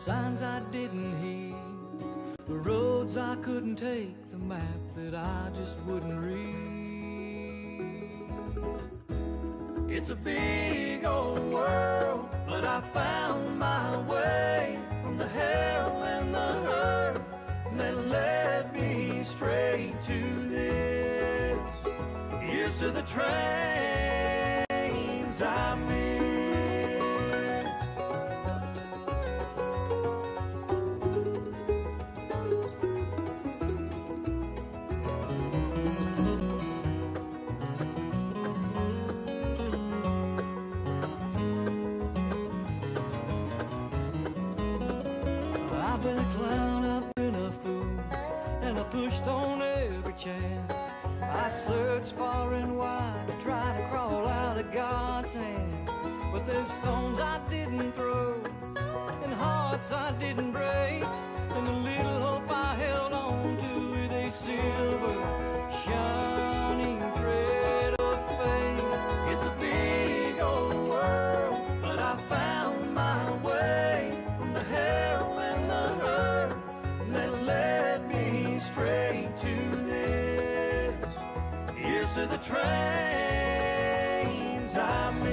signs I didn't heed, the roads I couldn't take, the map that I just wouldn't read. It's a big old world, but I found my way from the hell and the hurt that led me straight to this. Here's to the trains I missed. I've been a clown, I've been a fool, and I pushed on every chance. I searched far and wide to try to crawl out of God's hand. But there's stones I didn't throw, and hearts I didn't break, and the little hope I held on to with a silver shining thread of faith. It's a big old world, but I found my way from the hell and the hurt that led me straight to this. Here's to the trains I missed.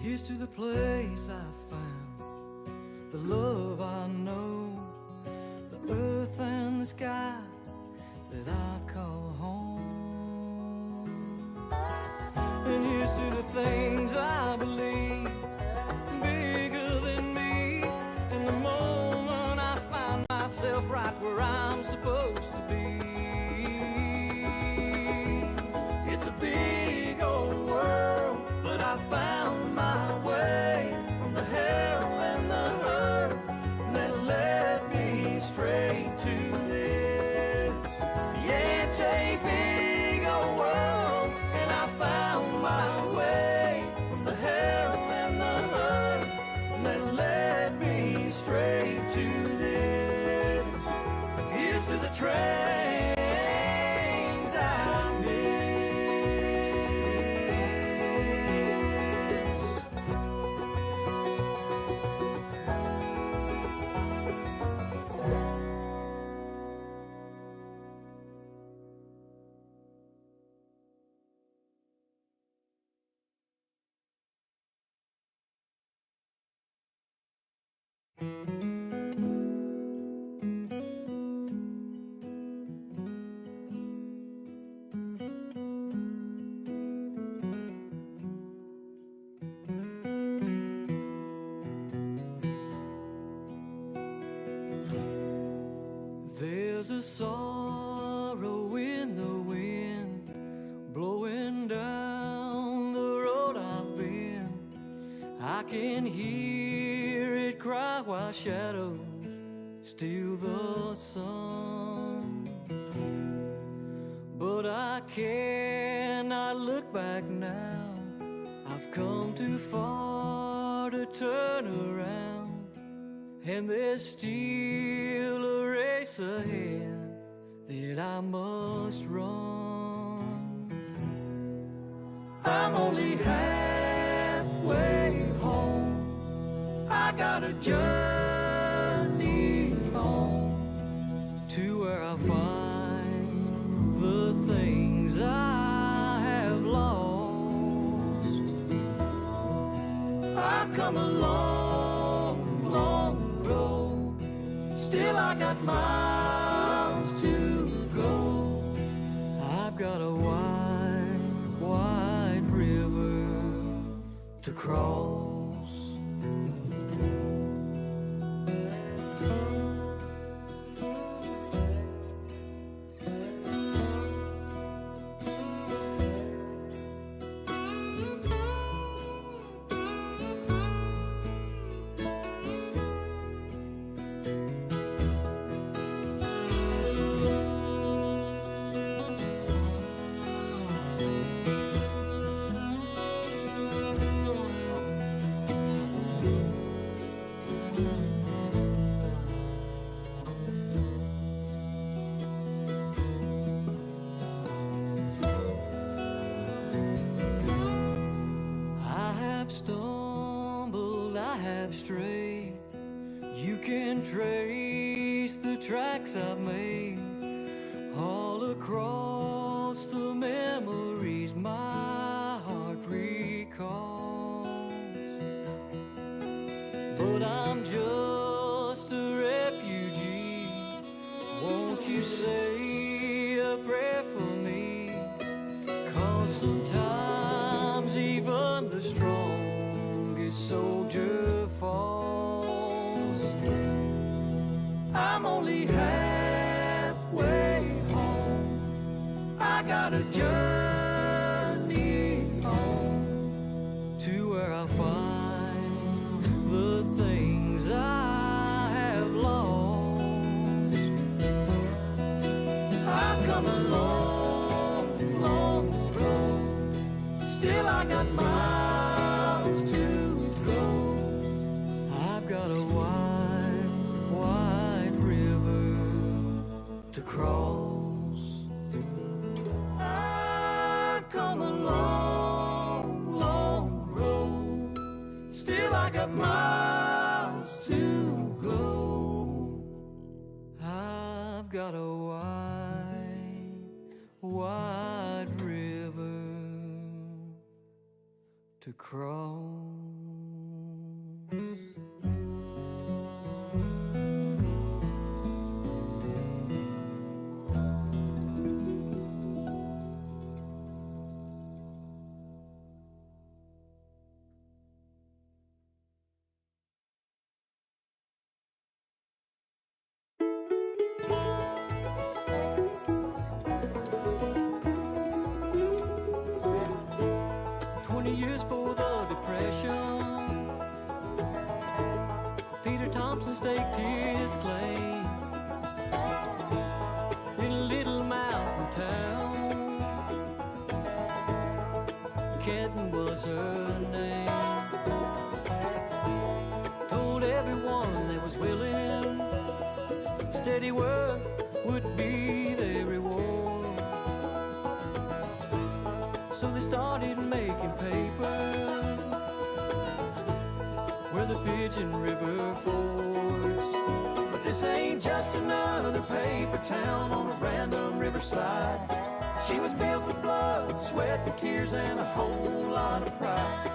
Here's to the place I found, the love I know, the earth and the sky that I call home. And here's to the things I believe, bigger than me, and the moment I find myself right where I'm supposed to be. It's a big old world, but I found my way from the hell and the hurt that led me straight to this. Yeah, it's a big old world, and I found my way from the hell and the hurt that led me straight to this. Here's to the trains I missed. There's a sorrow in the wind, blowing down the road I've been. I can hear it cry while shadows steal the sun. But I cannot look back now. I've come too far to turn around, and there's still a race ahead that I must run. I'm only halfway home. I got a journey on to where I find the things I have lost. I've come a long, long road, still I got miles to go. I've got a wide, wide river to cross. have strayed, you can trace the tracks I've made all across the memories my heart recalls. But I'm just a refugee. Won't you say a prayer for me? 'Cause sometimes even the strongest soldier falls. I'm only halfway home. I got a journey home to where I'll find the things I have lost. I've come a long, long road. Still I got miles to go. I've got a wide, wide river to cross. I've come a long, long road. Still I got miles to go. I've got a wide, wide river to cross. 20 years for the Depression, Peter Thompson staked his claim in a little mountain town. Kenton was her name. Told everyone that was willing, steady work would be their reward. So they started making paper where the Pigeon River fords. But this ain't just another paper town on a random riverside. She was built with blood, sweat, and tears, and a whole lot of pride.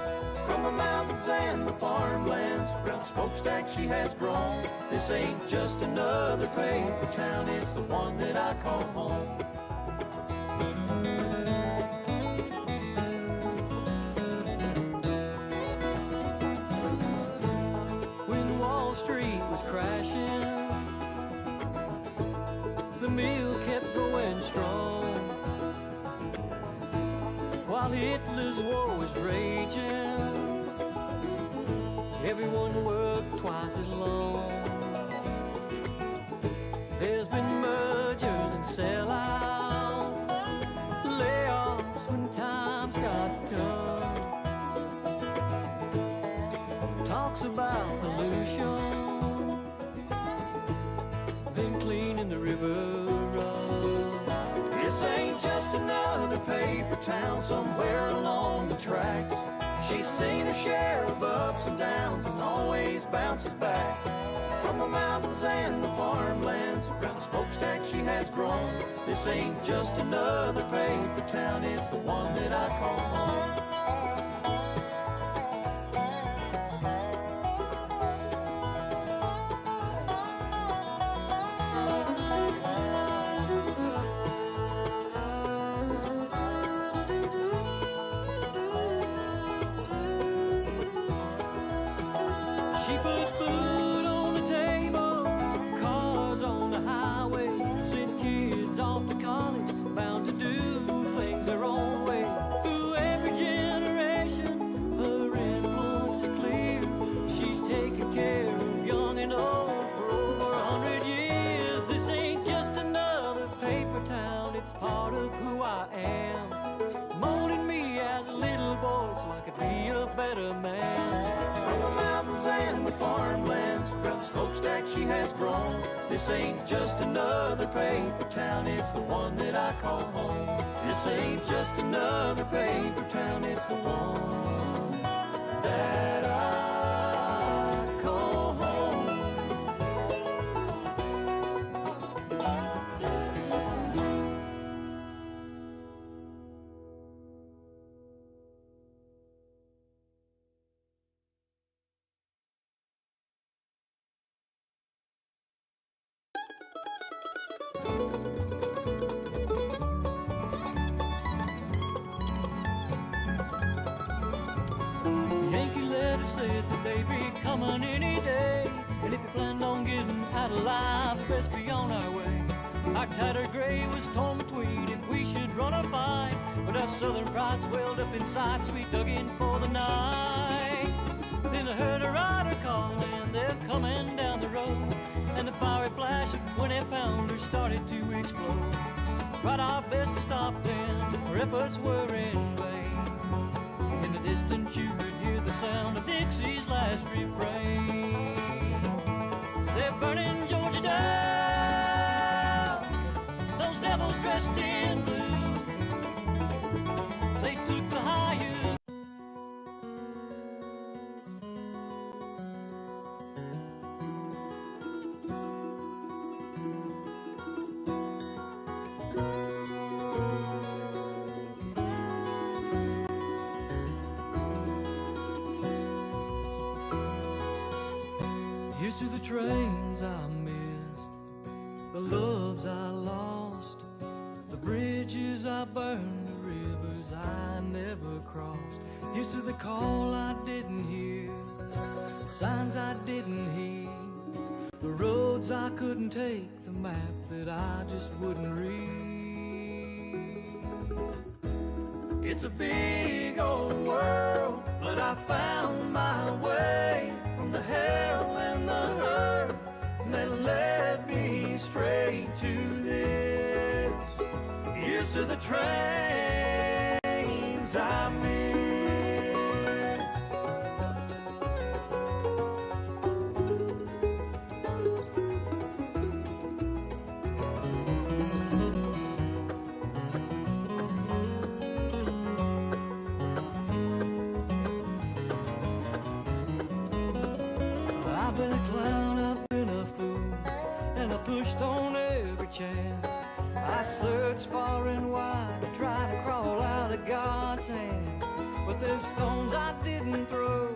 From the mountains and the farmlands, around the smokestack she has grown. This ain't just another paper town, it's the one that I call home. When Wall Street was crashing, the mill kept going strong. While Hitler's war was raging, everyone worked twice as long. There's been mergers and sellouts, layoffs when times got tough. Talks about pollution, then cleaning the river up. This ain't just another paper town somewhere along the tracks. She's seen her share of ups and downs and always bounces back. From the mountains and the farmlands, around the smokestack she has grown. This ain't just another paper town, it's the one that I call home. She put food on the table, cars on the highway, sent kids off to college, bound to do things their own way. Through every generation, her influence is clear. She's taken care of young and old for over 100 years. This ain't just another paper town, it's part of who I am. Molding me as a little boy so I could be a better man. From the mountains and the farmlands, around the smokestack she has grown. This ain't just another paper town, it's the one that I call home. This ain't just another paper town, it's the one that I said that they'd be coming any day. And if you planned on getting out alive, best be on our way. Our tattered gray was torn between if we should run or fight, but our southern pride swelled up inside, so we dug in for the night. Then I heard a rider calling, they're coming down the road, and the fiery flash of 20-pounders started to explode. Tried our best to stop them, but our efforts were in vain. In the distance you could hear the sound of Dixie's last refrain. They're burning Georgia down, those devils dressed in blue. They took the higher. Here's to the trains I missed, the loves I lost, the bridges I burned, the rivers I never crossed. Here's to the call I didn't hear, the signs I didn't heed, the roads I couldn't take, the map that I just wouldn't read. It's a big old world, but I found my way from the hell and the hurt that led me straight to this. Here's to the trains I missed. I've been a clown, I've been a fool, and I pushed on every chance. I searched far and wide to try to crawl out of God's hand. But there's stones I didn't throw,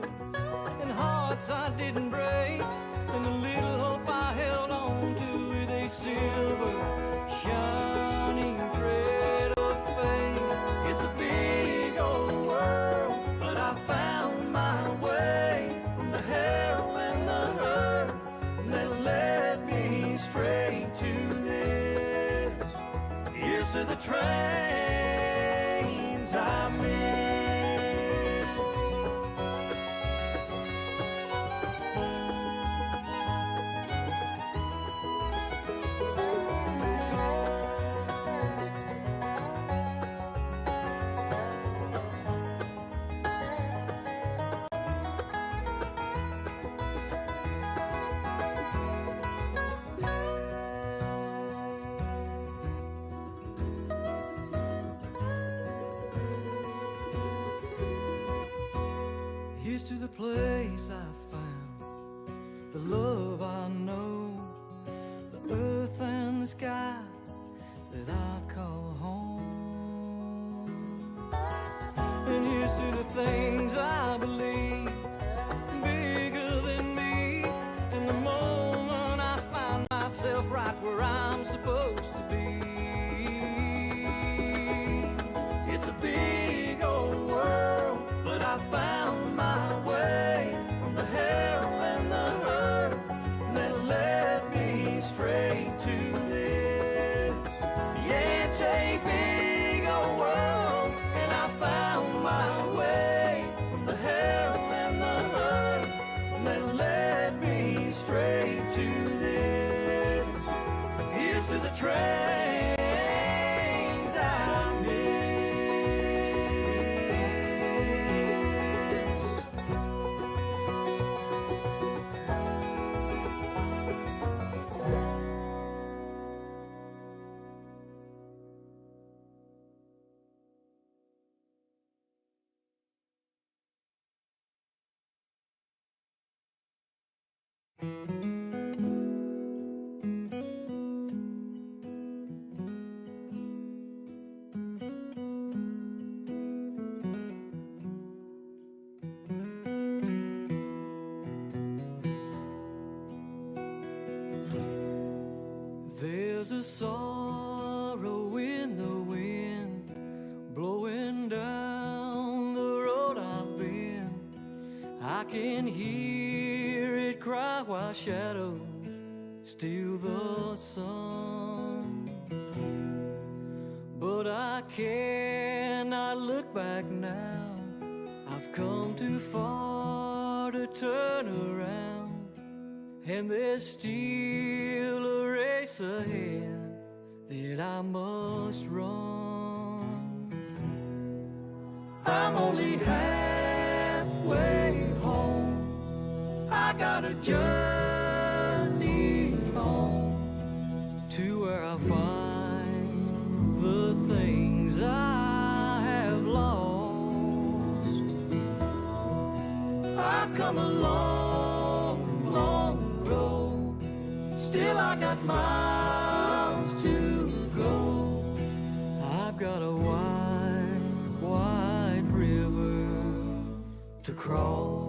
and hearts I didn't break, and the little hope I held on to with a silver shining thread of faith. It's a big old world, but I found my way from the hell and the hurt that led me straight to this. Here's to the trains I missed. Here's to the place I found, the love I know, the earth and the sky that I call home. And here's to the things I believe, bigger than me, and the moment I find myself right where I'm supposed to be. It's a big old world, but I found my way from the hell and the hurt that led me straight to this. Yeah, it's a big old world, and I found my way from the hell and the hurt that led me straight to this. Here's to the trains I missed. There's a sorrow in the wind blowing down the road I've been. I can hear it cry while shadows steal the sun. But I cannot look back now. I've come too far to turn around, and there's still a race ahead that I must run. I'm only halfway home. I got a journey on to where I'll find the things I have lost. I've come a long, long road. Still I got miles to go. I've got a wide river to cross.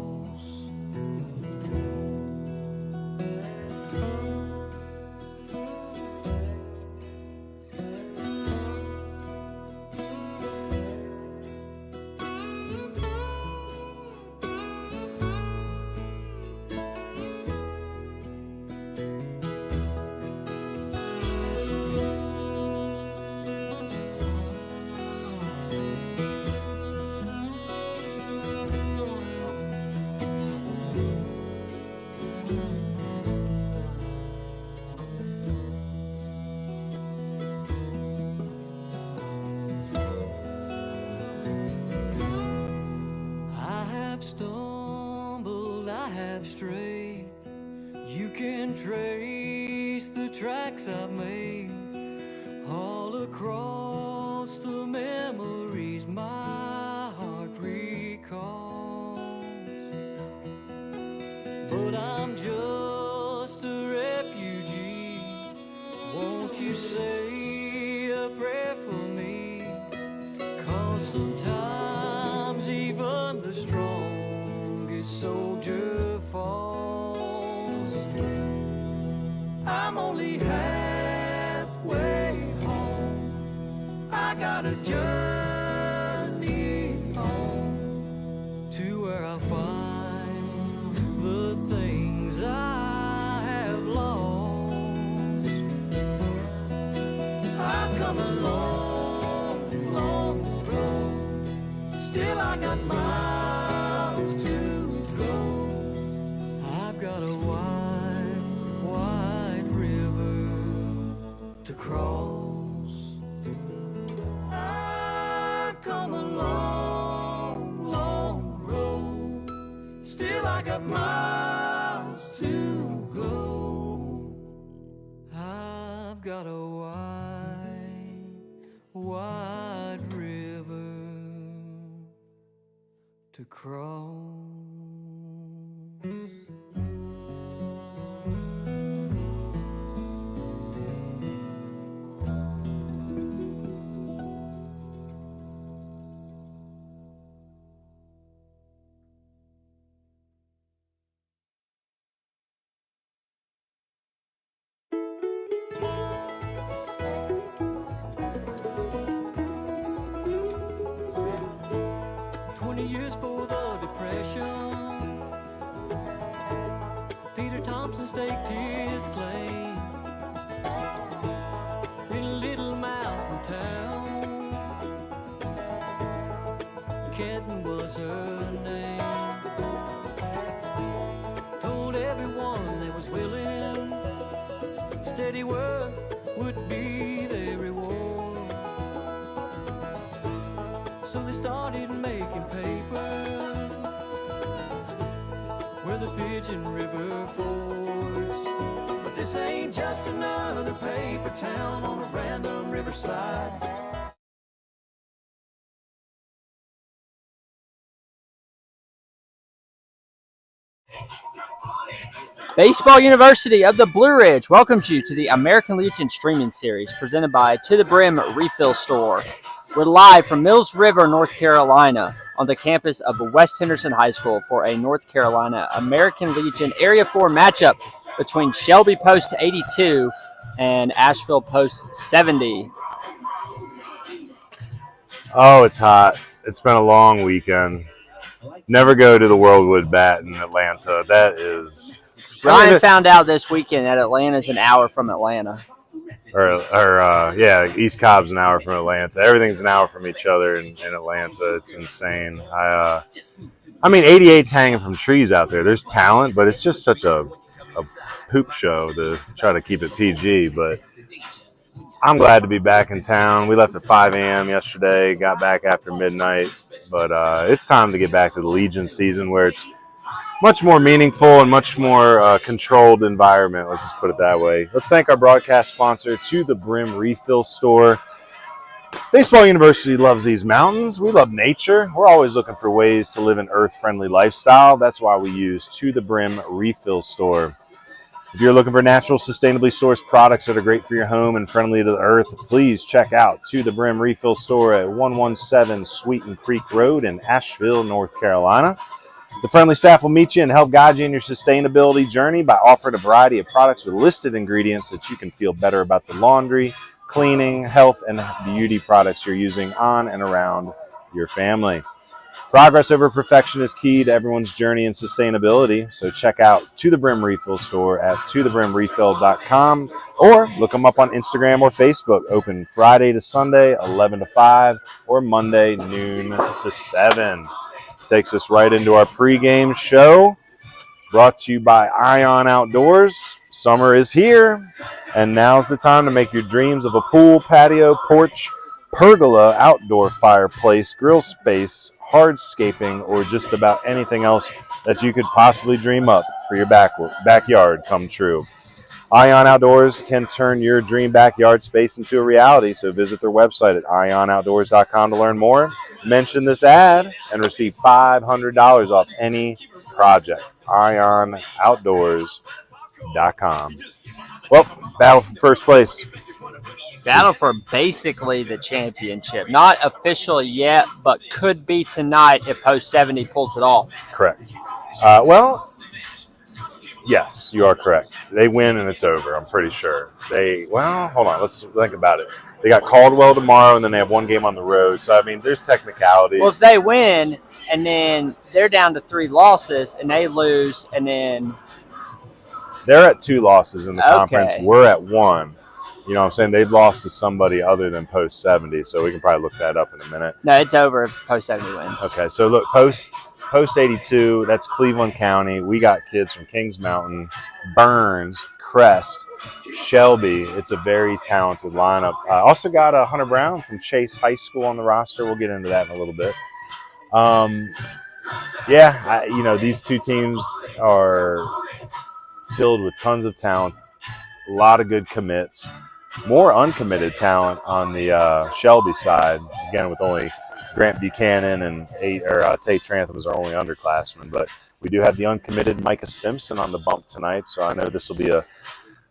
Stumbled, I have strayed. You can trace the tracks I've made all across the memories my heart recalls. But I'm just a refugee. Won't you say a prayer for me? 'Cause sometimes even the strongest soldier falls. I'm only halfway home. I got a journey on to where I'll find the things I have lost. I've come a long, long road. Still I got miles to go. I've got a wide river to cross. I've come a long, long road. Still I got miles to go. I've got a wide river to cross. Years for the Depression, Peter Thompson staked his claim in a little mountain town. Kenton was her name. Told everyone that was willing, steady work would be their reward. So they started making paper where the Pigeon River fords. But this ain't just another paper town on a random riverside. Baseball University of the Blue Ridge welcomes you to the American Legion streaming series presented by To the Brim Refill Store. We're live from Mills River, North Carolina, on the campus of West Henderson High School for a North Carolina American Legion Area 4 matchup between Shelby Post 82 and Asheville Post 70. Oh, it's hot. It's been a long weekend. Never go to the Worldwood Bat in Atlanta. That is Ryan found out this weekend that Atlanta's an hour from Atlanta. Yeah, East Cobb's an hour from Atlanta. Everything's an hour from each other in Atlanta. It's insane. I mean, 88's hanging from trees out there. There's talent, but it's just such a hoop show to try to keep it PG. But I'm glad to be back in town. We left at 5 a.m. yesterday, got back after midnight. But it's time to get back to the Legion season where it's much more meaningful and much more controlled environment. Let's just put it that way. Let's thank our broadcast sponsor, To the Brim Refill Store. Baseball University loves these mountains. We love nature. We're always looking for ways to live an earth-friendly lifestyle. That's why we use To the Brim Refill Store. If you're looking for natural, sustainably sourced products that are great for your home and friendly to the earth, please check out To the Brim Refill Store at 117 Sweeten Creek Road in Asheville, North Carolina. The friendly staff will meet you and help guide you in your sustainability journey by offering a variety of products with listed ingredients that you can feel better about the laundry, cleaning, health, and beauty products you're using on and around your family. Progress over perfection is key to everyone's journey in sustainability, so check out To the Brim Refill Store at tothebrimrefill.com or look them up on Instagram or Facebook, open Friday to Sunday, 11 to 5, or Monday, noon to 7. Takes us right into our pregame show, brought to you by Ion Outdoors. Summer is here, and now's the time to make your dreams of a pool, patio, porch, pergola, outdoor fireplace, grill space, hardscaping, or just about anything else that you could possibly dream up for your backyard come true. Ion Outdoors can turn your dream backyard space into a reality, so visit their website at ionoutdoors.com to learn more. Mention this ad and receive $500 off any project. ionoutdoors.com. Well, battle for first place. Battle for basically the championship. Not official yet, but could be tonight if Post 70 pulls it off. Correct. Yes, you are correct. They win and it's over, I'm pretty sure. Hold on, let's think about it. They got Caldwell tomorrow and then they have one game on the road. So, I mean, there's technicalities. Well, if they win and then they're down to 3 losses and they lose and then... They're at 2 losses in the conference. We're at 1. You know what I'm saying? They've lost to somebody other than Post 70, so we can probably look that up in a minute. No, it's over if Post 70 wins. Okay, so look, Post 82, that's Cleveland County. We got kids from Kings Mountain, Burns, Crest, Shelby. It's a very talented lineup. Also got Hunter Brown from Chase High School on the roster. We'll get into that in a little bit. These two teams are filled with tons of talent, a lot of good commits, more uncommitted talent on the Shelby side, again, with only Grant Buchanan and Tate Trantham as our only underclassmen. But we do have the uncommitted Micah Simpson on the bump tonight, so I know this will be a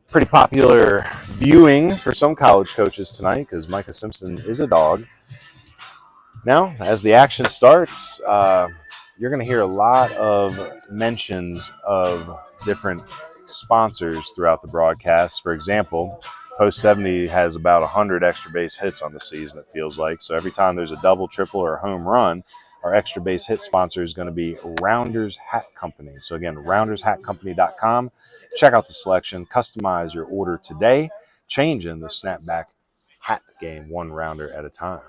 pretty popular viewing for some college coaches tonight because Micah Simpson is a dog. Now, as the action starts, you're going to hear a lot of mentions of different sponsors throughout the broadcast. For example, Post 70 has about 100 extra base hits on the season, it feels like. So every time there's a double, triple, or a home run, our extra base hit sponsor is going to be Rounders Hat Company. So again, roundershatcompany.com. Check out the selection. Customize your order today. Changing the snapback hat game one rounder at a time.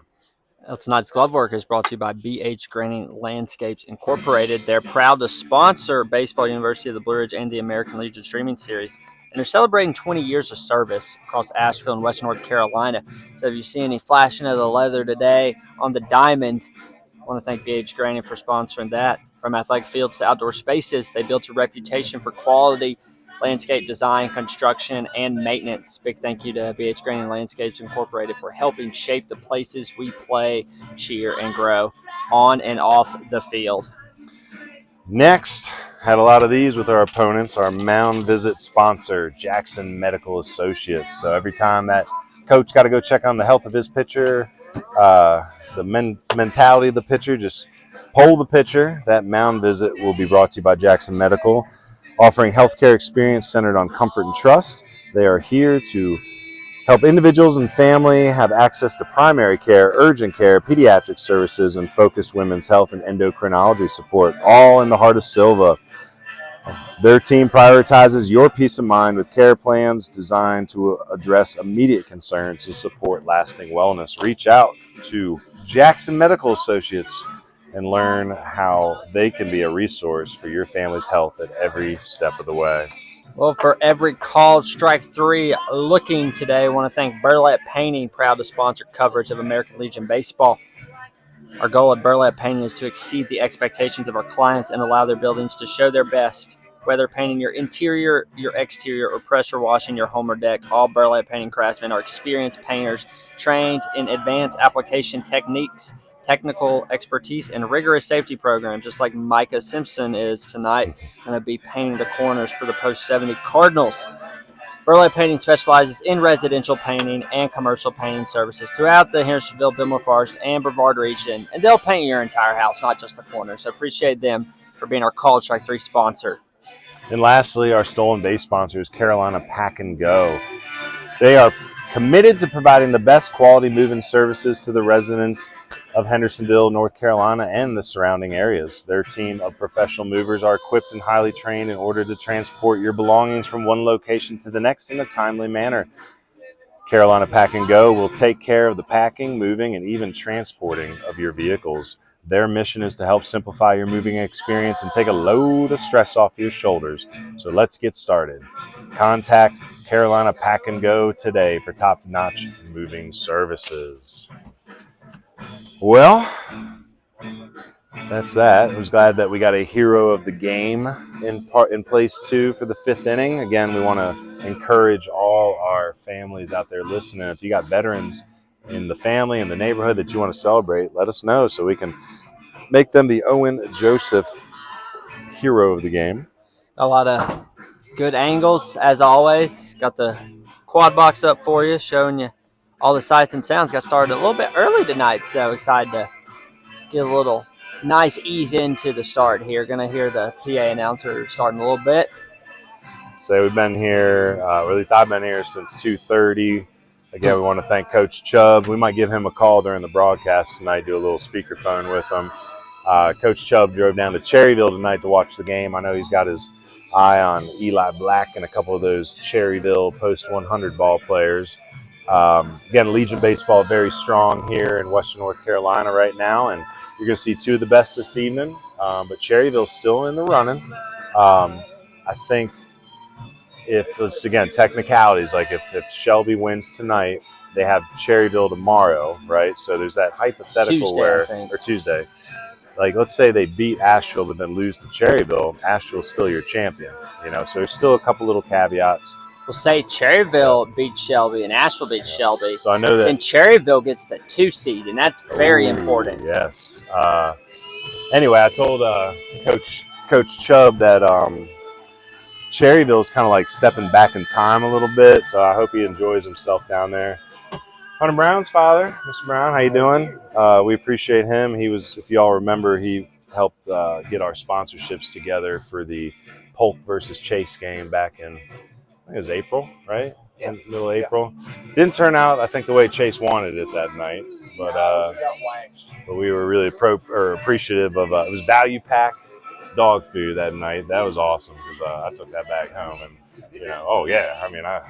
Well, tonight's glove work is brought to you by BH Granning Landscapes Incorporated. They're proud to sponsor Baseball University of the Blue Ridge and the American Legion streaming series. And they're celebrating 20 years of service across Asheville and West North Carolina. So if you see any flashing of the leather today on the diamond, I want to thank BH Granning for sponsoring that. From athletic fields to outdoor spaces, they built a reputation for quality landscape design, construction, and maintenance. Big thank you to BH Granning Landscapes Incorporated for helping shape the places we play, cheer, and grow on and off the field. Next, had a lot of these with our opponents. Our mound visit sponsor, Jackson Medical Associates. So every time that coach got to go check on the health of his pitcher, the mentality of the pitcher, just poll the pitcher. That mound visit will be brought to you by Jackson Medical, offering healthcare experience centered on comfort and trust. They are here to Help individuals and family have access to primary care, urgent care, pediatric services, and focused women's health and endocrinology support, all in the heart of Silva. Their team prioritizes your peace of mind with care plans designed to address immediate concerns and support lasting wellness. Reach out to Jackson Medical Associates and learn how they can be a resource for your family's health at every step of the way. Well, for every called strike three looking today, I want to thank Burlap Painting, proud to sponsor coverage of American Legion Baseball. Our goal at Burlap Painting is to exceed the expectations of our clients and allow their buildings to show their best. Whether painting your interior, your exterior, or pressure washing your home or deck, all Burlap Painting craftsmen are experienced painters trained in advanced application techniques, technical expertise, and rigorous safety programs, just like Micah Simpson is tonight, going to be painting the corners for the Post 70 Cardinals. Burlap Painting specializes in residential painting and commercial painting services throughout the Hendersonville, Biltmore Forest, and Brevard region, and they'll paint your entire house, not just the corners. So appreciate them for being our Call Strike 3 sponsor. And lastly, our stolen base sponsor is Carolina Pack and Go. They are committed to providing the best quality move-in services to the residents of Hendersonville, North Carolina, and the surrounding areas. Their team of professional movers are equipped and highly trained in order to transport your belongings from one location to the next in a timely manner. Carolina Pack and Go will take care of the packing, moving, and even transporting of your vehicles. Their mission is to help simplify your moving experience and take a load of stress off your shoulders. So let's get started. Contact Carolina Pack and Go today for top-notch moving services. Well, that's that. I was glad that we got a hero of the game in place too for the fifth inning. Again, we want to encourage all our families out there listening. If you got veterans in the family, in the neighborhood that you want to celebrate, let us know so we can make them the Owen Joseph hero of the game. A lot of good angles, as always. Got the quad box up for you, showing you all the sights and sounds. Got started a little bit early tonight, so excited to get a little nice ease into the start here. Going to hear the PA announcer starting a little bit. So we've been here, or at least I've been here since 2:30. Again, we want to thank Coach Chubb. We might give him a call during the broadcast tonight, do a little speakerphone with him. Coach Chubb drove down to Cherryville tonight to watch the game. I know he's got his eye on Eli Black and a couple of those Cherryville Post 100 ball players. Again, Legion baseball very strong here in Western North Carolina right now, and you're going to see two of the best this evening. But Cherryville's still in the running. I think if it's, again, technicalities, like if Shelby wins tonight, they have Cherryville tomorrow, right? So there's that hypothetical Tuesday. Like, let's say they beat Asheville but then lose to Cherryville. Asheville's still your champion, So there's still a couple little caveats. We'll say Cherryville beats Shelby and Asheville beats Shelby. So I know that. And Cherryville gets the 2 seed, and that's very important. Yes. Anyway, I told Coach Chubb that Cherryville's kind of like stepping back in time a little bit, so I hope he enjoys himself down there. Hunter Brown's father, Mr. Brown, how you doing? We appreciate him. He was, if you all remember, he helped get our sponsorships together for the Polk versus Chase game back in, I think it was April, right? Yeah. Middle of April. Didn't turn out, I think, the way Chase wanted it that night, but we were really appreciative of it was value pack dog food that night. That was awesome because I took that back home, and oh yeah, I mean I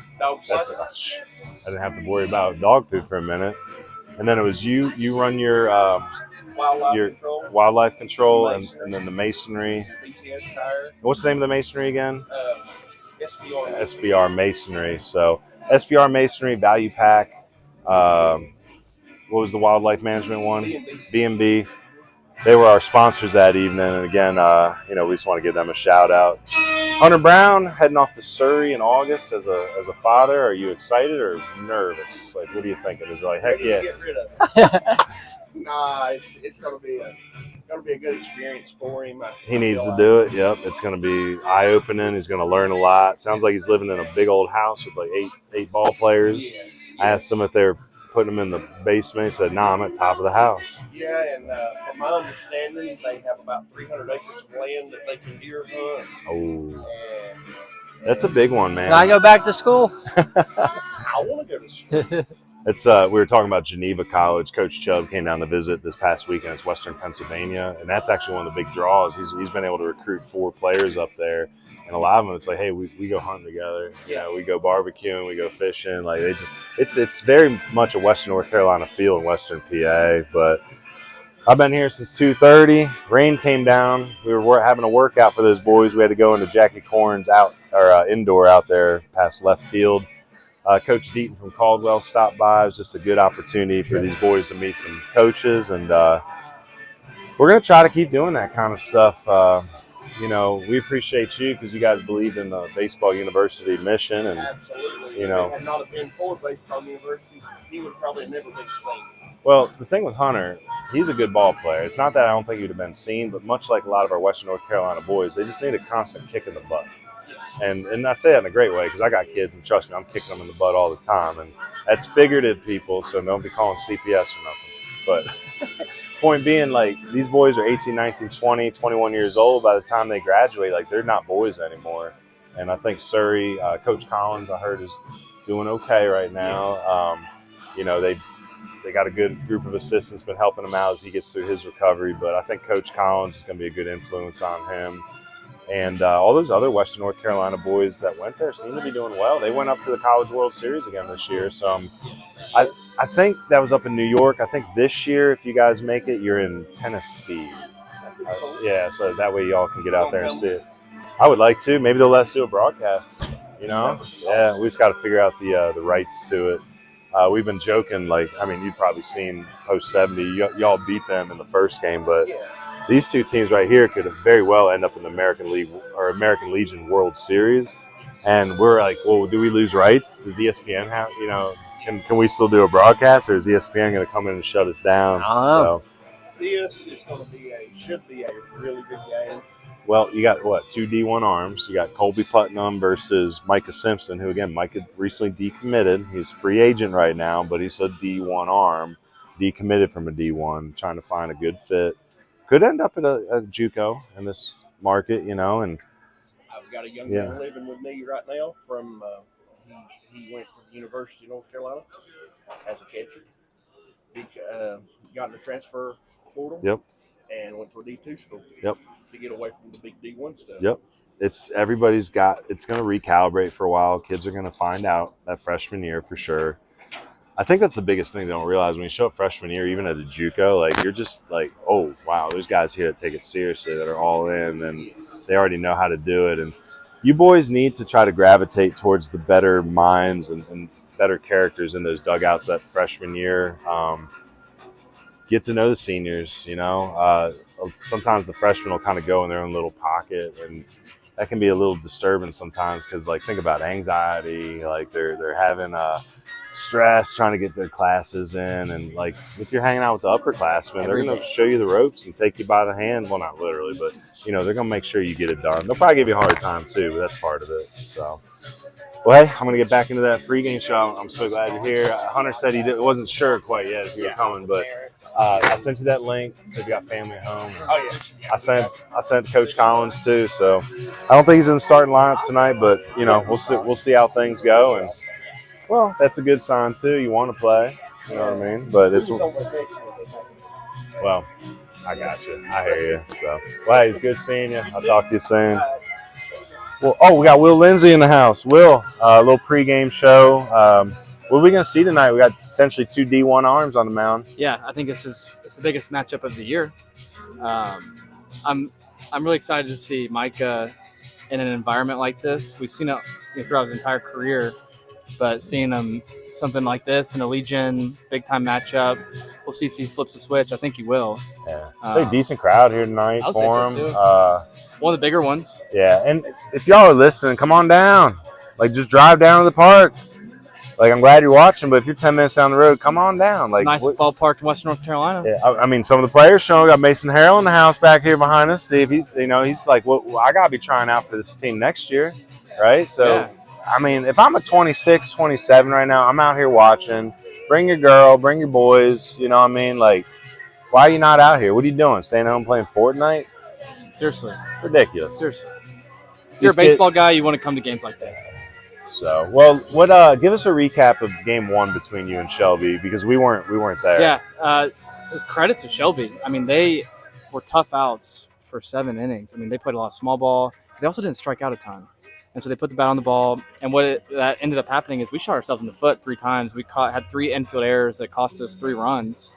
didn't have to worry about dog food for a minute. And then it was you run your wildlife control and then the masonry. What's the name of the masonry again? SBR Masonry. So SBR Masonry value pack. What was the wildlife management one? B&B. They were our sponsors that evening, and again, we just want to give them a shout out. Hunter Brown heading off to Surrey in August as a father. Are you excited or nervous? Like, what are you thinking? Is it like, heck yeah? Get rid of Nah, it's gonna be a good experience for him. He needs to do it. Yep, it's gonna be eye opening. He's gonna learn a lot. Sounds like he's living in a big old house with like eight ball players. Yes. I asked him if they're putting him in the basement. He said, "Nah, I'm at the top of the house." Yeah, and from my understanding, they have about 300 acres of land that they can deer hunt. Oh, that's a big one, man. Can I go back to school? want to go to school. It's we were talking about Geneva College. Coach Chubb came down to visit this past weekend. It's Western Pennsylvania, and that's actually one of the big draws. He's been able to recruit 4 players up there, and a lot of them, it's like, hey, we go hunting together. You know, we go barbecuing, we go fishing. Like it's very much a Western North Carolina feel in Western PA. But I've been here since 2:30. Rain came down. We were having a workout for those boys. We had to go into Jackie Corn's indoor out there past left field. Coach Deaton from Caldwell stopped by. It was just a good opportunity for these boys to meet some coaches, and we're going to try to keep doing that kind of stuff. You know, we appreciate you because you guys believe in the Baseball University mission, and Absolutely. you know, if it had not been for Baseball University, he would probably never been seen. well, the thing with Hunter, he's a good ball player. It's not that I don't think he would have been seen, but much like a lot of our Western North Carolina boys, they just need a constant kick in the butt. And I say that in a great way because I got kids, and trust me, I'm kicking them in the butt all the time. And that's figurative, people, so don't be calling CPS or nothing. But point being, like, these boys are 18, 19, 20, 21 years old. By the time they graduate, like, they're not boys anymore. And I think Surrey, Coach Collins, I heard, is doing okay right now. You know, they got a good group of assistants been helping him out as he gets through his recovery. But I think Coach Collins is going to be a good influence on him. And all those other Western North Carolina boys that went there seem to be doing well. They went up to the College World Series again this year. So I think that was up in New York. I think this year, if you guys make it, you're in Tennessee. Yeah, so that way y'all can get out there and see it. I would like to. Maybe they'll let us do a broadcast. You know? Yeah, we just got to figure out the rights to it. We've been joking, like, I mean, you've probably seen Post 70. Y'all beat them in the first game, but these two teams right here could very well end up in the American League or American Legion World Series. And we're like, well, do we lose rights? Does ESPN have, you know, can we still do a broadcast, or is ESPN going to come in and shut us down? I don't know. So, This is going to should be a really good game. well, you got what, 2 D1 arms. You got Colby Putnam versus Micah Simpson, who, again, Micah recently decommitted. He's a free agent right now, but he's a D1 arm, decommitted from a D1, trying to find a good fit. Could end up at a JUCO in this market, you know. And I've got a young man living with me right now from he went to the University of North Carolina as a catcher. He got in the transfer portal. Yep. And went to a D2 school. Yep. To get away from the big D1 stuff. Yep. It's going to recalibrate for a while. Kids are going to find out that freshman year for sure. I think that's the biggest thing they don't realize when you show up freshman year, even at a JUCO, like, you're just like, oh, wow, there's guys here that take it seriously, that are all in, and they already know how to do it. And you boys need to try to gravitate towards the better minds and better characters in those dugouts that freshman year. Get to know the seniors, you know. Sometimes the freshmen will kind of go in their own little pocket, and that can be a little disturbing sometimes because, like, think about anxiety. Like, they're having stress trying to get their classes in, and, like, if you're hanging out with the upperclassmen, they're going to show you the ropes and take you by the hand. Well, not literally, but, you know, they're going to make sure you get it done. They'll probably give you a hard time too, but that's part of it. So, well, hey, I'm going to get back into that pregame show. I'm so glad you're here. Hunter said he wasn't sure quite yet if you were coming, but I sent you that link. So if you got family at home. Oh, yeah. I sent Coach Collins too. So I don't think he's in the starting lineup tonight, but, you know, we'll see how things go. And, well, that's a good sign too. You want to play, you know what I mean? But it's, well, I got you. I hear you. So, well, hey, it's good seeing you. I'll talk to you soon. Well, oh, we got Will Lindsay in the house. Will, a little pregame show. What are we going to see tonight? We got essentially 2 D1 arms on the mound. Yeah, I think it's the biggest matchup of the year. I'm really excited to see Micah in an environment like this. We've seen it throughout his entire career, but seeing him something like this in a Legion big-time matchup, we'll see if he flips the switch. I think he will. Yeah, say decent crowd here tonight for him. One of the bigger ones. Yeah, and if y'all are listening, come on down. Like, just drive down to the park. Like, I'm glad you're watching, but if you're 10 minutes down the road, come on down. It's the nicest ballpark in Western North Carolina. Yeah, I mean, some of the players showing. We got Mason Harrell in the house back here behind us. See if he's like, well, I got to be trying out for this team next year, right? So, yeah. I mean, if I'm a 26, 27 right now, I'm out here watching. Bring your girl, bring your boys, you know what I mean? Like, why are you not out here? What are you doing? Staying home playing Fortnite? Seriously. Ridiculous. Seriously. If you're a baseball guy, you want to come to games like this. So, well, what? Give us a recap of game 1 between you and Shelby because we weren't there. Yeah, credit to Shelby. I mean, they were tough outs for 7 innings. I mean, they played a lot of small ball. They also didn't strike out a ton. And so they put the bat on the ball. And that ended up happening is we shot ourselves in the foot 3 times. We had 3 infield errors that cost us 3 runs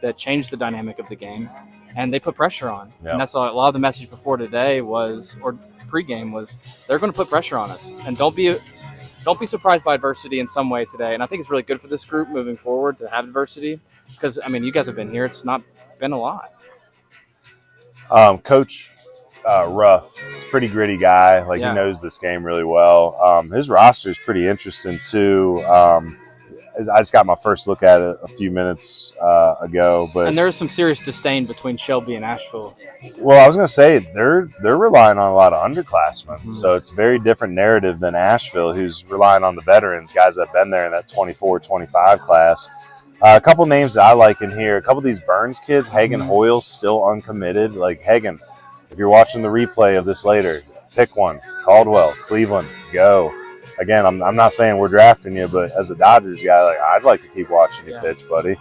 that changed the dynamic of the game. And they put pressure on. Yep. And that's a lot of the message before today was, or pregame was, they're going to put pressure on us. And don't be surprised by adversity in some way today. And I think it's really good for this group moving forward to have adversity because, I mean, you guys have been here. It's not been a lot. Coach Ruff, pretty gritty guy. Like, he knows this game really well. His roster is pretty interesting, too. I just got my first look at it a few minutes ago. And there is some serious disdain between Shelby and Asheville. Well, I was going to say, they're relying on a lot of underclassmen. Mm-hmm. So it's a very different narrative than Asheville, who's relying on the veterans, guys that have been there in that 24, 25 class. A couple names that I like in here. A couple of these Burns kids, Hagen Hoyle, still uncommitted. Like, Hagen, if you're watching the replay of this later, pick one. Caldwell, Cleveland, go. Again, I'm not saying we're drafting you, but as a Dodgers guy, like, I'd like to keep watching you pitch, buddy.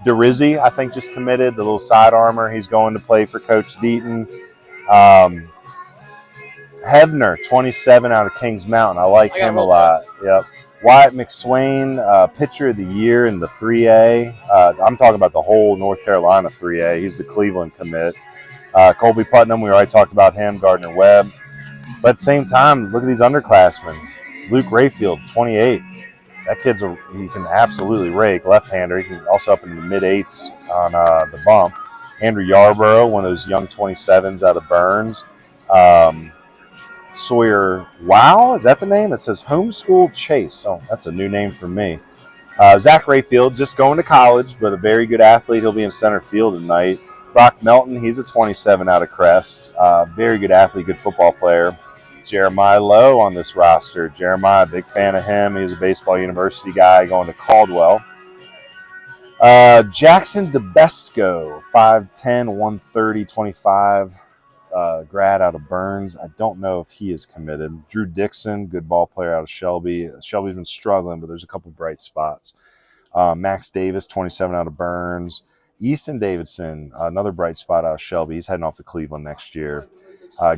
DeRizzi, I think, just committed, the little side armor. He's going to play for Coach Deaton. Hebner, 27 out of Kings Mountain. I like him a lot. Yep. Wyatt McSwain, pitcher of the year in the 3A. I'm talking about the whole North Carolina 3A. He's the Cleveland commit. Colby Putnam, we already talked about him. Gardner Webb. But at the same time, look at these underclassmen. Luke Rayfield, 28. That kid's he can absolutely rake, left-hander. He can also up in the mid-8s on the bump. Andrew Yarborough, one of those young 27s out of Burns. Sawyer Wow, is that the name? It says Homeschool Chase. Oh, that's a new name for me. Zach Rayfield, just going to college, but a very good athlete. He'll be in center field tonight. Brock Melton, he's a 27 out of Crest. Very good athlete, good football player. Jeremiah Lowe on this roster. Jeremiah, big fan of him. He was a baseball university guy going to Caldwell. Jackson DeBesco, 5'10", 130, 25, grad out of Burns. I don't know if he is committed. Drew Dixon, good ball player out of Shelby. Shelby's been struggling, but there's a couple bright spots. Max Davis, 27 out of Burns. Easton Davidson, another bright spot out of Shelby. He's heading off to Cleveland next year.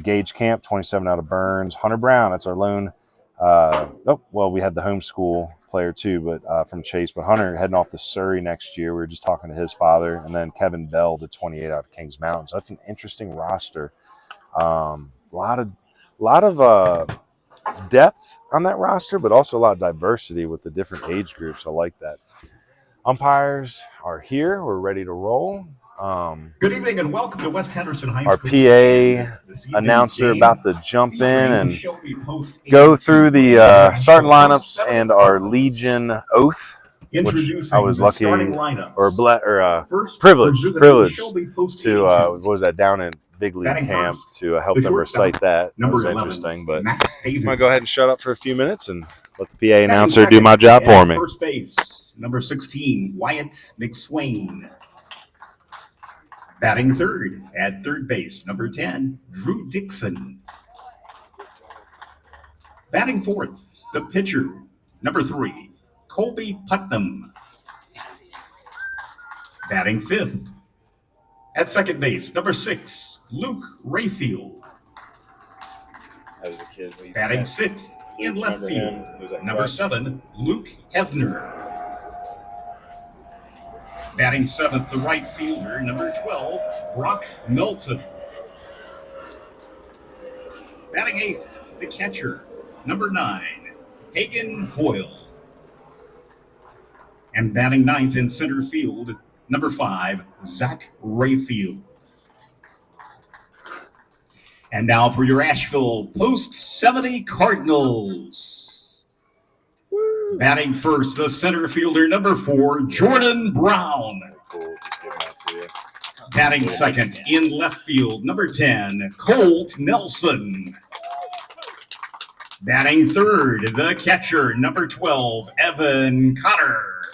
Gage Camp, 27 out of Burns. Hunter Brown, that's our lone. We had the homeschool player too, but from Chase. But Hunter heading off to Surrey next year. We were just talking to his father. And then Kevin Bell, the 28 out of Kings Mountain. So that's an interesting roster. A lot of depth on that roster, but also a lot of diversity with the different age groups. I like that. Umpires are here. We're ready to roll. Good evening and welcome to West Henderson High Our School. PA announcer about to jump in and go through the starting lineups and our Legion oath, which I was lucky privileged to down in Big League camp to help them recite that. It was interesting, but I'm going to go ahead and shut up for a few minutes and let the PA announcer do my job for me. First base, number 16, Wyatt McSwain. Batting third at third base, number 10, Drew Dixon. Batting fourth, the pitcher, number 3, Colby Putnam. Batting fifth, at second base, number 6, Luke Rayfield. Batting sixth, in left field, number 7, Luke Hefner. Batting seventh, the right fielder, number 12, Brock Melton. Batting eighth, the catcher, number 9, Hagen Hoyle. And batting ninth in center field, number 5, Zach Rayfield. And now for your Asheville Post 70 Cardinals. Batting first, the center fielder, number 4, Jordan Brown. Batting second, in left field, number 10, Colt Nelson. Batting third, the catcher, number 12, Evan Cotter.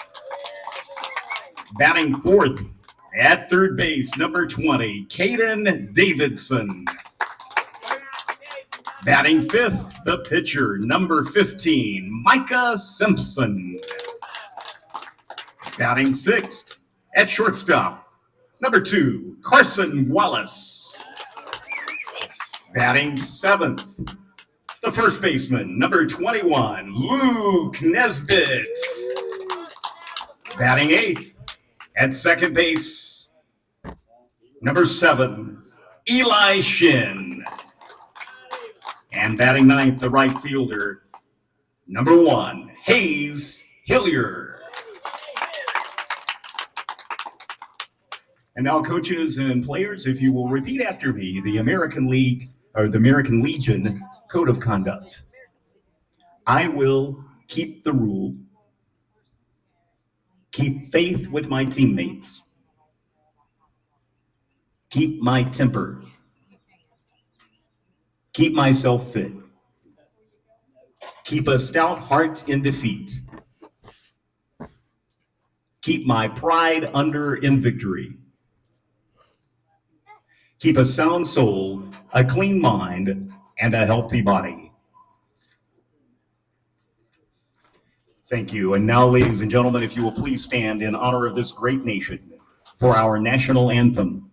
Batting fourth, at third base, number 20, Caden Davidson. Batting fifth, the pitcher, number 15, Micah Simpson. Batting sixth, at shortstop, number 2, Carson Wallace. Batting seventh, the first baseman, number 21, Luke Nesbitt. Batting eighth, at second base, number 7, Eli Shin. And batting ninth, the right fielder, number 1, Hayes Hillier. And now, coaches and players, if you will repeat after me, the American League or the American Legion Code of Conduct. I will keep the rule, keep faith with my teammates, keep my temper, keep myself fit, keep a stout heart in defeat, keep my pride under in victory, keep a sound soul, a clean mind, and a healthy body. Thank you. And now, ladies and gentlemen, if you will please stand in honor of this great nation for our national anthem.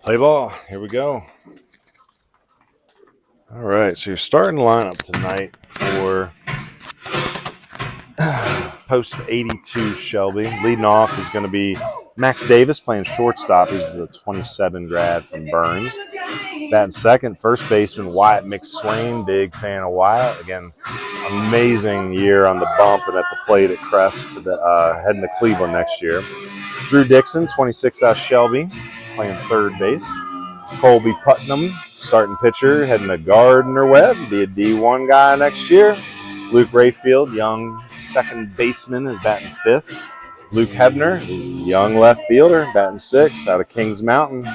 Play ball. Here we go. All right, so your starting lineup tonight for Post 82 Shelby. Leading off is going to be Max Davis playing shortstop. He's the 27 grad from Burns. Batting second, first baseman Wyatt McSwain. Big fan of Wyatt. Again, amazing year on the bump and at the plate at Crest, heading to Cleveland next year. Drew Dixon, 26 out of Shelby, playing third base. Colby Putnam, starting pitcher, heading to Gardner Webb, be a D1 guy next year. Luke Rayfield, young second baseman, is batting fifth. Luke Hebner, young left fielder, batting sixth out of Kings Mountain.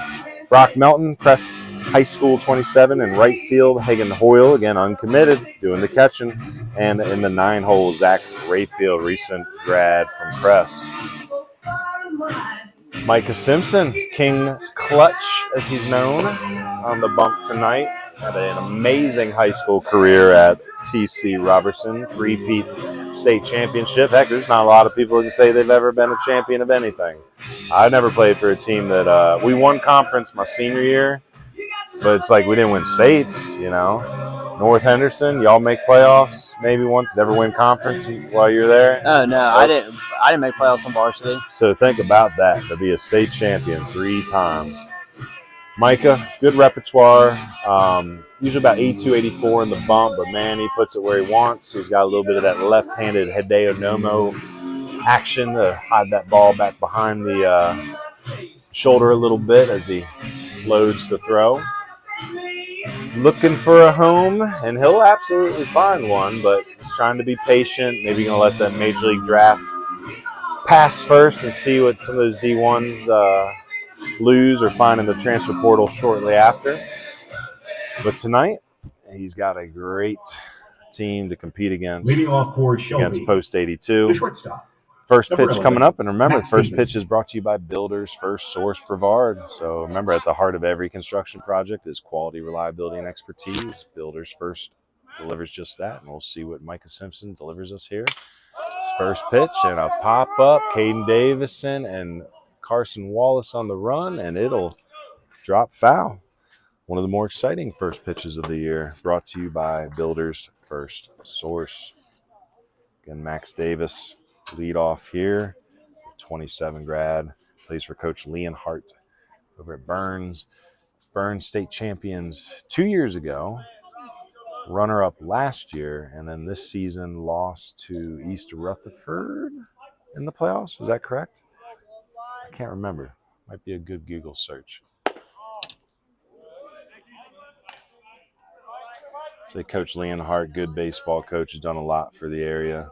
Brock Melton, Crest High School 27, in right field. Hagan Hoyle, again uncommitted, doing the catching. And in the 9-hole, Zach Rayfield, recent grad from Crest. Micah Simpson, King Clutch, as he's known, on the bump tonight. Had an amazing high school career at T.C. Robertson, three-peat state championship. Heck, there's not a lot of people who can say they've ever been a champion of anything. I never played for a team that we won conference my senior year, but it's like we didn't win states, you know. North Henderson, y'all make playoffs maybe once. Never win conference while you're there? Oh, no, I didn't make playoffs on varsity. So think about that, to be a state champion 3 times. Micah, good repertoire. Usually about 82, 84 in the bump, but man, he puts it where he wants. He's got a little bit of that left-handed Hideo Nomo action to hide that ball back behind the shoulder a little bit as he loads the throw. Looking for a home, and he'll absolutely find one, but he's trying to be patient. Maybe going to let that Major League draft pass first and see what some of those D1s lose or find in the transfer portal shortly after. But tonight, he's got a great team to compete against Leading off for Shelby, Post 82. the shortstop. First Number pitch 11, coming up, and remember, the Max first Davis. pitch is brought to you by Builders First Source Brevard. So remember, at the heart of every construction project is quality, reliability, and expertise. Builders First delivers just that, and we'll see what Micah Simpson delivers us here. His first pitch and a pop-up, Caden Davison and Carson Wallace on the run, and it'll drop foul. One of the more exciting first pitches of the year, brought to you by Builders First Source. Again, Max Davis lead off here, 27 grad, plays for Coach Leonhardt over at Burns. Burns state champions 2 years ago, runner-up last year, and then this season lost to East Rutherford in the playoffs. Is that correct? I can't remember. Might be a good Google search. Say Coach Leonhardt, good baseball coach, has done a lot for the area.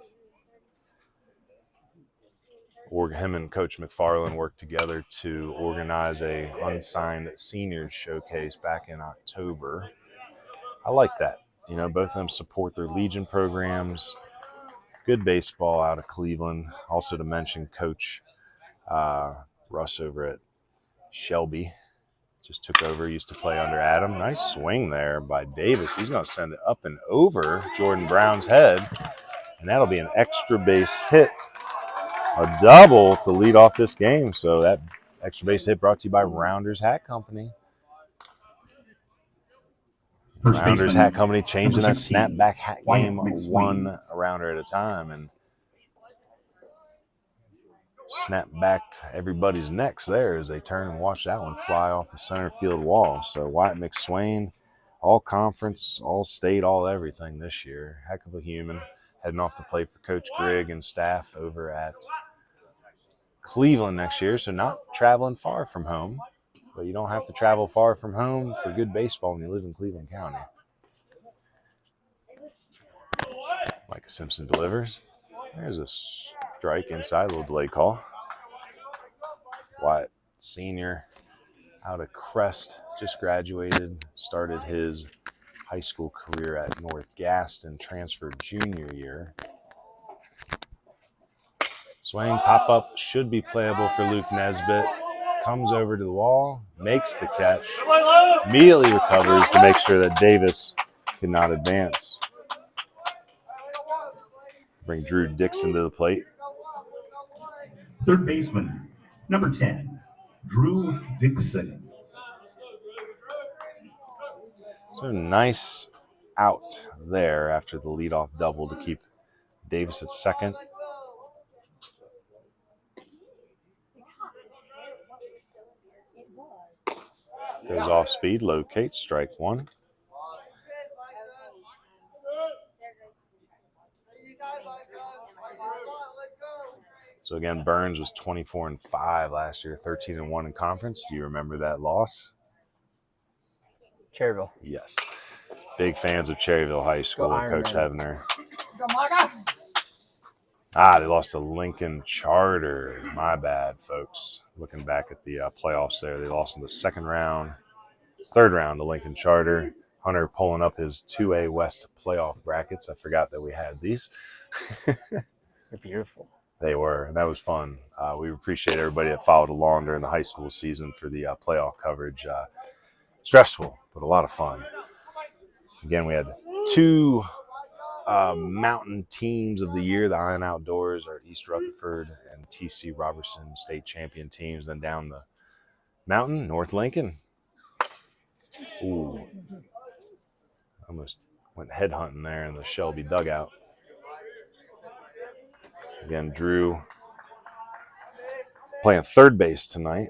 Him and Coach McFarland worked together to organize a unsigned seniors showcase back in October. I like that. You know, both of them support their Legion programs. Good baseball out of Cleveland. Also to mention Coach Russ over at Shelby. Just took over, used to play under Adam. Nice swing there by Davis. He's going to send it up and over Jordan Brown's head, and that'll be an extra base hit. A double to lead off this game. So that extra base hit brought to you by Rounders Hat Company. Rounders Hat Company changing that snapback hat game one rounder at a time, and snap back everybody's necks there as they turn and watch that one fly off the center field wall. So Wyatt McSwain, all conference, all state, all everything this year. Heck of a human. Heading off to play for Coach Grigg and staff over at Cleveland next year. So not traveling far from home, but you don't have to travel far from home for good baseball when you live in Cleveland County. Micah Simpson delivers. There's a strike inside, a little delay call. Wyatt, senior, out of Crest, just graduated, started his high school career at North Gaston, transferred junior year. Swing, pop-up, should be playable for Luke Nesbitt. Comes over to the wall, makes the catch, immediately recovers to make sure that Davis cannot advance. Bring Drew Dixon to the plate. Third baseman, number 10, Drew Dixon. So nice out there after the leadoff double to keep Davis at second. Goes off speed, locates, strike one. So again, Burns was 24-5 last year, 13-1 in conference. Do you remember that loss? Cherryville. Yes. Big fans of Cherryville High School and Coach Hebner. They lost to Lincoln Charter. My bad, folks. Looking back at the playoffs there, they lost in the third round to Lincoln Charter. Hunter pulling up his 2A West playoff brackets. I forgot that we had these. They're beautiful. They were, and that was fun. We appreciate everybody that followed along during the high school season for the playoff coverage. Stressful, but a lot of fun. Again, we had two mountain teams of the year, the Iron Outdoors, our East Rutherford and TC Robertson state champion teams. Then down the mountain, North Lincoln. Ooh, almost went headhunting there in the Shelby dugout. Again, Drew playing third base tonight.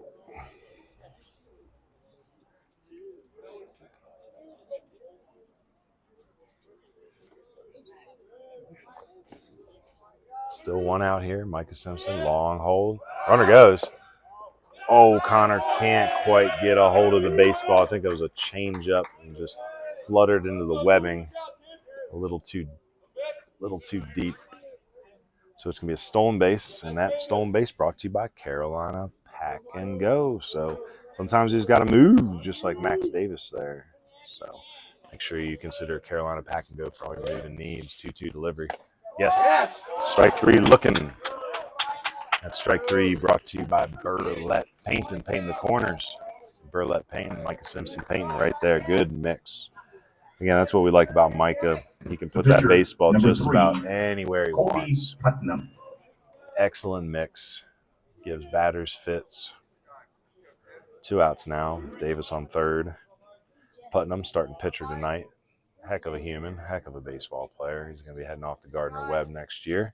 Still one out here. Micah Simpson, long hold. Runner goes. Oh, Connor can't quite get a hold of the baseball. I think it was a changeup and just fluttered into the webbing a little too deep. So it's going to be a stolen base, and that stolen base brought to you by Carolina Pack and Go. So sometimes he's got to move, just like Max Davis there. So Make sure you consider Carolina Pack and Go for all your moving needs. 2-2 delivery. Yes. Strike 3 looking. That's strike 3 brought to you by Burlette Painting, painting the corners. Burlette Painting, Micah Simpson painting right there. Good mix. Again, that's what we like about Micah. He can put that baseball just about anywhere he wants. Putnam. Excellent mix. Gives batters fits. 2 outs now. Davis on third. Putnam starting pitcher tonight. Heck of a human. Heck of a baseball player. He's going to be heading off to Gardner-Webb next year.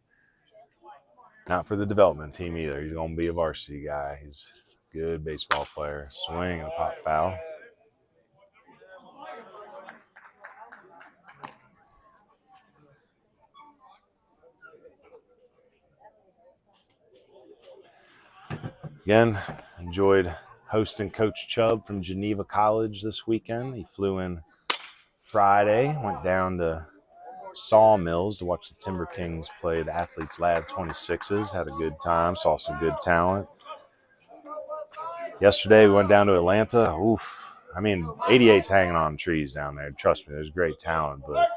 Not for the development team either. He's going to be a varsity guy. He's a good baseball player. Swing and a pop foul. Again, enjoyed hosting Coach Chubb from Geneva College this weekend. He flew in Friday, went down to Sawmills to watch the Timber Kings play the Athletes Lab 26s. Had a good time, saw some good talent. Yesterday, we went down to Atlanta. Oof. I mean, 88's hanging on trees down there. Trust me, there's great talent, but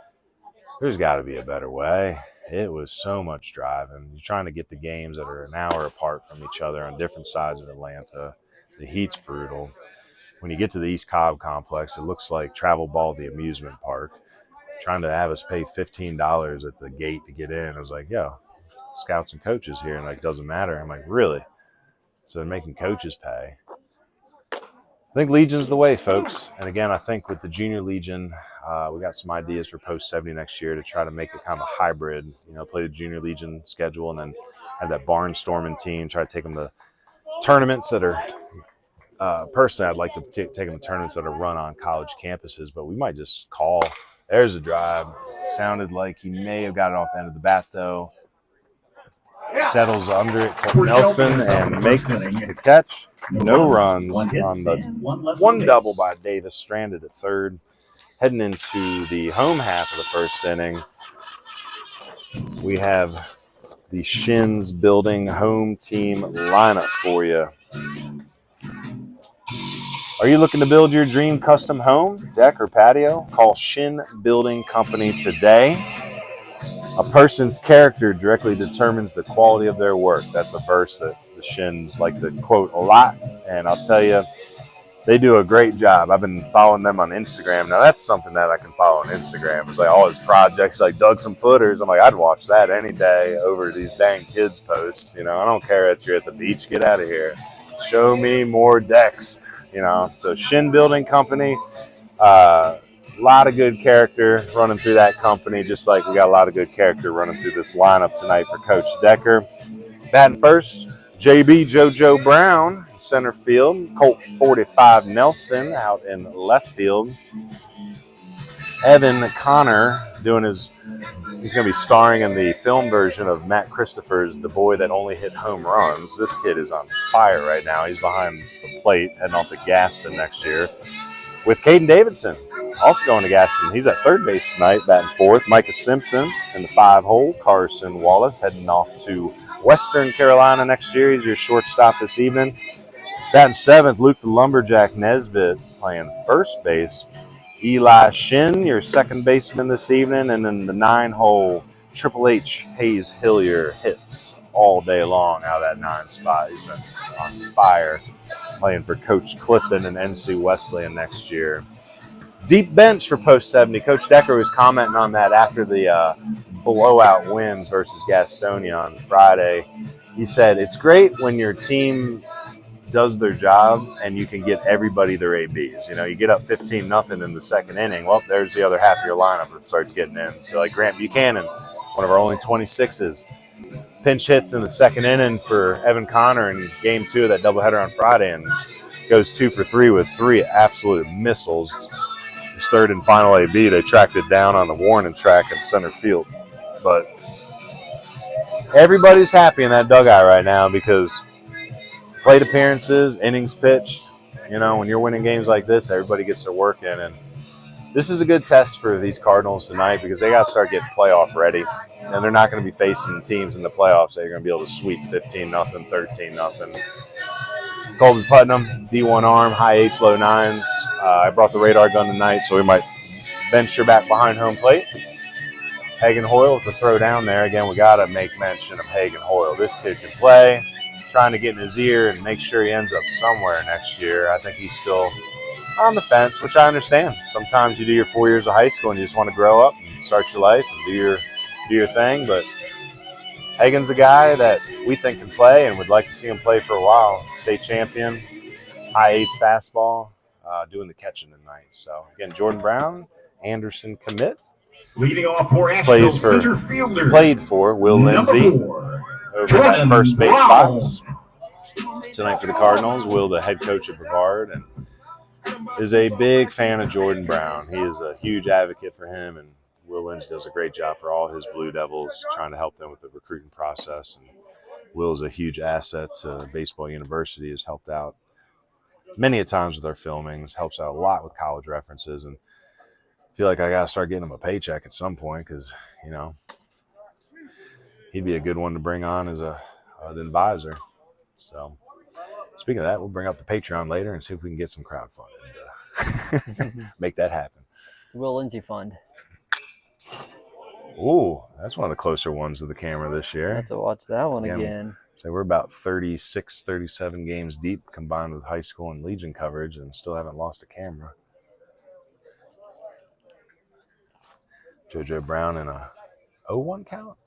there's got to be a better way. It was so much driving. You're trying to get the games that are an hour apart from each other on different sides of Atlanta. The heat's brutal. When you get to the East Cobb complex, it looks like Travel Ball, the amusement park. Trying to have us pay $15 at the gate to get in. I was like, yo, scouts and coaches here, and like, doesn't matter. I'm like, really? So they're making coaches pay. I think Legion's the way, folks. And again, I think with the Junior Legion, we got some ideas for Post 70 next year to try to make it kind of a hybrid, play the Junior Legion schedule and then have that barnstorming team, try to take them to tournaments that are, personally, I'd like to take them to tournaments that are run on college campuses, but we might just call. There's a drive. Sounded like he may have got it off the end of the bat, though. Settles under it, Nelson, and makes the catch. No runs on the one double by Davis, stranded at third. Heading into the home half of the first inning, we have the Shins Building home team lineup for you. Are you looking to build your dream custom home, deck, or patio? Call Shin Building Company today. A person's character directly determines the quality of their work. That's a verse that the Shins like to quote a lot, and I'll tell you, they do a great job. I've been following them on Instagram. Now, that's something that I can follow on Instagram. It's like all his projects, like dug some footers. I'm like, I'd watch that any day over these dang kids' posts. I don't care that you're at the beach. Get out of here. Show me more decks. So Shin Building Company, a lot of good character running through that company, just like we got a lot of good character running through this lineup tonight for Coach Decker. Batting first, JB JoJo Brown, center field. Colt 45 Nelson out in left field. Evan Connor he's going to be starring in the film version of Matt Christopher's The Boy That Only Hit Home Runs. This kid is on fire right now. He's behind the plate, heading off to Gaston next year. With Caden Davidson also going to Gaston. He's at third base tonight, batting fourth. Micah Simpson in the 5-hole. Carson Wallace heading off to Western Carolina next year. He's your shortstop this evening. Batting seventh, Luke the Lumberjack Nesbitt playing first base. Eli Shin, your second baseman this evening. And then the 9-hole, Triple H Hayes Hillier hits all day long out of that 9 spot. He's been on fire playing for Coach Clifton and NC Wesleyan next year. Deep bench for Post 70. Coach Decker was commenting on that after the blowout wins versus Gastonia on Friday. He said, it's great when your team does their job and you can get everybody their ABs. You get up 15-0 in the second inning. Well, there's the other half of your lineup that starts getting in. So like Grant Buchanan, one of our only 26s, pinch hits in the second inning for Evan Connor in game 2 of that doubleheader on Friday and goes 2 for 3 with 3 absolute missiles. His third and final AB, they tracked it down on the Warren track in center field. But everybody's happy in that dugout right now because plate appearances, innings pitched. When you're winning games like this, everybody gets their work in. And this is a good test for these Cardinals tonight because they got to start getting playoff ready. And they're not going to be facing teams in the playoffs that are going to be able to sweep 15-0, 13-0. Colby Putnam, D1 arm, high 8s, low 9s. I brought the radar gun tonight, so we might venture back behind home plate. Hagen Hoyle with the throw down there. Again, we got to make mention of Hagen Hoyle. This kid can play. Trying to get in his ear and make sure he ends up somewhere next year. I think he's still on the fence, which I understand. Sometimes you do your 4 years of high school and you just want to grow up and start your life and do your thing. But Hagen's a guy that we think can play and would like to see him play for a while. State champion, high eights fastball, doing the catching tonight. So again, Jordan Brown, Anderson commit. Leading off for Asheville center fielder. Played for Will Lindsay over at first base box. Tonight for the Cardinals, Will, the head coach at Brevard, and is a big fan of Jordan Brown. He is a huge advocate for him, and Will Lindsay does a great job for all his Blue Devils, trying to help them with the recruiting process. And Will is a huge asset to Baseball University, has helped out many a times with our filmings, helps out a lot with college references, and I feel like I got to start getting him a paycheck at some point because, you know, he'd be a good one to bring on as an advisor. So, speaking of that, we'll bring up the Patreon later and see if we can get some crowdfunding and make that happen. Will Lindsay Fund. Ooh, that's one of the closer ones of the camera this year. I have to watch that one again. So we're about 36, 37 games deep combined with high school and Legion coverage and still haven't lost a camera. JoJo Brown in a 0-1 count?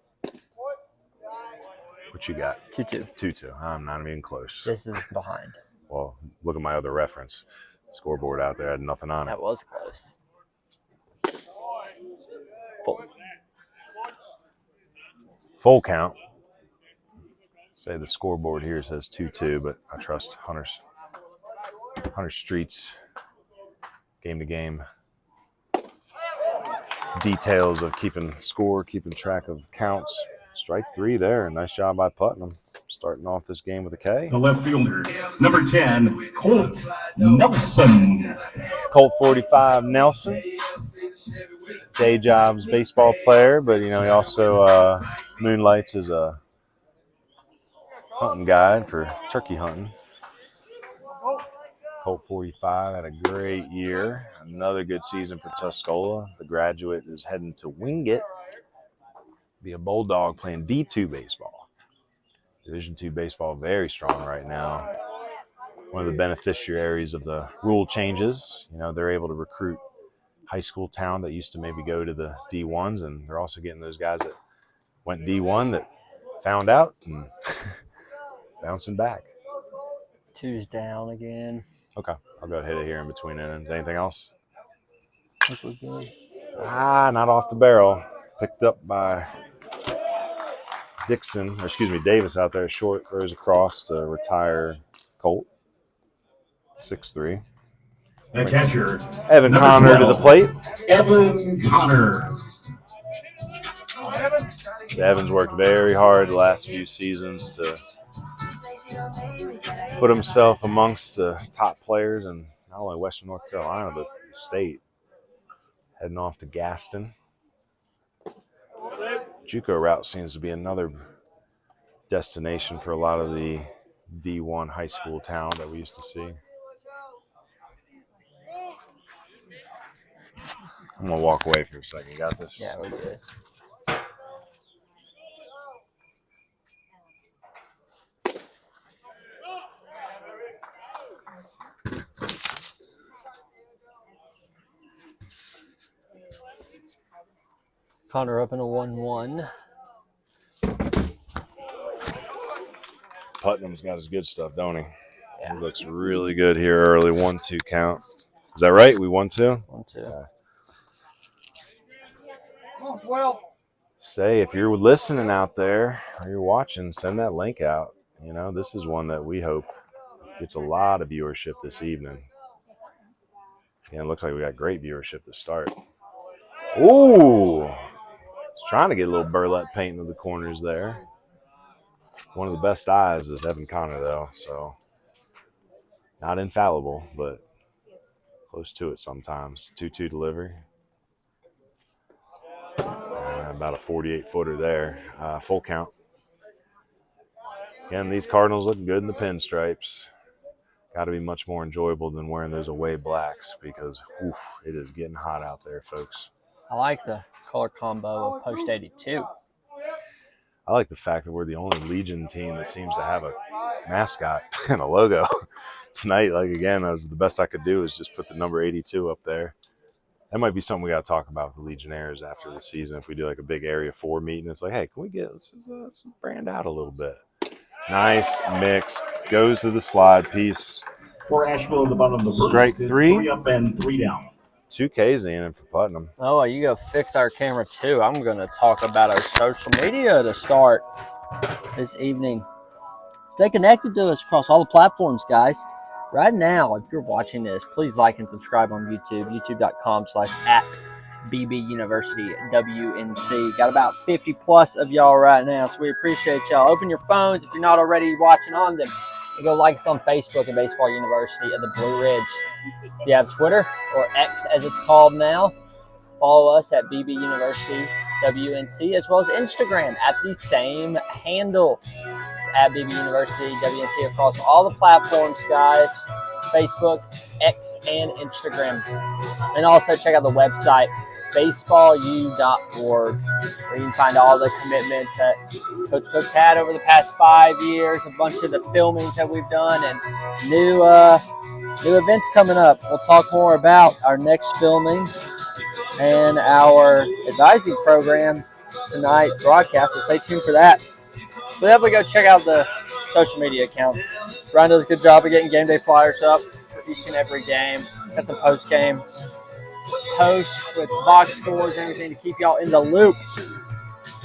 What you got? 2-2. 2-2. I'm not even close. This is behind. Well, look at my other reference. Scoreboard out there had nothing on it. That was close. Full count. Say the scoreboard here says 2-2, but I trust Hunter Street's game to game details of keeping score, keeping track of counts. Strike three there. Nice job by Putnam. Starting off this game with a K. The left fielder, number 10, Colt Nelson. Colt 45 Nelson. Day job's baseball player, but, you know, he also moonlights as a hunting guide for turkey hunting. Colt 45 had a great year. Another good season for Tuscola. The graduate is heading to Wingate. Be a Bulldog playing D2 baseball. Division II baseball very strong right now. One of the beneficiaries of the rule changes. You know, they're able to recruit high school talent that used to maybe go to the D1s, and they're also getting those guys that went D1 that found out and bouncing back. Two's down again. Okay, I'll go hit it here in between innings. Anything else? I think we're good. Not off the barrel. Picked up by Davis out there short, throws across to retire Colt. 6-3. The catcher, Evan number Connor 12, to the plate. Evan Connor. Evans worked very hard the last few seasons to put himself amongst the top players in not only Western North Carolina, but the state. Heading off to Gaston. JUCO route seems to be another destination for a lot of the D1 high school talent that we used to see. I'm going to walk away for a second. You got this? Yeah, we're good. Connor up in a 1-1. Putnam's got his good stuff, don't he? Yeah. He looks really good here early. 1-2 count. Is that right? We 1-2? 1-2. Say, if you're listening out there or you're watching, send that link out. You know, this is one that we hope gets a lot of viewership this evening. Yeah, it looks like we got great viewership to start. Ooh! He's trying to get a little burlap paint into the corners there. One of the best eyes is Evan Connor, though, so not infallible, but close to it sometimes. 2-2 delivery. About a 48-footer there. Full count. Again, these Cardinals looking good in the pinstripes. got to be much more enjoyable than wearing those away blacks because oof, it is getting hot out there, folks. I like the color combo of Post 82. I like the fact that we're the only Legion team that seems to have a mascot and a logo. Tonight, like again, the best I could do is just put the number 82 up there. That might be something we got to talk about with the Legionnaires after the season. If we do like a big Area 4 meeting, it's like, hey, can we let's brand out a little bit. Nice mix. Goes to the slide piece. For Asheville at the bottom of the first. Strike three. 3 up and 3 down. 2 Ks in for Putnam. Oh, you go fix our camera too. I'm going to talk about our social media to start this evening. Stay connected to us across all the platforms, guys. Right now, if you're watching this, please like and subscribe on YouTube, youtube.com/@bbuniversitywnc. Got about 50 plus of y'all right now, so we appreciate y'all. Open your phones if you're not already watching on them. And go like us on Facebook at Baseball University of the Blue Ridge. If you have Twitter, or X as it's called now, follow us at BB University WNC, as well as Instagram at the same handle. It's at BB University WNC across all the platforms, guys. Facebook, X, and Instagram. And also check out the website, baseballu.org, where you can find all the commitments that Coach Cook's had over the past 5 years, a bunch of the filmings that we've done, and new events coming up. We'll talk more about our next filming and our advising program tonight broadcast, so stay tuned for that. But definitely go check out the social media accounts. Ryan does a good job of getting game day flyers up for each and every game. Got some post-game posts with box scores and everything to keep y'all in the loop.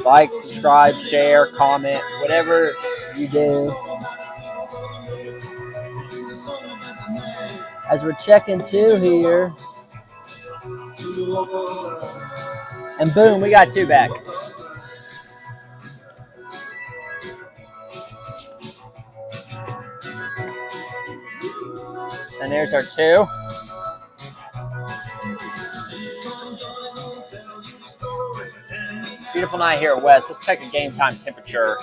Like, subscribe, share, comment, whatever you do. As we're checking two here. And boom, we got 2 back. And there's our 2. Beautiful night here at West. Let's check the game time temperature.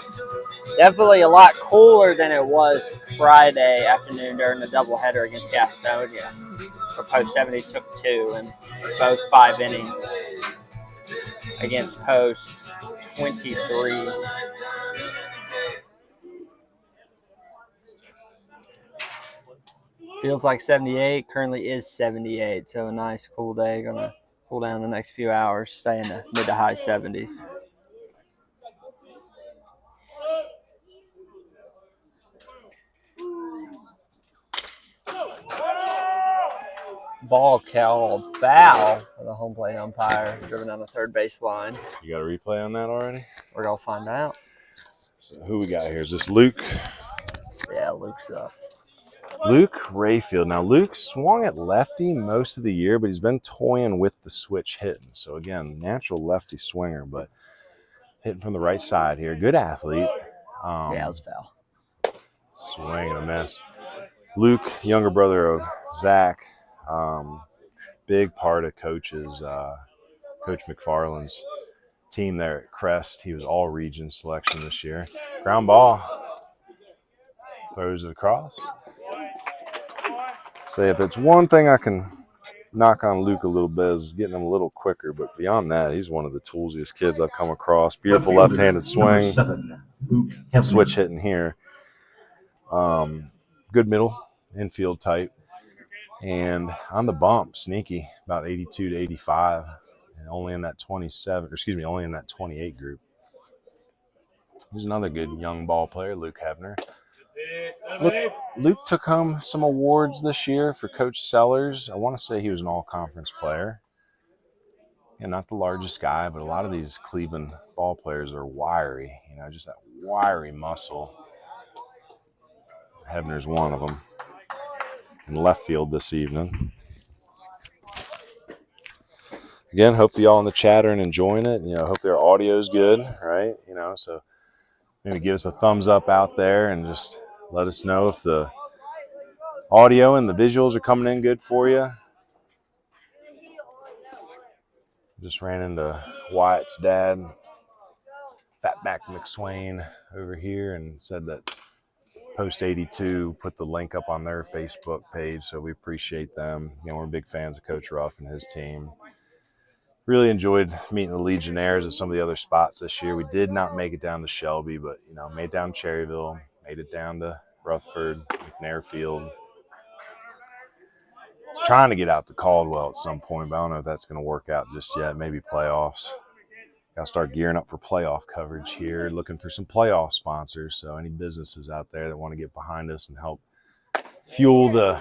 Definitely a lot cooler than it was Friday afternoon during the doubleheader against Gastonia. For Post 70 took 2 in both 5 innings against Post 23. Feels like 78. Currently is 78. So a nice cool day. Gonna cool down the next few hours. Stay in the mid to high 70s. Ball called foul for the home plate umpire, driven down the third base line. You got a replay on that already? We're gonna find out. So who we got here? Is this Luke? Yeah, Luke's up. Luke Rayfield. Now, Luke swung at lefty most of the year, but he's been toying with the switch hitting. So, again, natural lefty swinger, but hitting from the right side here. Good athlete. Yeah, it was foul. Swing and a miss. Luke, younger brother of Zach, big part of Coach McFarland's team there at Crest. He was all region selection this year. Ground ball. Throws it across. Say if it's one thing I can knock on Luke a little bit is getting him a little quicker, but beyond that, he's one of the toolsiest kids I've come across. Beautiful left-handed swing. Switch hitting here. Good middle, infield type. And on the bump, sneaky, about 82 to 85, and only in that 28 group. Here's another good young ball player, Luke Hebner. Luke took home some awards this year for Coach Sellers. I want to say he was an all-conference player. And not the largest guy, but a lot of these Cleveland ball players are wiry. You know, just that wiry muscle. Hebner's one of them. In left field this evening. Again, hope y'all in the chat are enjoying it. You know, hope their audio's good, right? You know, so maybe give us a thumbs up out there and just let us know if the audio and the visuals are coming in good for you. Just ran into Wyatt's dad, Fatback McSwain, over here, and said that Post 82 put the link up on their Facebook page, so we appreciate them. We're big fans of Coach Ruff and his team. Really enjoyed meeting the Legionnaires at some of the other spots this year. We did not make it down to Shelby, but made it down to Cherryville, made it down to Rutherford, McNair Field. Trying to get out to Caldwell at some point, but I don't know if that's going to work out just yet. Maybe playoffs. Got to start gearing up for playoff coverage here, looking for some playoff sponsors. So any businesses out there that want to get behind us and help fuel the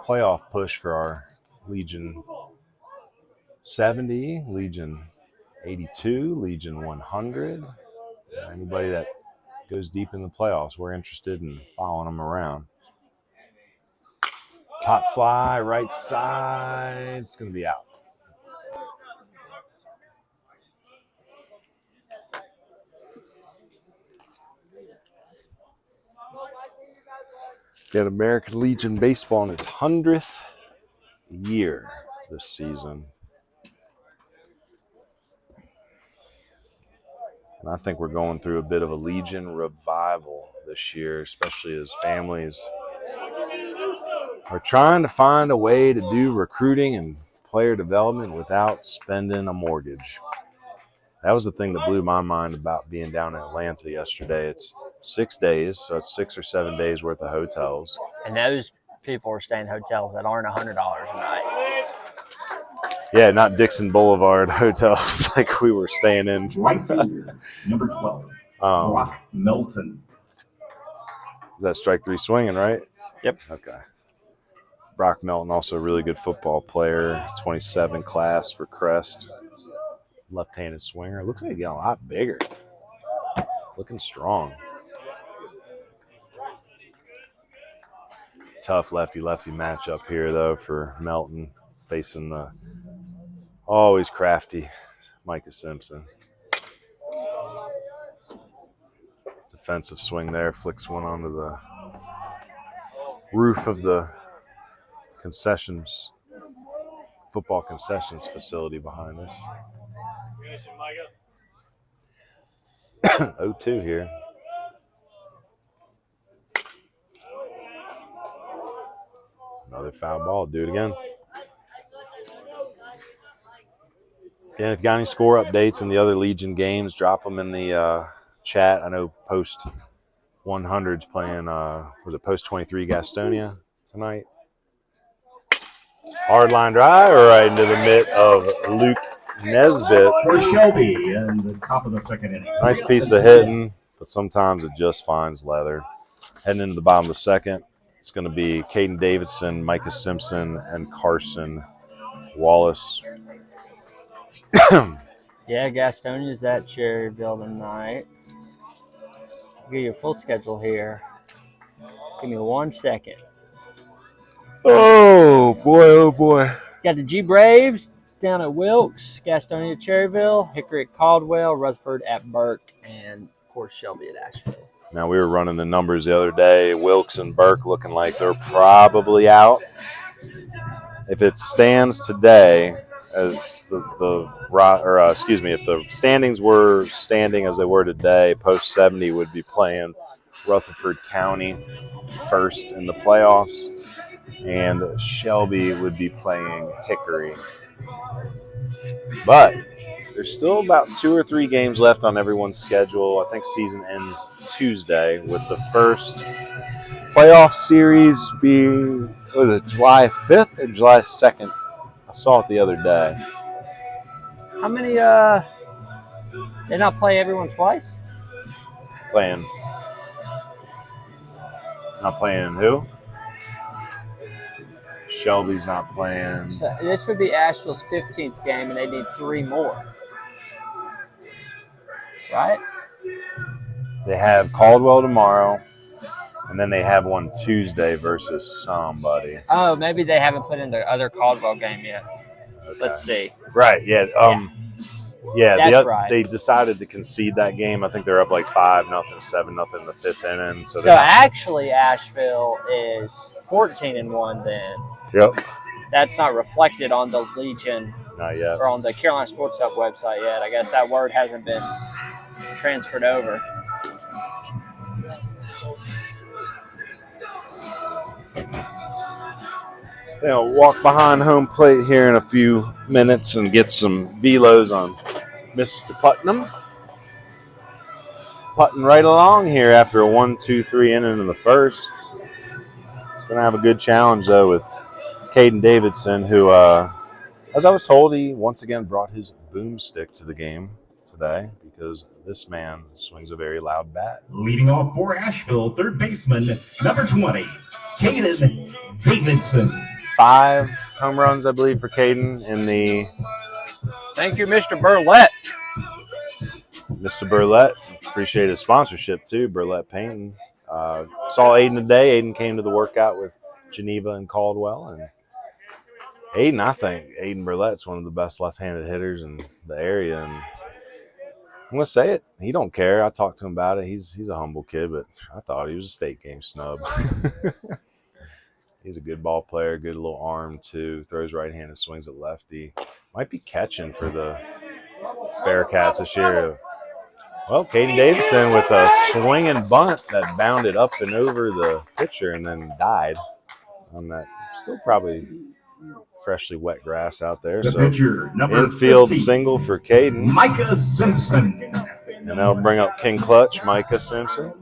playoff push for our Legion 70, Legion 82, Legion 100. Anybody that goes deep in the playoffs, we're interested in following them around. Top fly, right side. It's going to be out. Got American Legion baseball in its 100th year this season. And I think we're going through a bit of a Legion revival this year, especially as families are trying to find a way to do recruiting and player development without spending a mortgage. That was the thing that blew my mind about being down in Atlanta yesterday. It's 6 days, so it's 6 or 7 days worth of hotels. And those people are staying in hotels that aren't $100 a night. Yeah, not Dixon Boulevard hotels like we were staying in. Right fielder, number 12, Brock Melton. Is that strike three swinging, right? Yep. Okay. Brock Melton, also a really good football player, 27 class for Crest. Left-handed swinger. Looks like he's getting a lot bigger. Looking strong. Tough lefty-lefty matchup here, though, for Melton, facing the always crafty Micah Simpson. Defensive swing there, flicks one onto the roof of the football concessions facility behind us. 0-2 here. Another foul ball. Do it again. Again, if you got any score updates in the other Legion games, drop them in the chat. I know Post 100's playing, was it Post 23 Gastonia tonight? Hard line drive right into the mitt of Luke Nesbitt. For Shelby in the top of the second inning. Nice piece of hitting, but sometimes it just finds leather. Heading into the bottom of the second, it's going to be Caden Davidson, Micah Simpson, and Carson Wallace. Yeah, Gastonia's at Cherryville tonight. I'll give you a full schedule here. Give me 1 second. Oh, boy, oh, boy. Got the G Braves down at Wilkes, Gastonia at Cherryville, Hickory at Caldwell, Rutherford at Burke, and, of course, Shelby at Asheville. Now, we were running the numbers the other day. Wilkes and Burke looking like they're probably out. If it stands today, as if the standings were standing as they were today, Post 70 would be playing Rutherford County first in the playoffs, and Shelby would be playing Hickory. But there's still about 2 or 3 games left on everyone's schedule. I think season ends Tuesday with the first playoff series being, was it July 5th or July 2nd? I saw it the other day. How many, they not play everyone twice? Not playing who? Shelby's not playing. So this would be Asheville's 15th game, and they need 3 more. Right? They have Caldwell tomorrow, and then they have one Tuesday versus somebody. Oh, maybe they haven't put in the other Caldwell game yet. Okay. Let's see. Right, yeah. That's right. They decided to concede that game. I think they're up like 5-0, 7-0 in the 5th inning. So actually, Asheville is 14-1 then. Yep. That's not reflected on the Legion Not yet. or on the Carolina Sports Hub website yet. I guess that word hasn't been transferred over. They'll walk behind home plate here in a few minutes and get some velos on Mr. Putnam. Putting right along here after a 1-2-3 inning in the first. He's going to have a good challenge, though, with Caden Davidson, who, as I was told, he once again brought his boomstick to the game today because this man swings a very loud bat. Leading off for Asheville, third baseman, number 20, Caden Davidson. 5 home runs, I believe, for Caden in the... Thank you, Mr. Burlett. Mr. Burlett, appreciate his sponsorship, too, Burlett Painting. Saw Aiden today. Aiden came to the workout with Geneva and Caldwell. And Aiden, I think, Aiden Burlett's one of the best left-handed hitters in the area. And I'm going to say it. He don't care. I talked to him about it. He's a humble kid, but I thought he was a state game snub. He's a good ball player, good little arm, too. Throws right-handed, swings at lefty. Might be catching for the Bearcats this year. Well, Caden Davidson with a swinging bunt that bounded up and over the pitcher and then died on that. Still probably freshly wet grass out there. The so pitcher, number infield 15, single for Caden. Micah Simpson. And that'll bring up King Clutch, Micah Simpson.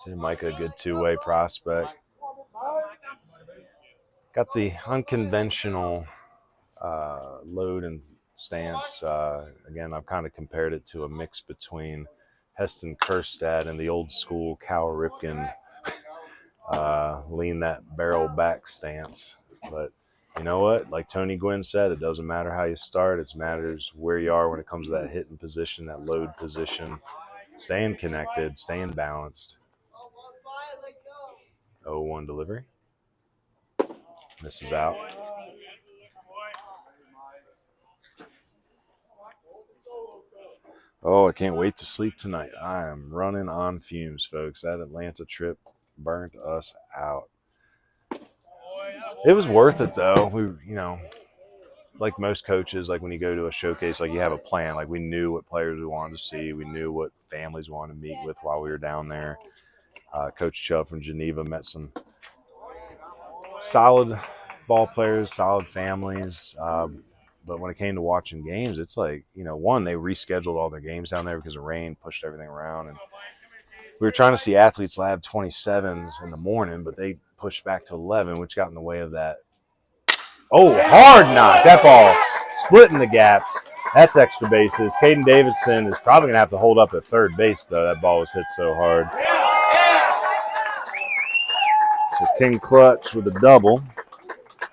See Micah, a good two-way prospect. Got the unconventional load and stance. Again, I've kind of compared it to a mix between Heston Kerstad and the old school Cal Ripken lean that barrel back stance. But you know what? Like Tony Gwynn said, it doesn't matter how you start. It matters where you are when it comes to that hitting position, that load position, staying connected, staying balanced. 0-1 delivery. Misses out. Oh, I can't wait to sleep tonight. I am running on fumes, folks. That Atlanta trip burnt us out. It was worth it, though. Like most coaches, like when you go to a showcase, like you have a plan. Like we knew what players we wanted to see. We knew what families we wanted to meet with while we were down there. Coach Chubb from Geneva met some solid ball players, solid families. But when it came to watching games, it's like, one, they rescheduled all their games down there because of rain, pushed everything around. And we were trying to see Athletes Lab 27s in the morning, but they pushed back to 11, which got in the way of that. Oh, hard knock. That ball splitting the gaps. That's extra bases. Caden Davidson is probably going to have to hold up at third base, though. That ball was hit so hard. So King Clutch with a double.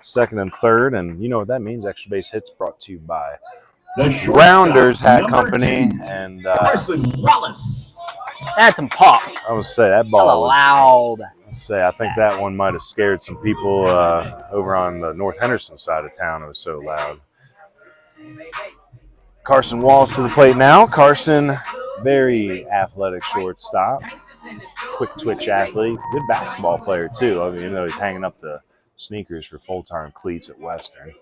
Second and third, and you know what that means. Extra base hits brought to you by The Rounders Hat number Company. 2, And Carson Wallace. That's some pop. I would say that Hella ball was, loud. I think that one might have scared some people over on the North Henderson side of town. It was so loud. Carson Wallace to the plate now. Carson, very athletic shortstop. Quick twitch athlete. Good basketball player, too. I mean, he's hanging up the sneakers for full-time cleats at Western.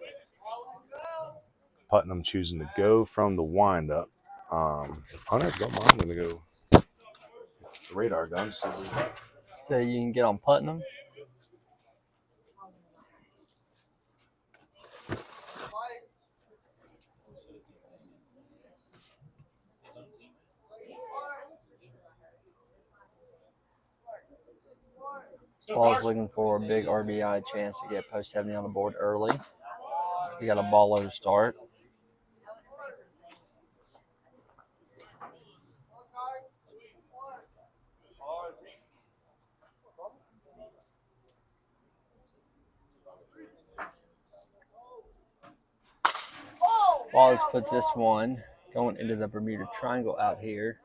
Putnam choosing to go from the windup. If Hunter, don't mind, I'm going to go the radar gun. So you can get on Putnam. Paul's looking for a big RBI chance to get post 70 on the board early. He got a ball low start. Wallace puts this one going into the Bermuda Triangle out here.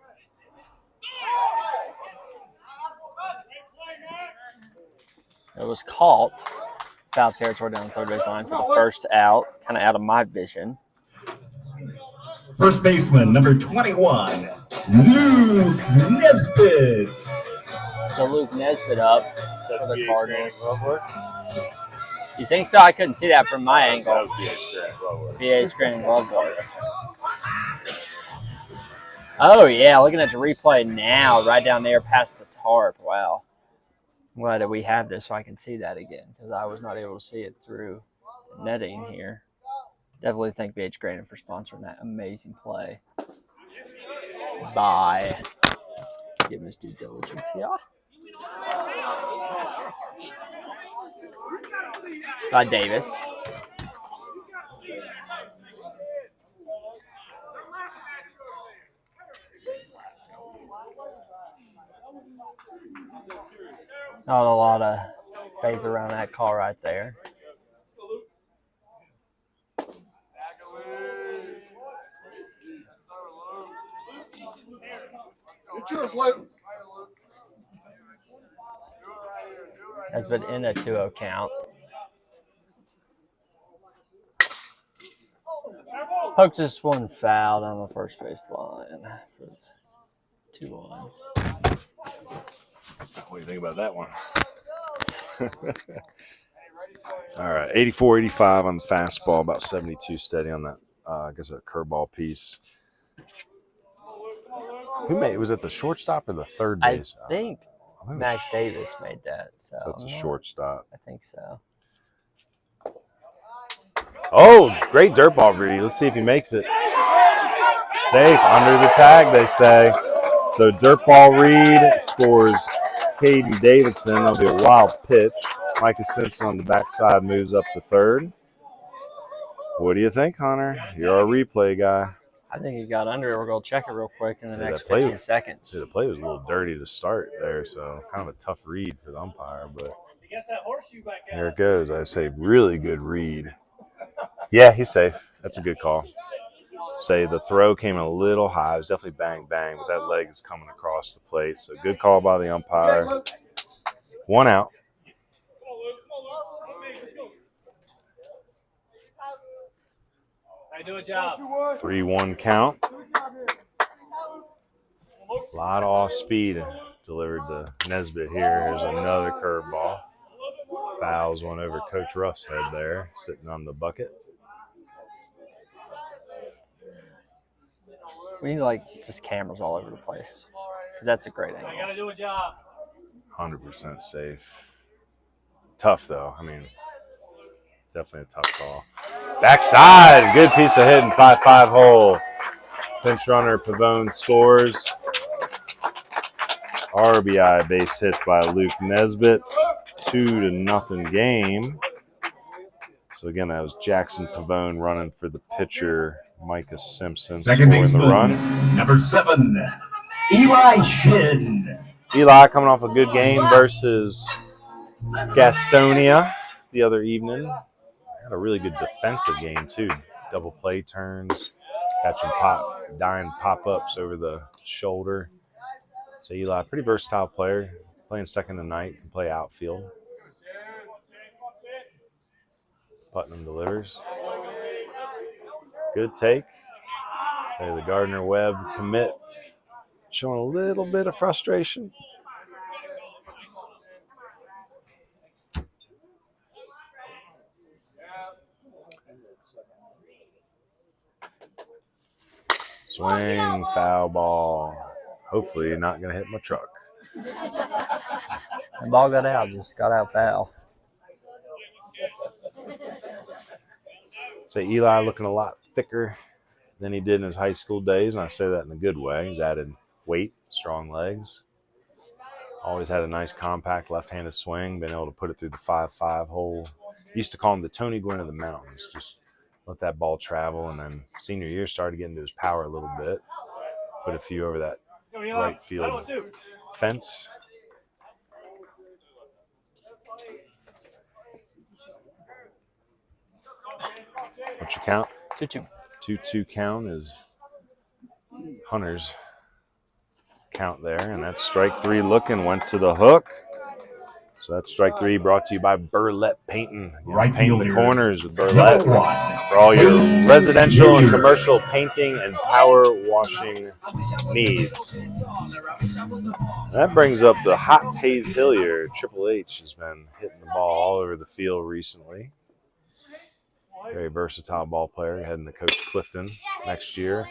It was caught. Foul territory down the third base line for the first out. Kind of out of my vision. First baseman, number 21, Luke Nesbitt. So Luke Nesbitt up for the Cardinals. You think so? I couldn't see that from my angle. That was VA screen glove board. Oh, yeah. Looking at the replay now, right down there past the tarp. Wow. I'm glad that we have this so I can see that again because I was not able to see it through netting here. Definitely thank BH Granite for sponsoring that amazing play. Bye. Give him his due diligence. Yeah. By Davis. Not a lot of faith around that call right there. Has been in a 2-0 count. Pokes this one fouled on the first base line for 2-1. What do you think about that one? All right, 84-85 on the fastball, about 72 steady on that, I guess, a curveball piece. Who made? Was it the shortstop or the third base? I think Max Davis made that. So it's a shortstop. I think so. Oh, great dirt ball read. Let's see if he makes it. Safe, under the tag, they say. So dirt ball read scores Caden Davidson. That'll be a wild pitch. Micah Simpson on the backside moves up to third. What do you think, Hunter? You're our replay guy. I think he got under it. We're going to check it real quick in the next 15 seconds. See, the play was a little dirty to start there, so kind of a tough read for the umpire. But here it goes. I say really good read. Yeah, he's safe. That's a good call. Say the throw came a little high. It was definitely bang, bang, but that leg is coming across the plate. So good call by the umpire. 1 out. Do a job. 3-1 count. A lot of off speed delivered to Nesbitt here. Here's another curveball. Fouls one over Coach Ruff's head there, sitting on the bucket. We need just cameras all over the place. That's a great angle. I gotta do a job. 100% safe. Tough though. I mean, definitely a tough call. Backside, good piece of hitting, 5-5 hole. Pinch runner Pavone scores. RBI base hit by Luke Nesbitt. 2-0 game. So again, that was Jackson Pavone running for the pitcher, Micah Simpson, Second scoring the run. Number 7, Eli Shin. Eli coming off a good game versus Gastonia the other evening. Had a really good defensive game too. Double play turns, catching dime pop-ups over the shoulder. So Eli, pretty versatile player, playing second tonight, can play outfield. Putnam delivers. Good take. Say the Gardner-Webb commit showing a little bit of frustration. Swing, foul ball. Hopefully not going to hit my truck. The ball got out, just got out foul. Say Eli looking a lot thicker than he did in his high school days, and I say that in a good way. He's added weight, strong legs. Always had a nice compact left-handed swing, been able to put it through the 5-5 hole. Used to call him the Tony Gwynn of the mountains. Just let that ball travel, and then senior year started getting to his power a little bit. Put a few over that right field fence. What's your count? 2-2. 2-2 count is Hunter's count there, and that's strike 3 looking, went to the hook. So that's strike three, brought to you by Burlette Painting. Right Paint the fielder, corners with number Burlette one, for all your Brim residential and Jr. commercial painting and power washing needs. That brings up the hot Hayes Hillier. Triple H has been hitting the ball all over the field recently. Very versatile ball player, heading to Coach Clifton next year.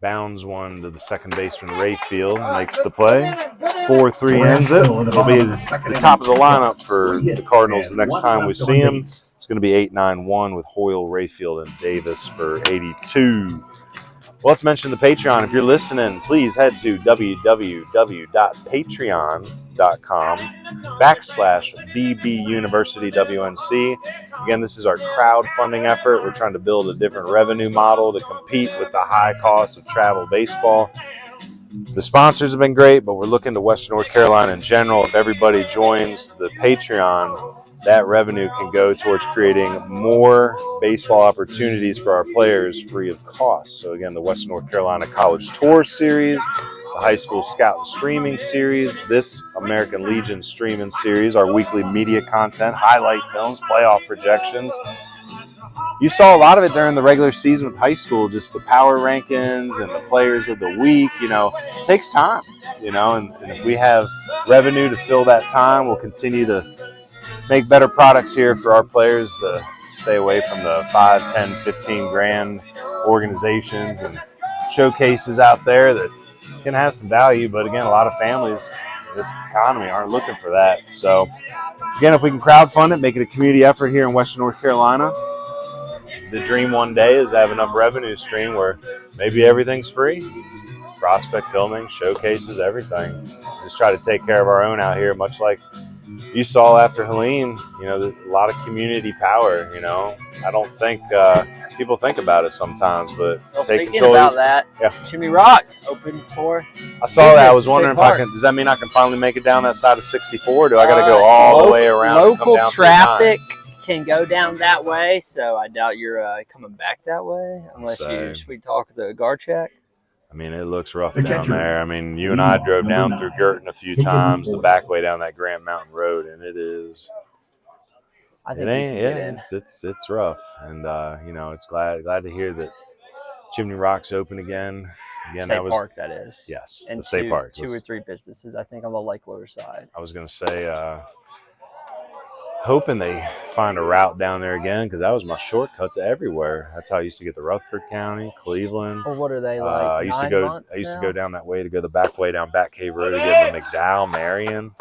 Bounds one to the second baseman, Rayfield, makes the play. 4-3 ends it. It'll be the top of the lineup for the Cardinals the next time we see him. It's going to be 8-9-1 with Hoyle, Rayfield, and Davis for 82. Well, let's mention the Patreon. If you're listening, please head to www.patreon.com/BBUniversityWNC. Again, this is our crowdfunding effort. We're trying to build a different revenue model to compete with the high cost of travel baseball. The sponsors have been great, but we're looking to Western North Carolina in general. If everybody joins the Patreon, that revenue can go towards creating more baseball opportunities for our players free of cost. So again, the Western North Carolina College Tour Series, the High School Scout and Streaming Series, this American Legion Streaming Series, our weekly media content, highlight films, playoff projections. You saw a lot of it during the regular season with high school, just the power rankings and the players of the week. You know, it takes time, you know, and if we have revenue to fill that time, we'll continue to make better products here for our players to stay away from the 5, 10, 15 grand organizations and showcases out there that can have some value. But again, a lot of families in this economy aren't looking for that. So again, if we can crowdfund it, make it a community effort here in Western North Carolina, the dream one day is to have enough revenue stream where maybe everything's free. Prospect filming, showcases, everything. Just try to take care of our own out here, much like you saw after Helene. You know, there's a lot of community power, you know. I don't think people think about it sometimes, but Well, take speaking control. about that, Yeah. Chimney Rock open for. I saw that. I was State wondering if Park. I can. Does that mean I can finally make it down that side of 64? Or do I got to go all the way around? And come Local down traffic can go down that way, so I doubt you're coming back that way unless So- we talk the Garchak. I mean, it looks rough The down catcher. there. I mean, you and I drove down Number through 9. Girton a few times, the back way down that Grant Mountain Road, and it is. I It think you ain't. can Yeah, get in. it's rough, and you know, it's glad to hear that Chimney Rock's open again. Again, State that was Park, that is. yes, And the State Park. two or three businesses, I think, on the Lake Lure side. I was gonna say, hoping they find a route down there again because that was my shortcut to everywhere. That's how I used to get to Rutherford County, Cleveland. Well, what are they like? I used to 9 go. months I used to now? go down that way to go the back way down Back Cave Road to get to McDowell, Marion.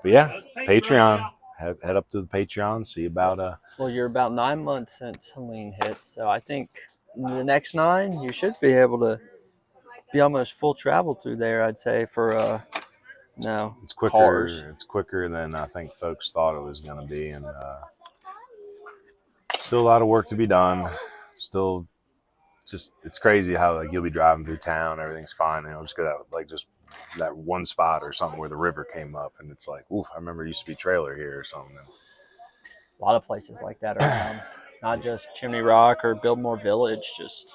But yeah, Patreon. Head up to the Patreon. See about Well, you're about 9 months since Helene hit, so I think in the next 9 you should be able to be almost full travel through there. I'd say for no, it's quicker. cars. It's quicker than I think folks thought it was going to be, and still a lot of work to be done. Still, just it's crazy how like you'll be driving through town, everything's fine, and it'll just go that like just that one spot or something where the river came up, and it's like, ooh, I remember it used to be trailer here or something. A lot of places like that around, not just Chimney Rock or Biltmore Village, just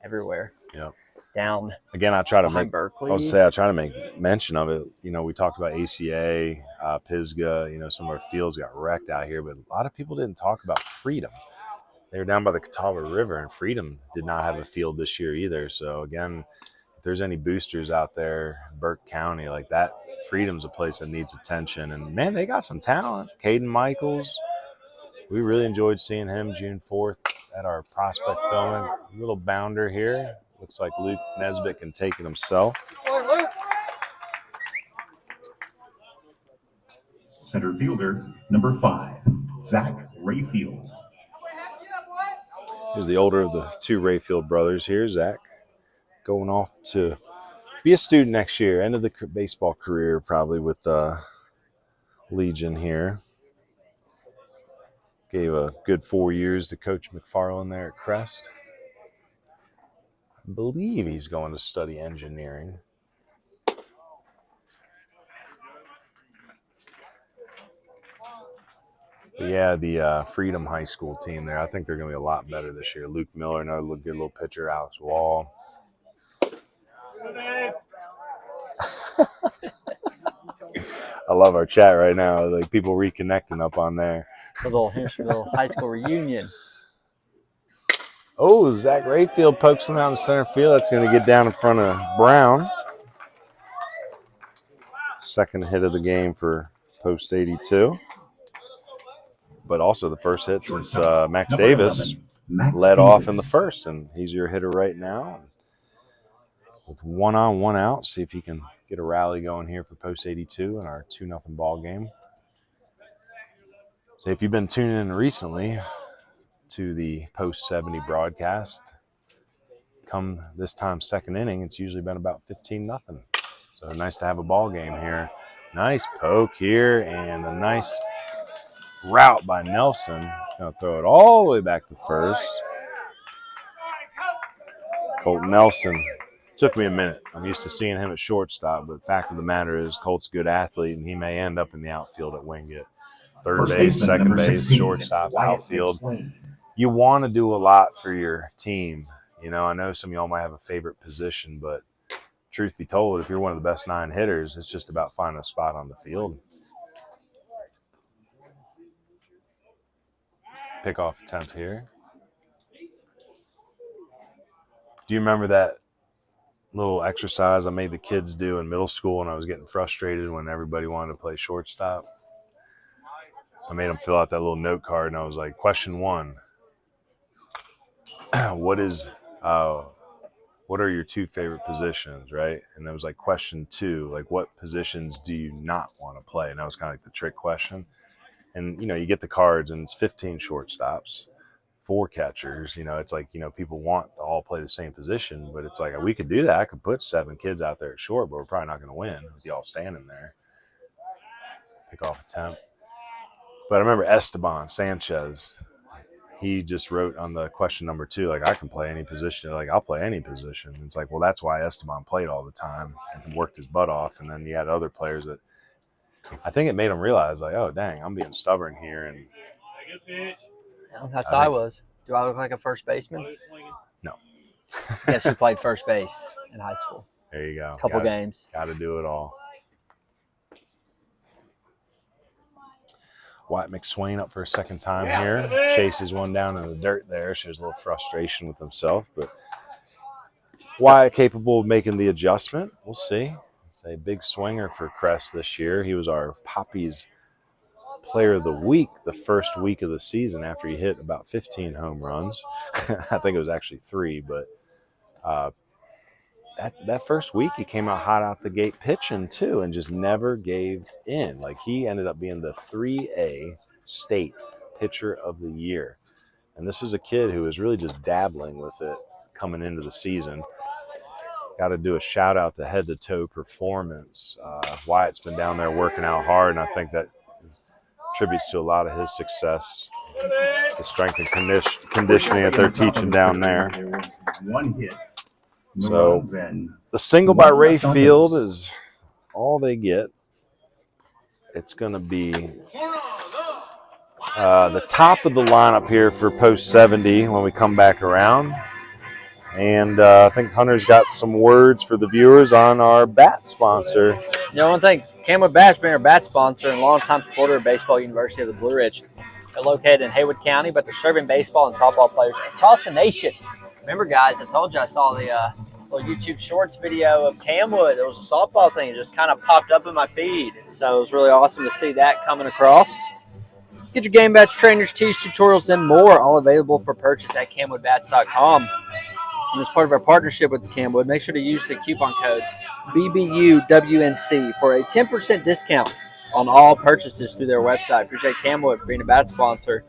everywhere. Yep. Down Again, I try to behind make. Berkeley. I would say I try to make mention of it. You know, we talked about ACA, Pisgah. You know, some of our fields got wrecked out here, but a lot of people didn't talk about Freedom. They were down by the Catawba River, and Freedom did not have a field this year either. So again, if there's any boosters out there in Burke County like that, Freedom's a place that needs attention. And man, they got some talent. Caden Michaels, we really enjoyed seeing him June 4th at our prospect filming. Little bounder here. Looks like Luke Nesbitt can take it himself. Center fielder, number 5, Zach Rayfield. Here's the older of the two Rayfield brothers here, Zach, going off to be a student next year. End of the baseball career probably with Legion here. Gave a good 4 years to Coach McFarland there at Crest. I believe he's going to study engineering. But yeah, the Freedom High School team there, I think they're going to be a lot better this year. Luke Miller, another good little pitcher. Alex Wall. I love our chat right now. Like people reconnecting up on there. A little Asheville high school reunion. Oh, Zach Rayfield pokes one out in center field. That's going to get down in front of Brown. Second hit of the game for Post 82. But also the first hit since Max Davis led off in the first. And he's your hitter right now. With 1 on, 1 out. See if he can get a rally going here for Post 82 in our 2-0 ball game. So if you've been tuning in recently to the Post 70 broadcast, come this time second inning, it's usually been about 15-0. So nice to have a ball game here. Nice poke here and a nice route by Nelson. He's going to throw it all the way back to first. Colton Nelson. Took me a minute. I'm used to seeing him at shortstop, but the fact of the matter is Colt's a good athlete, and he may end up in the outfield at Wingate. Third base, second base, shortstop, outfield. You want to do a lot for your team. You know, I know some of y'all might have a favorite position, but truth be told, if you're one of the best 9 hitters, it's just about finding a spot on the field. Pickoff attempt here. Do you remember that little exercise I made the kids do in middle school when I was getting frustrated when everybody wanted to play shortstop? I made them fill out that little note card, and I was like, question 1, what are your 2 favorite positions, right? And it was like question 2, like what positions do you not want to play? And that was kind of like the trick question. And, you know, you get the cards and it's 15 shortstops, 4 catchers. You know, it's like, you know, people want to all play the same position, but it's like we could do that. I could put 7 kids out there at short, but we're probably not going to win with y'all standing there. Pickoff attempt. But I remember Esteban Sanchez. He just wrote on the question number 2, like, I can play any position. Like, I'll play any position. It's like, well, that's why Esteban played all the time and worked his butt off. And then you had other players that I think it made him realize, like, oh, dang, I'm being stubborn here. And That's how I was. Do I look like a first baseman? No. Guess who played first base in high school? There you go. Couple games. Got to do it all. Wyatt McSwain up for a second time here. Chases one down in the dirt there. Shows a little frustration with himself. But Wyatt capable of making the adjustment. We'll see. It's a big swinger for Crest this year. He was our Poppies Player of the Week the first week of the season after he hit about 15 home runs. I think it was actually 3, but that first week he came out hot out the gate pitching too and just never gave in. Like, he ended up being the 3A state pitcher of the year. And this is a kid who was really just dabbling with it coming into the season. Got to do a shout out to head to toe performance. Wyatt's been down there working out hard, and I think that contributes to a lot of his success. The strength and conditioning that they're teaching down there. There was 1 hit. So the single by Rayfield is all they get. It's going to be the top of the lineup here for Post 70 when we come back around. And I think Hunter's got some words for the viewers on our bat sponsor. You know, one thing, Camwood Bats being our bat sponsor and longtime supporter of Baseball University of the Blue Ridge. They're located in Haywood County, but they're serving baseball and softball players across the nation. Remember, guys, I told you I saw the little YouTube Shorts video of Camwood. There was a softball thing. It just kind of popped up in my feed. So it was really awesome to see that coming across. Get your game bats, trainers, tees, tutorials, and more, all available for purchase at camwoodbats.com. And as part of our partnership with Camwood, make sure to use the coupon code BBUWNC for a 10% discount on all purchases through their website. Appreciate Camwood being a bat sponsor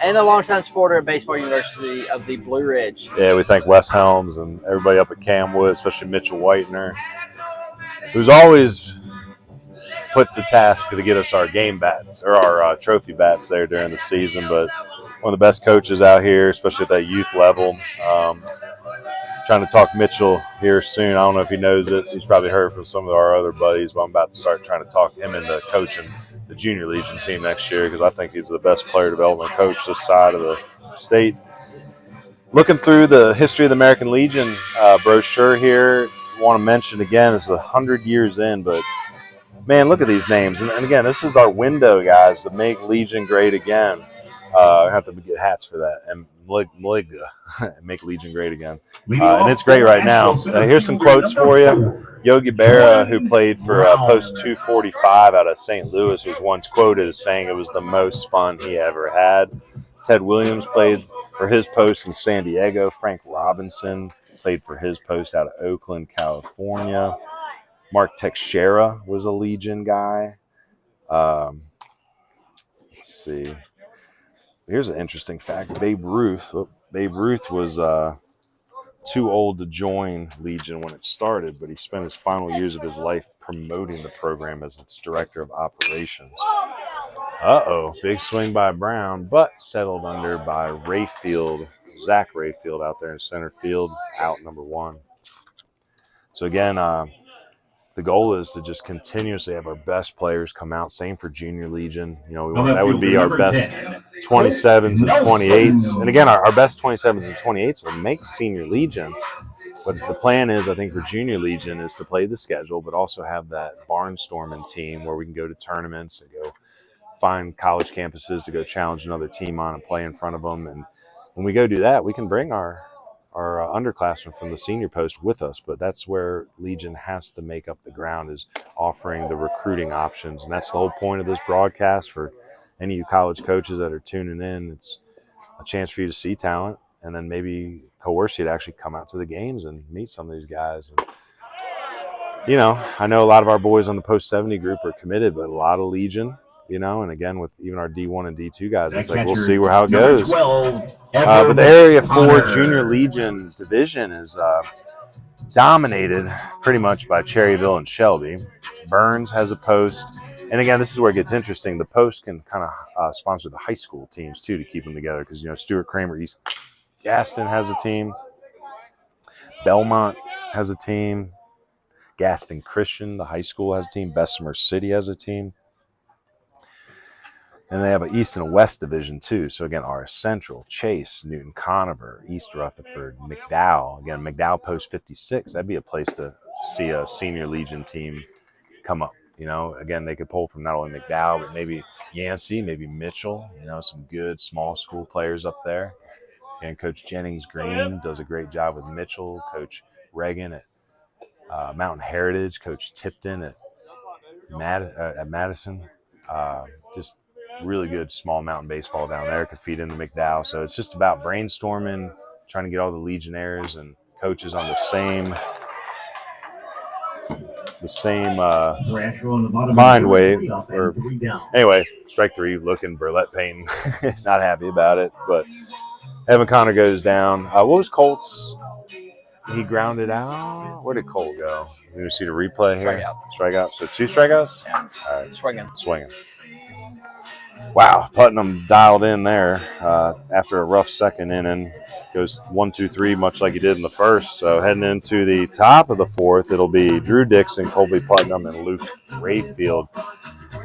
and a longtime supporter of Baseball University of the Blue Ridge. Yeah, we thank Wes Helms and everybody up at Camwood, especially Mitchell Whitener, who's always put to task to get us our game bats or our trophy bats there during the season. But one of the best coaches out here, especially at that youth level. Trying to talk Mitchell here soon. I don't know if he knows it. He's probably heard from some of our other buddies, but I'm about to start trying to talk him into coaching the Junior Legion team next year because I think he's the best player development coach this side of the state. Looking through the history of the American Legion brochure here, want to mention again, it's 100 years in, but man, look at these names. And again, this is our window, guys, to make Legion great again. I have to get hats for that. And make Legion great again. And it's great right now. Here's some quotes for you. Yogi Berra, who played for Post 245 out of St. Louis, was once quoted as saying it was the most fun he ever had. Ted Williams played for his post in San Diego. Frank Robinson played for his post out of Oakland, California. Mark Teixeira was a Legion guy. Let's see. Here's an interesting fact. Babe Ruth was too old to join Legion when it started, but he spent his final years of his life promoting the program as its director of operations. Big swing by Brown, but settled under by Zach Rayfield out there in center field, out number 1. So again, the goal is to just continuously have our best players come out. Same for Junior Legion. That would be our best 27s and 28s. And again, our best 27s and 28s will make Senior Legion. But the plan is, I think, for Junior Legion is to play the schedule, but also have that barnstorming team where we can go to tournaments and go find college campuses to go challenge another team on and play in front of them. And when we go do that, we can bring our underclassmen from the senior post with us, but that's where Legion has to make up the ground, is offering the recruiting options. And that's the whole point of this broadcast for any of you college coaches that are tuning in. It's a chance for you to see talent and then maybe coerce you to actually come out to the games and meet some of these guys. And, I know a lot of our boys on the Post 70 group are committed, but a lot of Legion, and again, with even our D1 and D2 guys, it's like we'll see how it goes. But the Area 4 Junior Legion division is dominated pretty much by Cherryville and Shelby. Burns has a post. And again, this is where it gets interesting. The post can kind of sponsor the high school teams, too, to keep them together. Because, Stuart Kramer, East Gaston has a team. Belmont has a team. Gaston Christian, the high school, has a team. Bessemer City has a team. And they have an East and a West division, too. So, again, our Central, Chase, Newton Conover, East Rutherford, McDowell. Again, McDowell Post 56. That'd be a place to see a Senior Legion team come up. Again, they could pull from not only McDowell, but maybe Yancey, maybe Mitchell. Some good small school players up there. And Coach Jennings Green does a great job with Mitchell. Coach Reagan at Mountain Heritage. Coach Tipton at Madison. Just really good small mountain baseball down there, could feed into McDowell. So it's just about brainstorming, trying to get all the Legionnaires and coaches on the same mind wave. Anyway, strike 3, looking Burlette Payton, not happy about it. But Evan Connor goes down. What was Colt's? He grounded out. Where did Colt go? You see the replay here? Strikeout. So 2 strikeouts? Yeah. All right. Swinging. Wow, Putnam dialed in there after a rough second inning. Goes 1-2-3, much like he did in the first. So heading into the top of the 4th, it'll be Drew Dixon, Colby Putnam, and Luke Rayfield.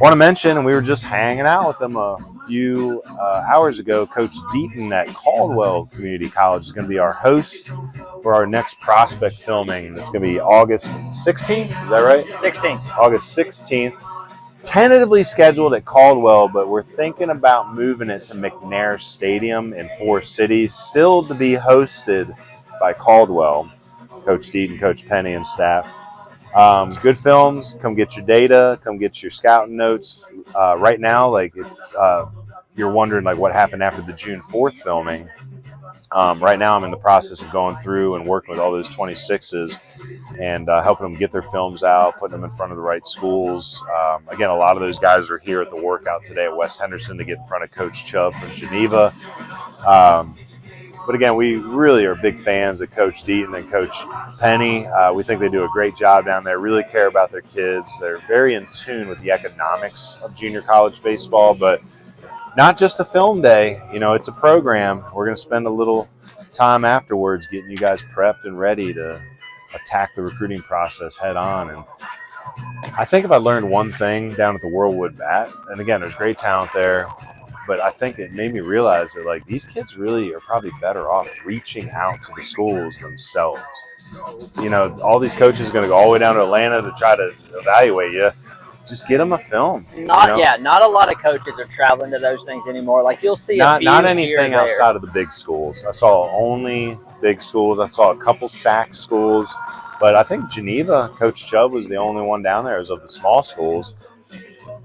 Want to mention, and we were just hanging out with them a few hours ago, Coach Deaton at Caldwell Community College is going to be our host for our next prospect filming. It's going to be August 16th. Is that right? 16th. August 16th. Tentatively scheduled at Caldwell, but we're thinking about moving it to McNair Stadium in Forest City, still to be hosted by Caldwell, Coach Deaton, Coach Penny, and staff. Good films. Come get your data. Come get your scouting notes. Right now, you're wondering what happened after the June 4th filming. Right now, I'm in the process of going through and working with all those 26s and helping them get their films out, putting them in front of the right schools. Again, a lot of those guys are here at the workout today at West Henderson to get in front of Coach Chubb from Geneva. But again, we really are big fans of Coach Deaton and Coach Penny. We think they do a great job down there, really care about their kids. They're very in tune with the economics of junior college baseball, but not just a film day. It's a program. We're going to spend a little time afterwards getting you guys prepped and ready to attack the recruiting process head on. And I think if I learned one thing down at the Whirlwood Bat, and again, there's great talent there, but I think it made me realize that like these kids really are probably better off reaching out to the schools themselves. You know, all these coaches are going to go all the way down to Atlanta to try to evaluate you. Just get them a film. Not a lot of coaches are traveling to those things anymore. Like you'll see not here anything outside of the big schools. I saw only big schools. I saw a couple SAC schools, but I think Geneva, Coach Chubb was the only one down there as of the small schools.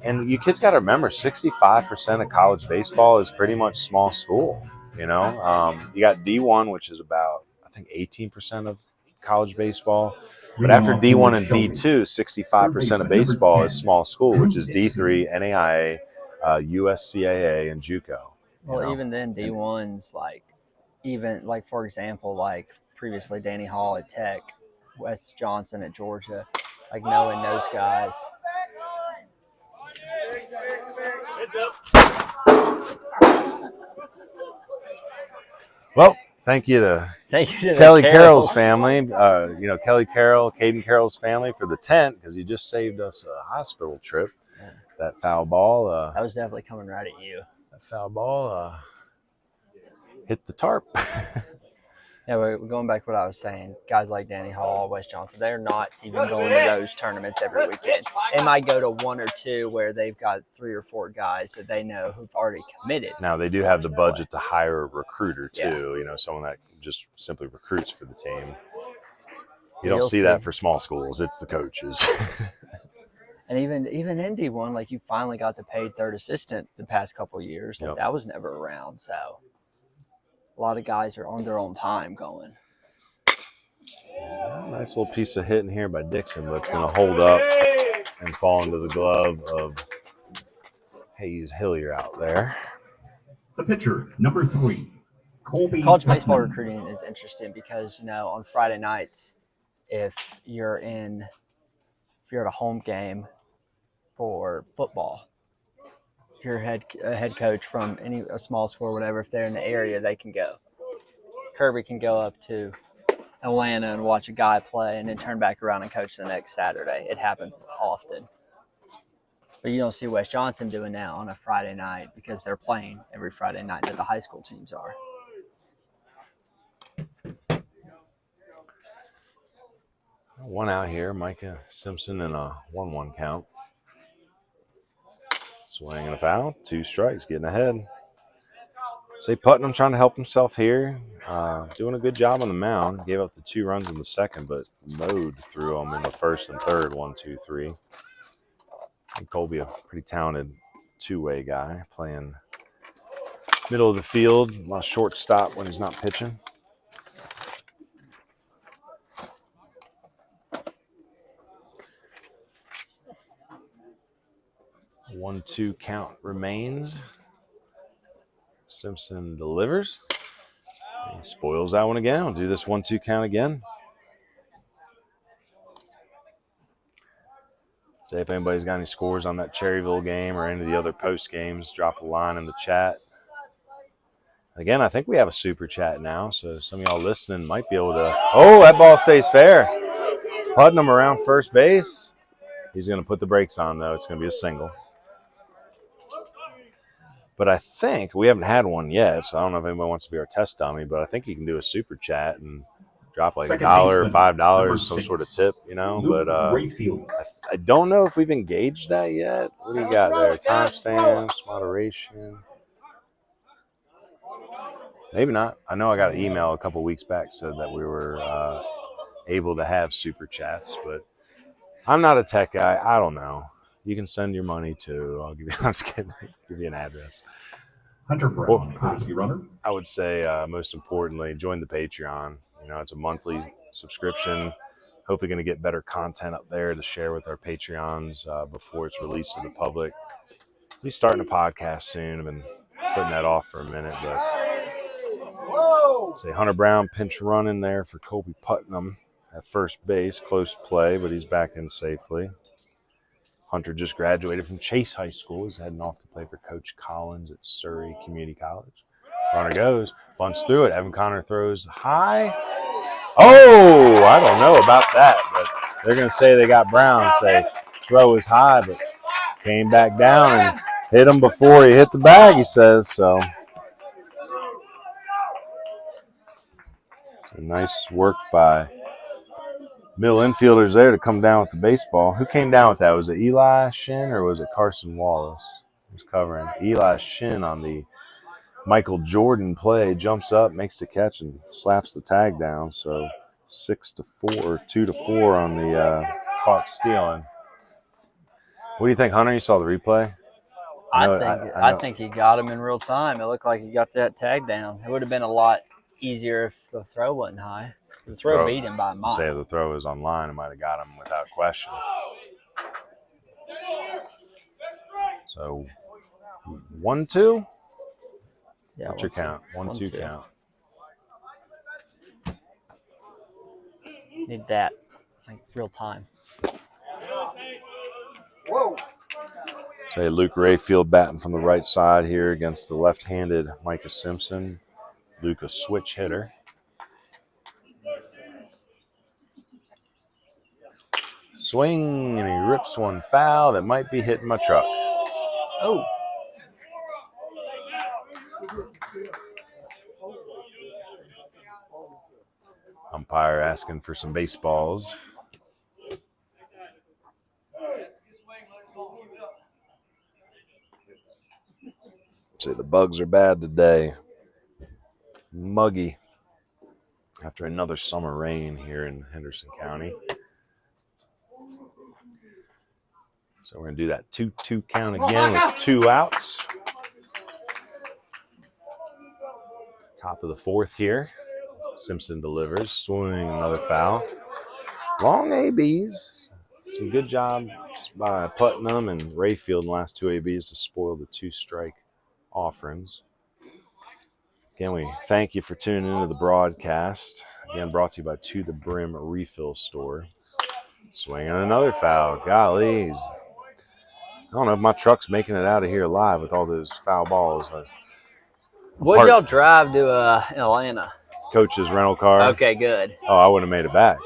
And you kids got to remember, 65% of college baseball is pretty much small school. You know, you got D1, which is about I think 18% of college baseball. But after D1 and D2, 65% of baseball is small school, which is D3, NAIA, USCAA, and JUCO. Well, even then, D1's like, even like for example, like previously Danny Hall at Tech, Wes Johnson at Georgia, like knowing those guys. Well, thank you to Kelly Carroll's family, you know, Kelly Carroll, Caden Carroll's family for the tent, because you just saved us a hospital trip. Yeah. That foul ball. That was definitely coming right at you. That foul ball hit the tarp. Yeah, we're going back to what I was saying. Guys like Danny Hall, Wes Johnson, they're not even going to those tournaments every weekend. They might go to one or two where they've got 3 or 4 guys that they know who've already committed. Now, they do have the budget to hire a recruiter, too. You know, someone that just simply recruits for the team. You'll see that for small schools. It's the coaches. And even in D1, like you finally got the paid third assistant the past couple of years. Like that was never around, so a lot of guys are on their own time going. Nice little piece of hitting here by Dixon, but it's going to hold up and fall into the glove of Hayes Hillier out there. The pitcher, number 3, Colby. College baseball recruiting is interesting because, you know, on Friday nights, if you're at a home game for football, your head coach from a small school or whatever, if they're in the area, they can go. Kirby can go up to Atlanta and watch a guy play and then turn back around and coach the next Saturday. It happens often. But you don't see Wes Johnson doing that on a Friday night because they're playing every Friday night that the high school teams are. One out here, Micah Simpson in a 1-1 count. Swing and a foul, 2 strikes, getting ahead. Say Putnam trying to help himself here. Doing a good job on the mound. Gave up the 2 runs in the second, but mowed through them in the first and third, 1, 2, 3. And Colby, a pretty talented 2-way guy, playing middle of the field, a lot of shortstop when he's not pitching. A 1-2 count remains. Simpson delivers. He spoils that one again. We'll do this 1-2 count again. Say if anybody's got any scores on that Cherryville game or any of the other post games, drop a line in the chat. Again, I think we have a super chat now, so some of y'all listening might be able to. Oh, that ball stays fair. Putnam around first base. He's going to put the brakes on, though. It's going to be a single. But I think we haven't had one yet, so I don't know if anybody wants to be our test dummy, but I think you can do a super chat and drop like $1 or $5, some sort of tip, you know. But I don't know if we've engaged that yet. What do you got there? Timestamps, moderation. Maybe not. I know I got an email a couple weeks back said that we were able to have super chats, but I'm not a tech guy. I don't know. You can send your money to. I'm just kidding. Give you an address. Hunter Brown, courtesy runner. I would say most importantly, join the Patreon. You know, it's a monthly subscription. Hopefully, going to get better content up there to share with our Patreons before it's released to the public. We'll be starting a podcast soon. I've been putting that off for a minute, but say Hunter Brown pinch running there for Colby Putnam at first base. Close play, but he's back in safely. Hunter just graduated from Chase High School. He's heading off to play for Coach Collins at Surrey Community College. Runner goes, bunts through it. Evan Connor throws high. Oh, I don't know about that, but they're going to say they got Brown say throw is high, but came back down and hit him before he hit the bag, he says. So nice work by middle infielders there to come down with the baseball. Who came down with that? Was it Eli Shin or was it Carson Wallace? Who's covering? Eli Shin on the Michael Jordan play, jumps up, makes the catch, and slaps the tag down. So 6-4, 2-4 on the caught stealing. What do you think, Hunter? You saw the replay? I think he got him in real time. It looked like he got that tag down. It would have been a lot easier if the throw wasn't high. The throw beat him by a mile. Say if the throw was online, it might have got him without question. So 1-2. Yeah, what's your count? 1-2 count. Need that, like real time. Whoa. Say Luke Rayfield batting from the right side here against the left-handed Micah Simpson. Luke, a switch hitter. Swing, and he rips one foul that might be hitting my truck. Oh. Umpire asking for some baseballs. Say the bugs are bad today. Muggy after another summer rain here in Henderson County. So we're going to do that 2-2 count again with 2 outs. Top of the 4th here. Simpson delivers. Swing, another foul. Long ABs. Some good job by Putnam and Rayfield in the last 2 ABs to spoil the 2-strike offerings. Again, we thank you for tuning into the broadcast. Again, brought to you by To The Brim Refill Store. Swinging another foul. Golly. I don't know if my truck's making it out of here alive with all those foul balls. What did y'all drive to Atlanta? Coach's rental car. Okay, good. Oh, I wouldn't have made it back.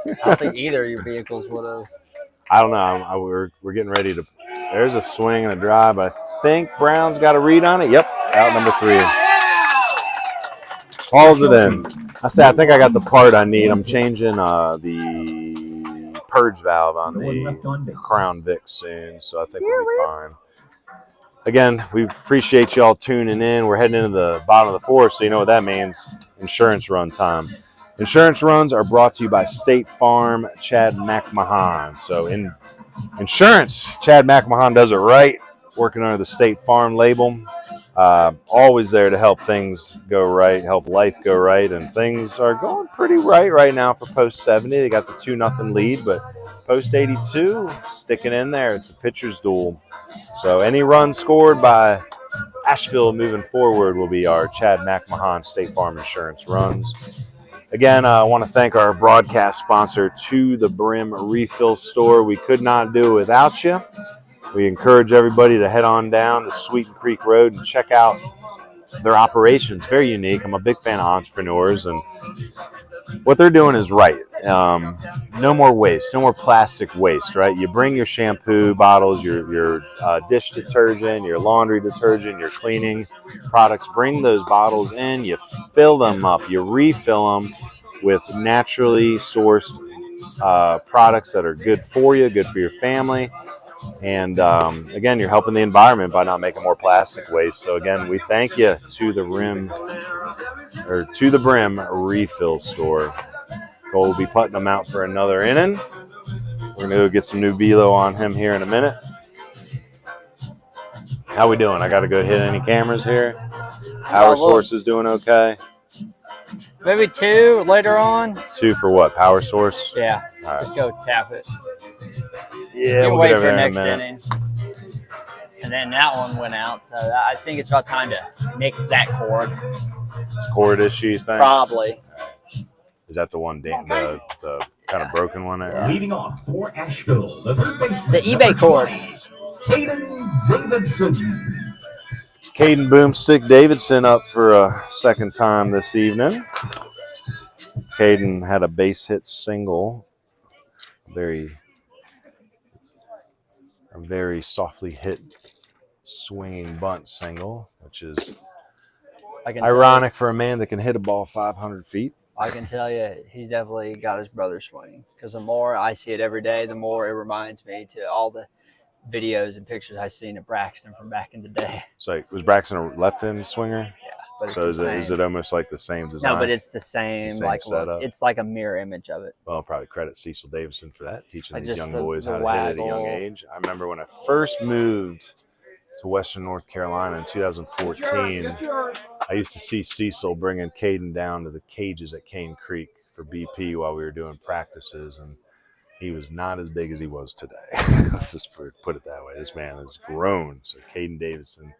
I don't think either of your vehicles would have. I don't know. We're getting ready to. There's a swing and a drive. I think Brown's got a read on it. Yep, out number 3. Hauls it in. I think I got the part I need. I'm changing the purge valve on the Crown Vic soon, so I think we'll be fine. Again, we appreciate y'all tuning in. We're heading into the bottom of the 4th, so you know what that means. Insurance run time. Insurance runs are brought to you by State Farm, Chad McMahon. So in insurance, Chad McMahon does it right, working under the State Farm label. Always there to help things go right, help life go right, and things are going pretty right now for Post 70. They got the 2-0 lead, but Post 82 sticking in there. It's a pitcher's duel. So any run scored by Asheville moving forward will be our Chad McMahon State Farm Insurance runs. Again, I want to thank our broadcast sponsor, To The Brim Refill Store. We could not do it without you. We encourage everybody to head on down to Sweeten Creek Road and check out their operations. Very unique. I'm a big fan of entrepreneurs, and what they're doing is right. No more waste, no more plastic waste, right? You bring your shampoo bottles, your dish detergent, your laundry detergent, your cleaning products. Bring those bottles in, you fill them up, you refill them with naturally sourced products that are good for you, good for your family. And again, you're helping the environment by not making more plastic waste. So again, we thank you To The Brim Refill Store. Cole will be putting them out for another inning. We're gonna go get some new velo on him here in a minute. How we doing? I got to go hit any cameras here. Power source is doing okay. Maybe 2 later on. 2 for what? Power source? Yeah. All right. Just go tap it. Yeah, we'll wait get over for there in next a minute. inning. And then that one went out, so I think it's about time to mix that cord. It's a cord issue, you think? Probably. Is that the one, the kind of broken one there? Yeah. Leading off for Asheville, the third baseman, The eBay cord. Caden Davidson. Caden Boomstick Davidson up for a second time this evening. Caden had a base hit single. A very softly hit swinging bunt single, which is I can ironic for a man that can hit a ball 500 feet. I can tell you, he's definitely got his brother swing. Because the more I see it every day, the more it reminds me to all the videos and pictures I've seen of Braxton from back in the day. So was Braxton a left-hand swinger? Yeah, but So it's is it almost like the same design? No, but it's the same like setup. look. It's like a mirror image of it. Well, I'll probably credit Cecil Davidson for that, teaching Like these just young the boys how to hit waggle. at a young age. I remember when I first moved to Western North Carolina in 2014, I used to see Cecil bringing Caden down to the cages at Cane Creek for BP while we were doing practices, and he was not as big as he was today. Let's just put it that way. This man has grown. So Caden Davidson.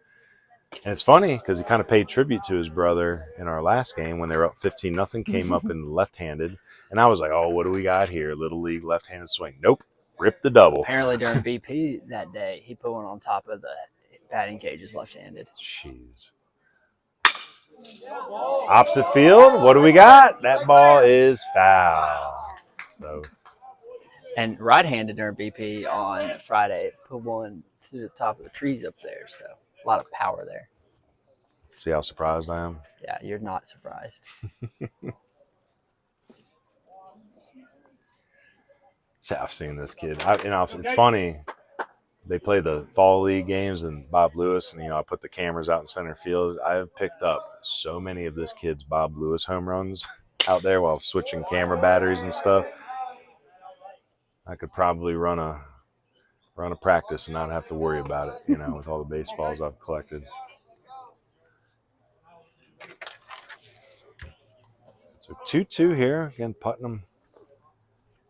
And it's funny because he kind of paid tribute to his brother in our last game when they were up 15-0, came up in left-handed. And I was like, oh, what do we got here? Little league left-handed swing. Nope. Ripped the double. Apparently during BP that day, he put one on top of the batting cages left-handed. Jeez. Opposite field. What do we got? That ball is foul. So. And right-handed during BP on Friday, put one to the top of the trees up there. So a lot of power there. See how surprised I am? Yeah, you're not surprised. See, I've seen this kid. It's funny. They play the fall league games and Bob Lewis, and I put the cameras out in center field. I've picked up so many of this kid's Bob Lewis home runs out there while switching camera batteries and stuff. I could probably run a practice and not have to worry about it, with all the baseballs I've collected. So 2-2 here. Again, Putnam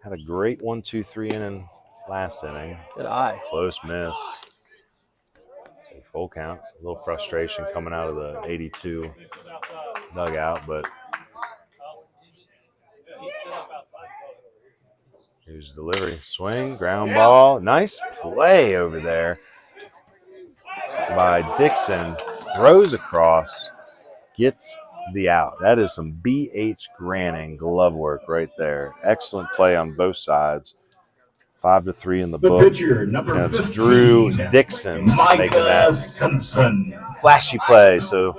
had a great 1-2-3 inning last inning. Good eye. Close miss. So full count. A little frustration coming out of the 82 dugout, but here's delivery. Swing, ground ball. Nice play over there by Dixon. Throws across, gets the out. That is some B.H. Granning glove work right there. Excellent play on both sides. 5-3 in the book. Pitcher, number 15, Drew Dixon making that Simpson. flashy play. So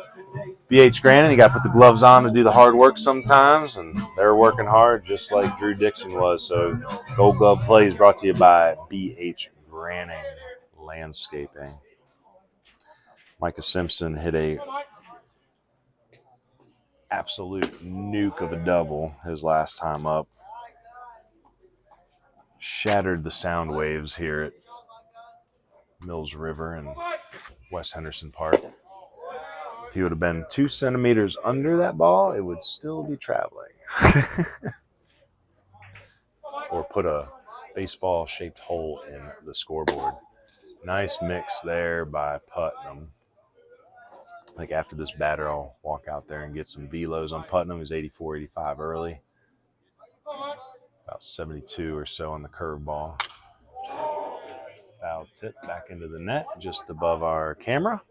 B.H. Granning, you got to put the gloves on to do the hard work sometimes, and they're working hard just like Drew Dixon was. So Gold Glove Plays brought to you by B.H. Granning Landscaping. Micah Simpson hit a absolute nuke of a double his last time up. Shattered the sound waves here at Mills River and West Henderson Park. If he would have been 2 centimeters under that ball, it would still be traveling. Or put a baseball-shaped hole in the scoreboard. Nice mix there by Putnam. Like after this batter, I'll walk out there and get some velos on Putnam. He's 84, 85 early. About 72 or so on the curveball. Foul tip back into the net just above our camera.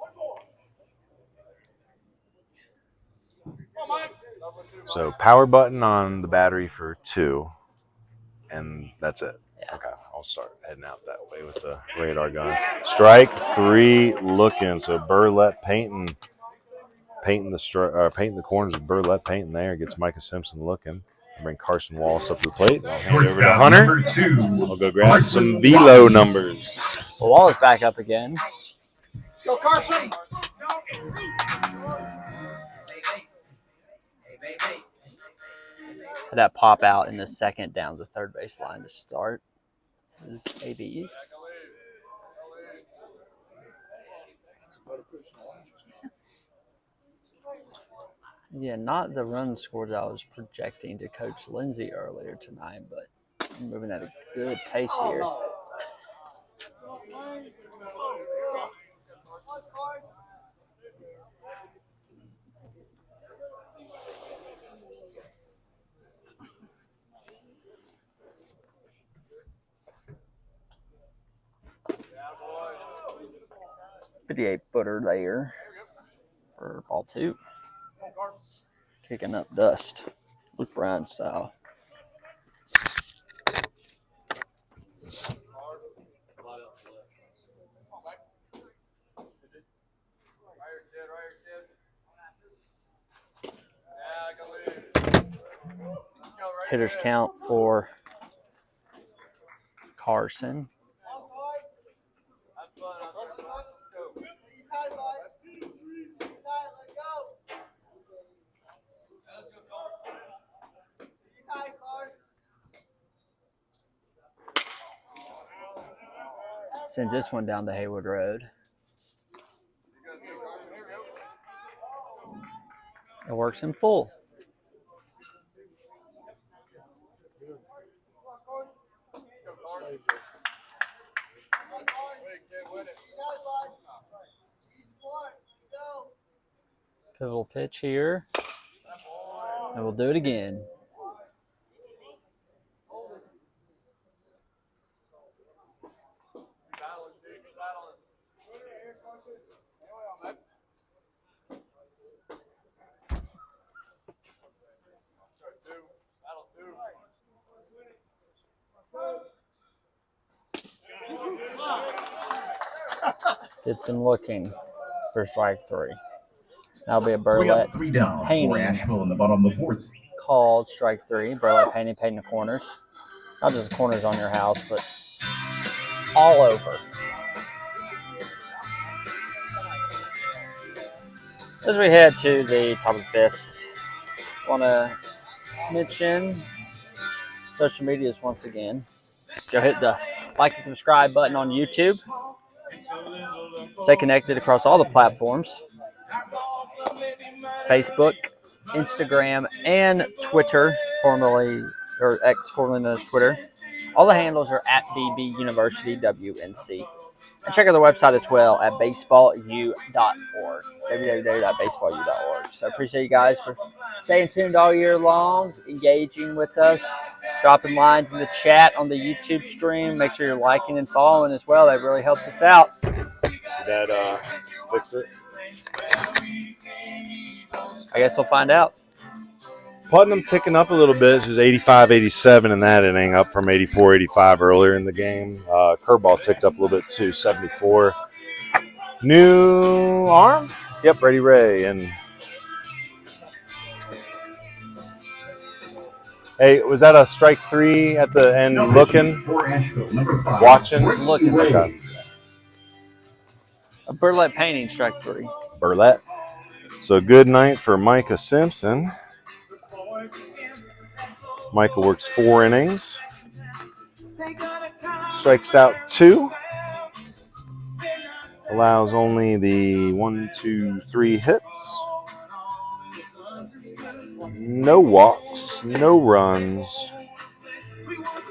So power button on the battery for 2, and that's it. Yeah. Okay, I'll start heading out that way with the radar gun. Strike 3 looking. So Burlette painting the corners with Burlette painting there. Gets Micah Simpson looking. I'll bring Carson Wallace up to the plate. I'll hand it over to Hunter. I'll go grab some velo numbers. Well, Wallace back up again. Go, Carson! Had that pop out in the second down the third base line to start his ABs. Yeah, not the run scores I was projecting to Coach Lindsay earlier tonight, but I'm moving at a good pace here. 58-footer there for ball 2. Kicking up dust, Luke Bryan style. Hitters count for Carson. Sends this one down to Hayward Road. It works in full. Pivotal pitch here. And we'll do it again. Did some looking for strike 3. That'll be a Burlette 3 down for painting Asheville in the bottom of the 4th. called strike 3. Burlette painting the corners. Not just the corners on your house, but all over. As we head to the top of the 5th, want to mention social medias once again. Go hit the like and subscribe button on YouTube. Stay connected across all the platforms. Facebook, Instagram, and Twitter, formerly or X, formerly known as Twitter. All the handles are at BB University WNC. And check out the website as well at baseballu.org, www.baseballu.org. So appreciate you guys for staying tuned all year long, engaging with us, dropping lines in the chat on the YouTube stream. Make sure you're liking and following as well. That really helps us out. That fix it. I guess we'll find out. Putnam ticking up a little bit. It was 85, 87 in that inning, up from 84, 85 earlier in the game. Curveball ticked up a little bit too, 74. New arm? Yep, Brady Ray. And hey, was that a strike 3 at the end? Looking, for Asheville, number 5. watching, Looking. Okay. A Burlette painting, strike 3. Burlette. So good night for Micah Simpson. Micah works 4 innings. Strikes out 2. Allows only the 1, 2, 3 hits. No walks, no runs,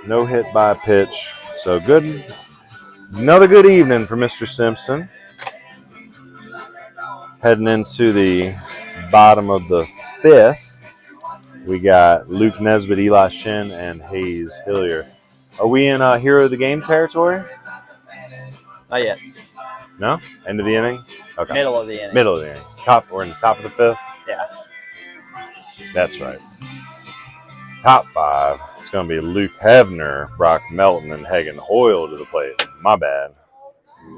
no hit by pitch. So good. Another good evening for Mr. Simpson. Heading into the bottom of the 5th. We got Luke Nesbitt, Eli Shin, and Hayes Hillier. Are we in hero of the game territory? Not yet. No? End of the inning? Okay. Middle of the inning. Middle of the inning. We're in the top of the 5th? Yeah. That's right. Top 5. It's going to be Luke Hevner, Brock Melton, and Hagan Hoyle to the plate. My bad.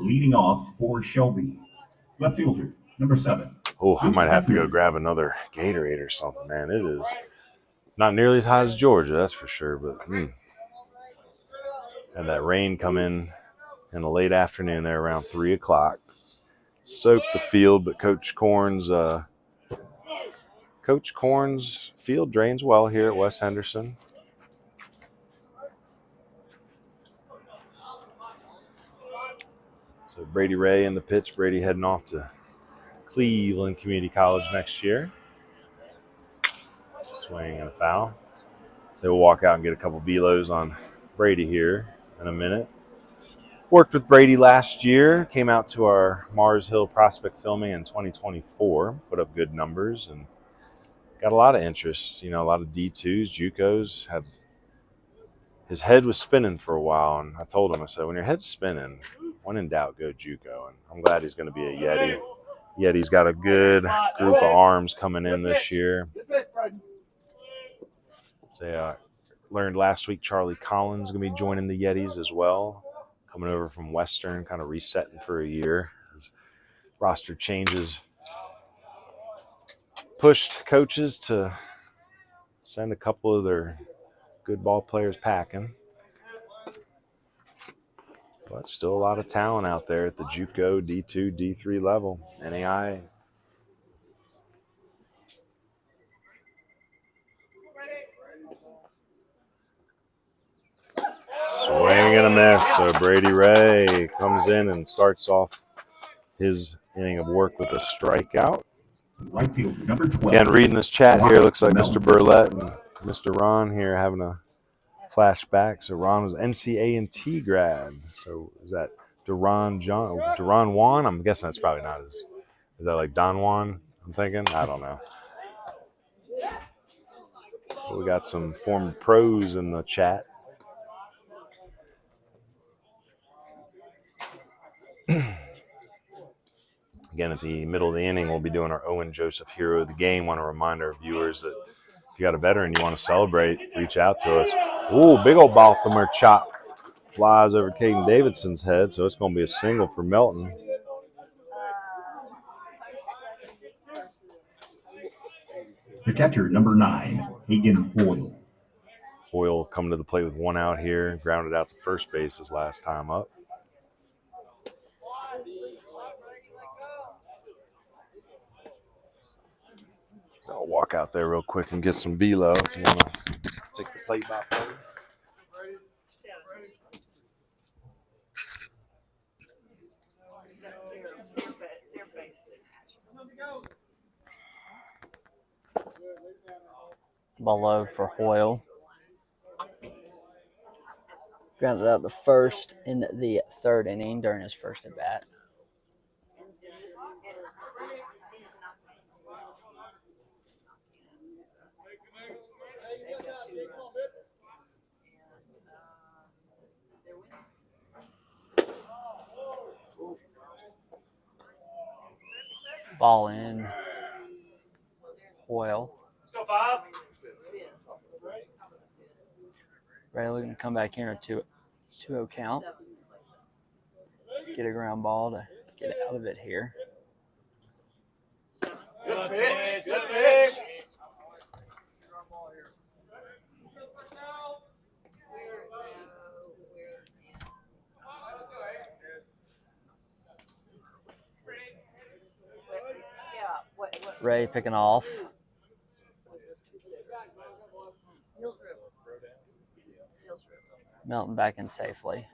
Leading off for Shelby, left fielder, number 7. Oh, I might have to go grab another Gatorade or something, man. It is not nearly as hot as Georgia, that's for sure. But had that rain come in the late afternoon there around 3 o'clock. Soaked the field, but Coach Korn's field drains well here at West Henderson. So Brady Ray in the pitch. Brady heading off to Cleveland Community College next year. Swing and a foul. So we'll walk out and get a couple velos on Brady here in a minute. Worked with Brady last year. Came out to our Mars Hill prospect filming in 2024. Put up good numbers and got a lot of interest. You know, a lot of D2s, JUCOs. His head was spinning for a while, and I told him, I said, when your head's spinning, when in doubt, go JUCO. And I'm glad he's going to be a Yeti. Yeti's got a good group of arms coming in this year. So learned last week Charlie Collins is going to be joining the Yetis as well. Coming over from Western, kind of resetting for a year. His roster changes pushed coaches to send a couple of their good ball players packing. But still a lot of talent out there at the JUCO, D2, D3 level, NAI. Swing and a miss. So Brady Ray comes in and starts off his inning of work with a strikeout. Right field, number 12. Again, reading this chat here, looks like Mr. Burlett and Mr. Ron here having a flashback. So Ron was NCA&T grad. So is that Duran Juan? I'm guessing that's probably not his. Is that like Don Juan? I'm thinking. I don't know. We got some former pros in the chat. Again, at the middle of the inning, we'll be doing our Owen Joseph Hero of the Game. Want to remind our viewers that if you got a veteran you want to celebrate, reach out to us. Ooh, big old Baltimore chop flies over Caden Davidson's head, so it's going to be a single for Melton. The catcher, number 9, Hagen Hoyle. Hoyle coming to the plate with one out here, grounded out to first base his last time up. I'll walk out there real quick and get some velo if you want to take the plate by plate. Ball low for Hoyle. Grounded out the first in the third inning during his first at bat. Ball in. Hoyle. Let's go 5. Ray looking to come back in a 2-0 count. Get a ground ball to get out of it here. Good pitch. Good pitch. Ray picking off. Melton back in safely.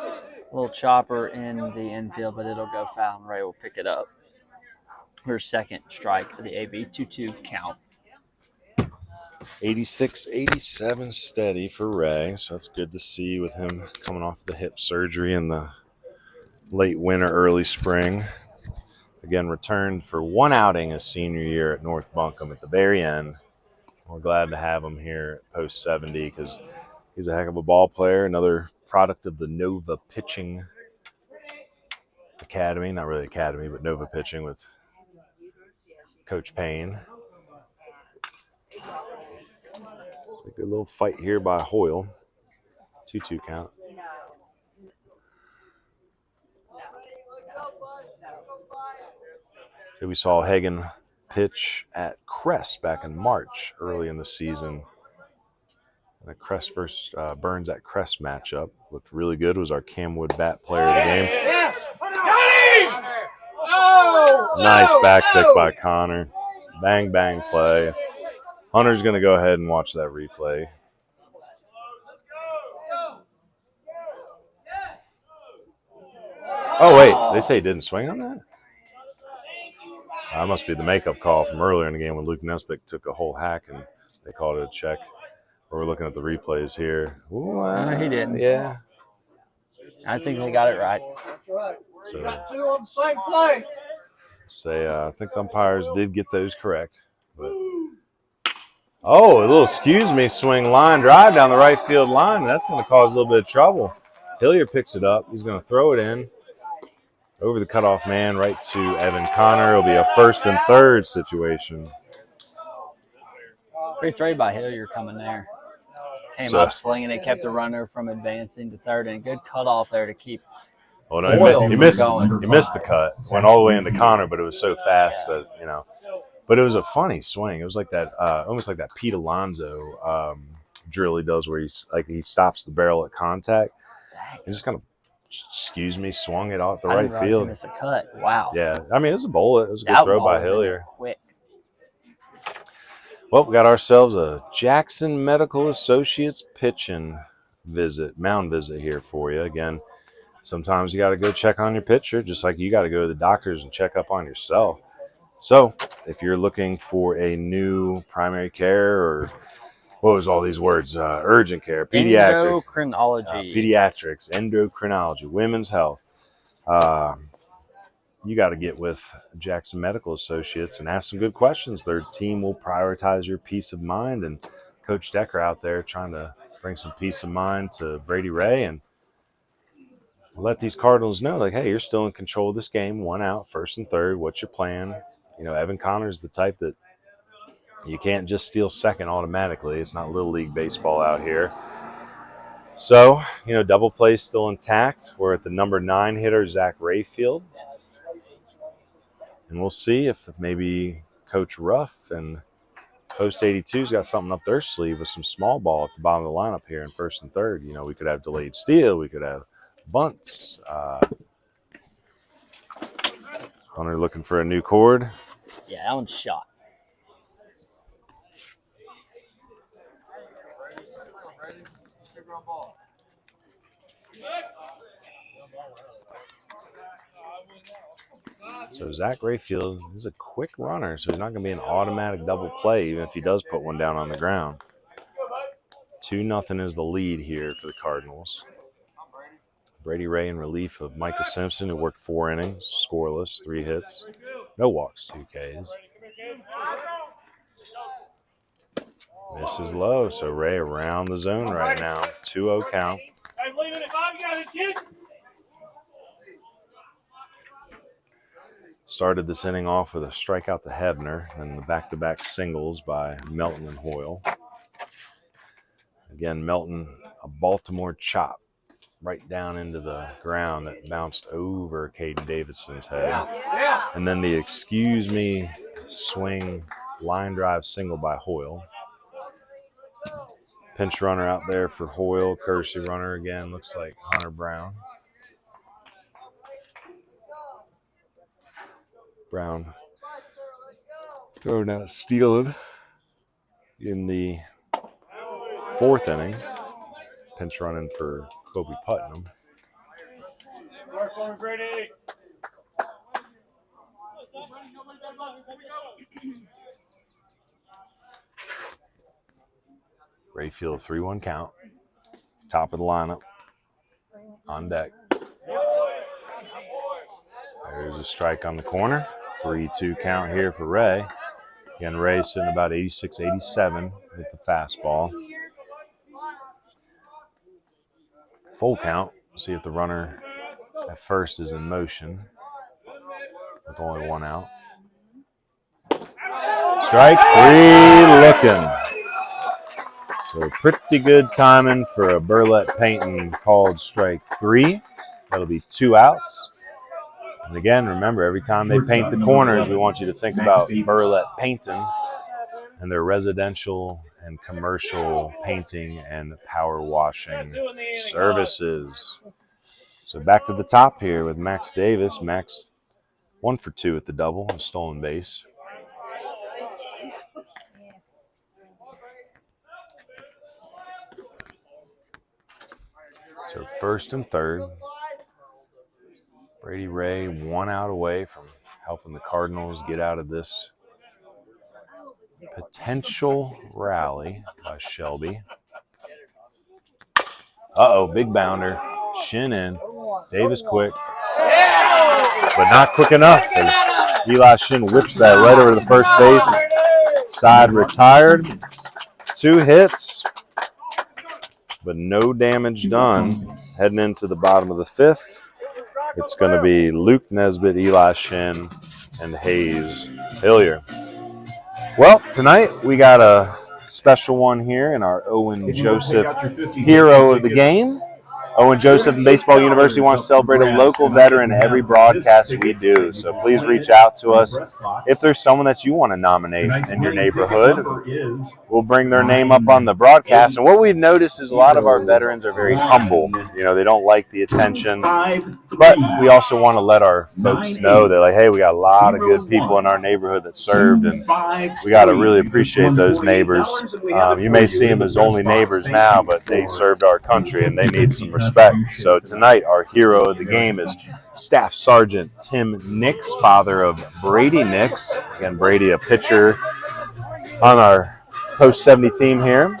A little chopper in the infield, but it'll go foul, and Ray will pick it up. Here's second strike of the AB 2-2 count. 86-87 steady for Ray, so that's good to see with him coming off the hip surgery in the late winter, early spring. Again, returned for one outing his senior year at North Buncombe at the very end. We're glad to have him here at Post 70 because he's a heck of a ball player, another product of the Nova Pitching Academy. Not really academy, but Nova Pitching with Coach Payne. A good little fight here by Hoyle. 2-2 count. So we saw Hagen pitch at Crest back in March, early in the season. The Crest versus Burns at Crest matchup looked really good. It was our Camwood bat player of the game. Yes. Got him. Oh, nice back pick by Connor. Bang, bang play. Hunter's going to go ahead and watch that replay. Oh, wait. They say he didn't swing on that? That must be the makeup call from earlier in the game when Luke Nesbitt took a whole hack and they called it a check. We're looking at the replays here. Ooh, No, he didn't. Yeah. I think they got it right. that's right. So, You got 2 on the same play. I think the umpires did get those correct. But oh, a little excuse me swing line drive down the right field line. That's going to cause a little bit of trouble. Hilliard picks it up. He's going to throw it in over the cutoff man right to Evan Connor. It'll be a 1st and 3rd situation. Great throw by Hilliard coming there. Came So, up slinging it, kept the runner from advancing to third, and a good cutoff there to keep Oh, no, Oil he for missed going. he missed the cut. Went all the way into Connor, but it was so fast that, you know. But it was a funny swing. It was like that, almost like that Pete Alonso drill he does, where he stops the barrel at contact. He just kind of, excuse me, swung it off the right field. He missed a cut. Wow. Yeah, I mean, it was a bullet. It was a good That throw ball by was in Hillier. there quick. Well, we got ourselves a Jackson Medical Associates pitching mound visit here for you. Again, sometimes you got to go check on your pitcher, just like you got to go to the doctors and check up on yourself. So if you're looking for a new primary care, or what was all these words? Urgent care, pediatric, pediatrics, endocrinology, women's health. You got to get with Jackson Medical Associates and ask some good questions. Their team will prioritize your peace of mind. And Coach Decker out there trying to bring some peace of mind to Brady Ray and let these Cardinals know, like, hey, you're still in control of this game. 1 out, 1st and 3rd. What's your plan? You know, Evan Connor's the type that you can't just steal second automatically. It's not Little League baseball out here. So, you know, double play still intact. We're at the number 9 hitter, Zach Rayfield. And we'll see if maybe Coach Ruff and Post 82's got something up their sleeve with some small ball at the bottom of the lineup here in 1st and 3rd. You know, we could have delayed steal. We could have bunts. Hunter looking for a new cord. Yeah, that one's shot. So Zach Rayfield is a quick runner, so he's not going to be an automatic double play, even if he does put one down on the ground. 2-0 is the lead here for the Cardinals. Brady Ray in relief of Micah Simpson, who worked 4 innings, scoreless, 3 hits, no walks, 2 Ks. Misses low, so Ray around the zone right now. 2-0 count. Started this inning off with a strikeout to Hebner, and the back-to-back singles by Melton and Hoyle. Again, Melton, a Baltimore chop right down into the ground that bounced over Caden Davidson's head. And then the excuse me swing line drive single by Hoyle. Pinch runner out there for Hoyle. Courtesy runner again, looks like Hunter Brown. Brown thrown out stealing in the 4th inning. Pinch running for Kobe Putnam. Rayfield 3-1 count. Top of the lineup. On deck. There's a strike on the corner. 3-2 count here for Ray. Again, Ray sitting about 86, 87 with the fastball. Full count. See if the runner at first is in motion with only 1 out. Strike 3 looking. So pretty good timing for a Burlette Painting called strike 3. That'll be 2 outs. And again, remember, every time they paint the corners, we want you to think about Burlette Painting and their residential and commercial painting and power washing services. So back to the top here with Max Davis. Max 1 for 2 at the double, a stolen base. So 1st and 3rd. Brady Ray 1 out away from helping the Cardinals get out of this potential rally by Shelby. Uh-oh, big bounder. Shin in. Davis quick. But not quick enough because Eli Shin whips that right over to the first base. Side retired. 2 hits. But no damage done. Heading into the bottom of the 5th. It's going to be Luke Nesbitt, Eli Shin, and Hayes Hillier. Well, tonight we got a special one here in our Owen Joseph Hero of the Game. Owen Joseph and Baseball University wants to celebrate a local veteran every broadcast we do. So please reach out to us. If there's someone that you want to nominate in your neighborhood, we'll bring their name up on the broadcast. And what we've noticed is a lot of our veterans are very humble. You know, they don't like the attention. But we also want to let our folks know that, like, hey, we got a lot of good people in our neighborhood that served, and we got to really appreciate those neighbors. You may see them as only neighbors now, but they served our country, and they need some respect. So tonight, our hero of the game is Staff Sergeant Tim Nix, father of Brady Nix. Again, Brady, a pitcher on our Post 70 team here.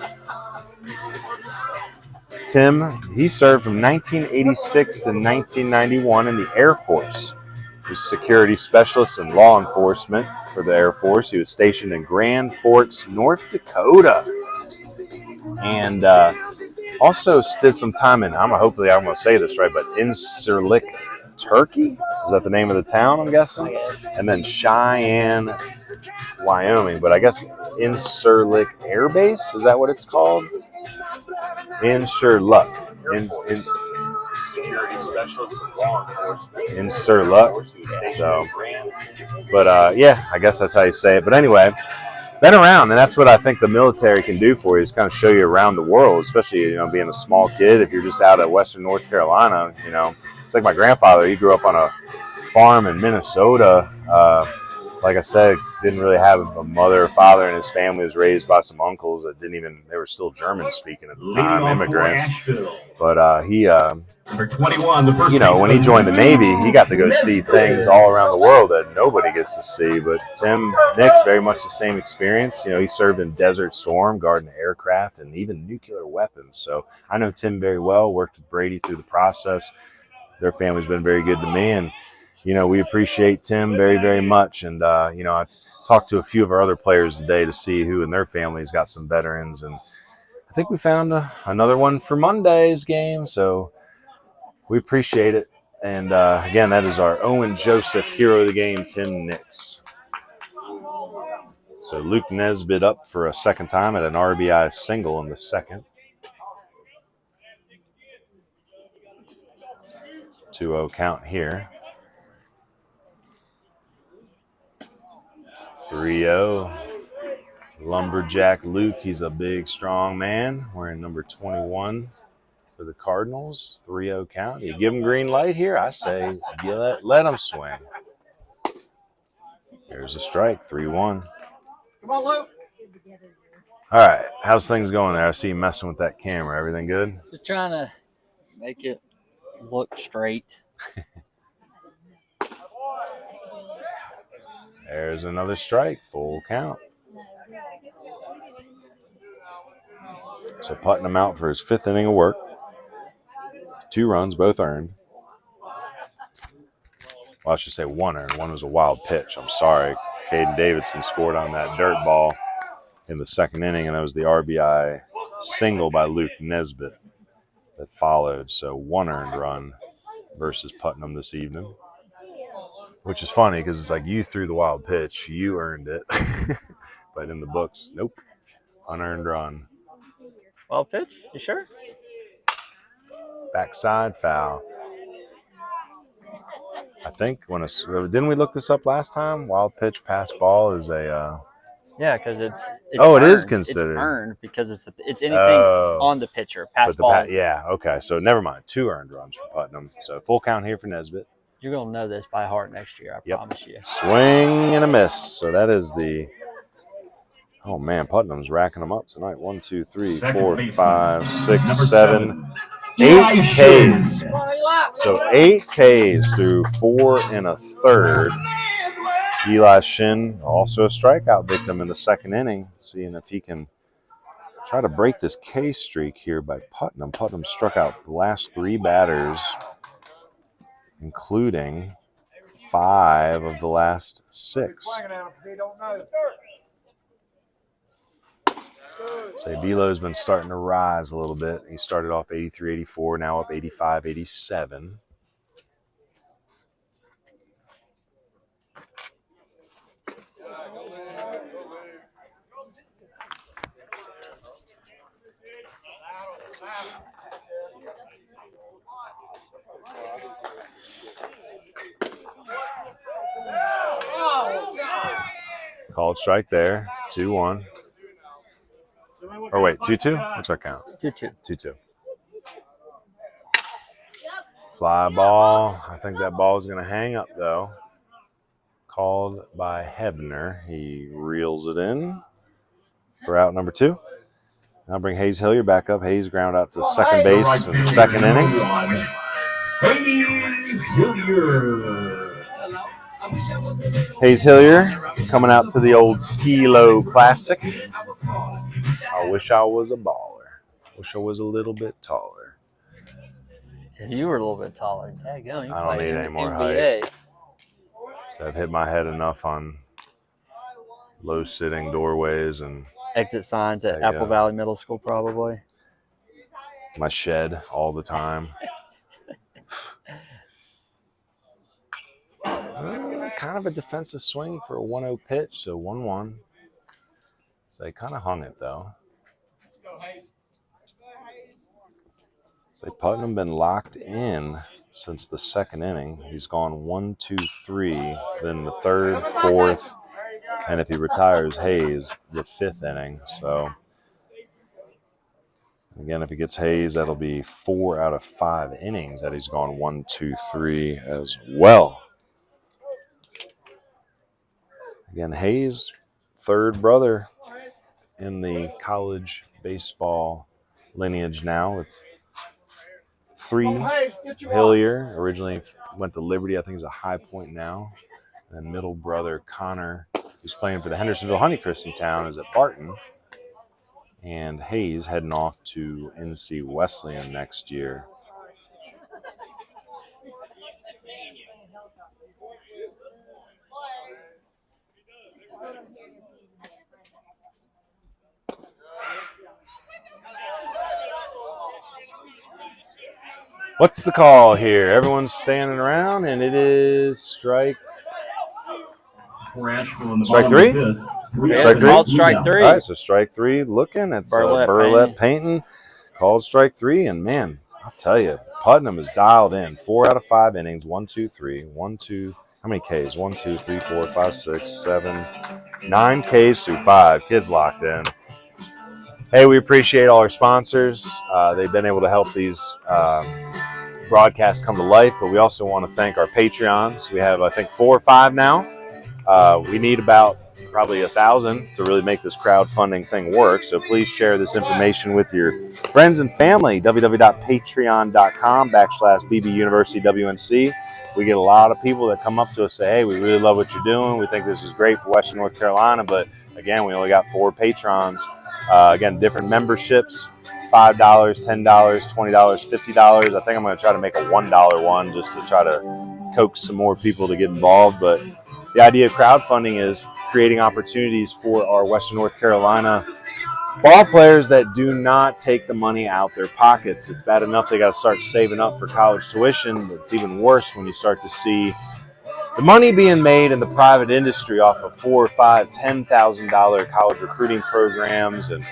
Tim, he served from 1986 to 1991 in the Air Force. He was security specialist in law enforcement for the Air Force. He was stationed in Grand Forks, North Dakota. And also did some time in, hopefully I'm going to say this right, but Incirlik, Turkey? Is that the name of the town, I'm guessing? And then Cheyenne, Wyoming. But I guess Incirlik Air Base, is that what it's called? Incirlik. Security specialist in law enforcement. Incirlik. So, but yeah, I guess that's how you say it. But anyway, been around, and that's what I think the military can do for you, is kind of show you around the world, especially, you know, being a small kid. If you're just out of Western North Carolina, you know, it's like my grandfather. He grew up on a farm in Minnesota. Like I said, didn't really have a mother or father, and his family was raised by some uncles that they were still German speaking at the time, immigrants. But he, Number 21, the first, you know, when he joined the Navy, he got to go see things all around the world that nobody gets to see. But Tim Nix, very much the same experience. You know, he served in Desert Storm, guarding aircraft, and even nuclear weapons. So I know Tim very well, worked with Brady through the process. Their family's been very good to me, and you know, we appreciate Tim very, very much. And, you know, I talked to a few of our other players today to see who in their families got some veterans. And I think we found another one for Monday's game. So we appreciate it. And, again, that is our Owen Joseph hero of the game, Tim Nix. So Luke Nesbitt up for a second time at an RBI single in the second. 2-0 count here. 3-0. Lumberjack Luke, he's a big, strong man, wearing number 21 for the Cardinals. 3-0 count. You give him green light here? I say you let him swing. There's a strike, 3-1. Come on, Luke. All right, how's things going there? I see you messing with that camera. Everything good? Just trying to make it look straight. There's another strike, full count. So Putnam out for his fifth inning of work. 2 runs, both earned. Well, I should say 1 earned. 1 was a wild pitch. I'm sorry. Caden Davidson scored on that dirt ball in the second inning, and that was the RBI single by Luke Nesbitt that followed. So 1 earned run versus Putnam this evening, which is funny because it's like you threw the wild pitch, you earned it. But in the books, nope, unearned run. Well, pitch? You sure? Backside foul. I think didn't we look this up last time? Wild pitch pass ball is a Yeah, because it's it is earned. considered. It's earned because it's anything on the pitcher. Pass ball. Yeah, okay. So never mind. 2 earned runs for Putnam. So full count here for Nesbitt. You're gonna know this by heart next year. I promise you. Swing and a miss. So that is the. Oh man, Putnam's racking them up tonight. 1, 2, 3, 4, 5, 6, 7, 8 Ks. So 8 Ks through 4 1/3. Eli Shin, also a strikeout victim in the second inning, seeing if he can try to break this K streak here by Putnam. Putnam struck out the last 3 batters, including 5 of the last 6. So Delo's been starting to rise a little bit. He started off 83, 84, now up 85, 87. Called strike there. 2-1. Or wait, 2-2? What's our count? 2-2. 2-2. Fly ball. I think that ball is going to hang up, though. Called by Hebner. He reels it in for out number 2. Now bring Hayes Hillier back up. Hayes ground out to second base in the second inning. Hayes Hillier. Hayes Hillier coming out to the old Skilo Classic. I wish I was a baller. Wish I was a little bit taller. If you were a little bit taller, I don't need any more height. So I've hit my head enough on low-sitting doorways and exit signs at Apple Valley Middle School, probably. My shed all the time. Kind of a defensive swing for a 1-0 pitch, so 1-1. So they kind of hung it, though. So Putnam been locked in since the second inning. He's gone 1, 2, 3, then the third, fourth, and if he retires Hayes, the fifth inning. So again, if he gets Hayes, that'll be 4 out of 5 innings that he's gone 1, 2, 3 as well. Again, Hayes, third brother in the college baseball lineage now with 3. Hillier originally went to Liberty. I think he's a High Point now. And middle brother Connor, who's playing for the Hendersonville Honeycrisp in town, is at Barton. And Hayes heading off to NC Wesleyan next year. What's the call here? Everyone's standing around, and it is strike. Strike 3? Strike 3? Called strike 3. All right, so strike 3 looking. It's Burlette painting. Called strike 3, and man, I'll tell you, Putnam is dialed in. 4 out of 5 innings. 1, 2, 3. 1, 2. How many Ks? 1, 2, 3, 4, 5, 6, 7, 9 Ks through 5. Kids locked in. Hey, we appreciate all our sponsors. They've been able to help these broadcasts come to life, but we also want to thank our Patreons. We have, I think, 4 or 5 now. We need about probably 1,000 to really make this crowdfunding thing work. So please share this information with your friends and family. www.patreon.com/BBUniversityWNC. We get a lot of people that come up to us and say, hey, we really love what you're doing. We think this is great for Western North Carolina. But again, we only got 4 patrons. Again, different memberships. $5, $10, $20, $50. I think I'm going to try to make a $1 one just to try to coax some more people to get involved. But the idea of crowdfunding is creating opportunities for our Western North Carolina ball players that do not take the money out their pockets. It's bad enough they got to start saving up for college tuition, but it's even worse when you start to see the money being made in the private industry off of $4,000, $5,000, $10,000 college recruiting programs. And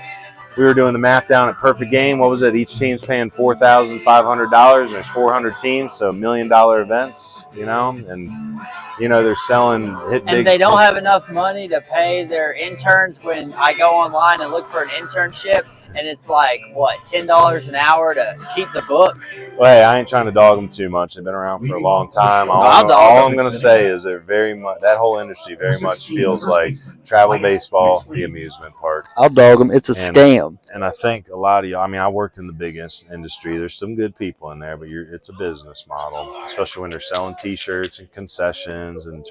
we were doing the math down at Perfect Game. What was it? Each team's paying $4,500, and there's 400 teams, so $1 million events, and they're selling and they don't have enough money to pay their interns. When I go online and look for an internship, and it's like, what, $10 an hour to keep the book? Well, hey, I ain't trying to dog them too much. They've been around for a long time. All I'm going to say is they're very much, that whole industry very much feels like travel baseball, the amusement park. I'll dog them. It's a scam. And I think a lot of you, I worked in the big industry. There's some good people in there, but it's a business model, especially when they're selling T-shirts and concessions and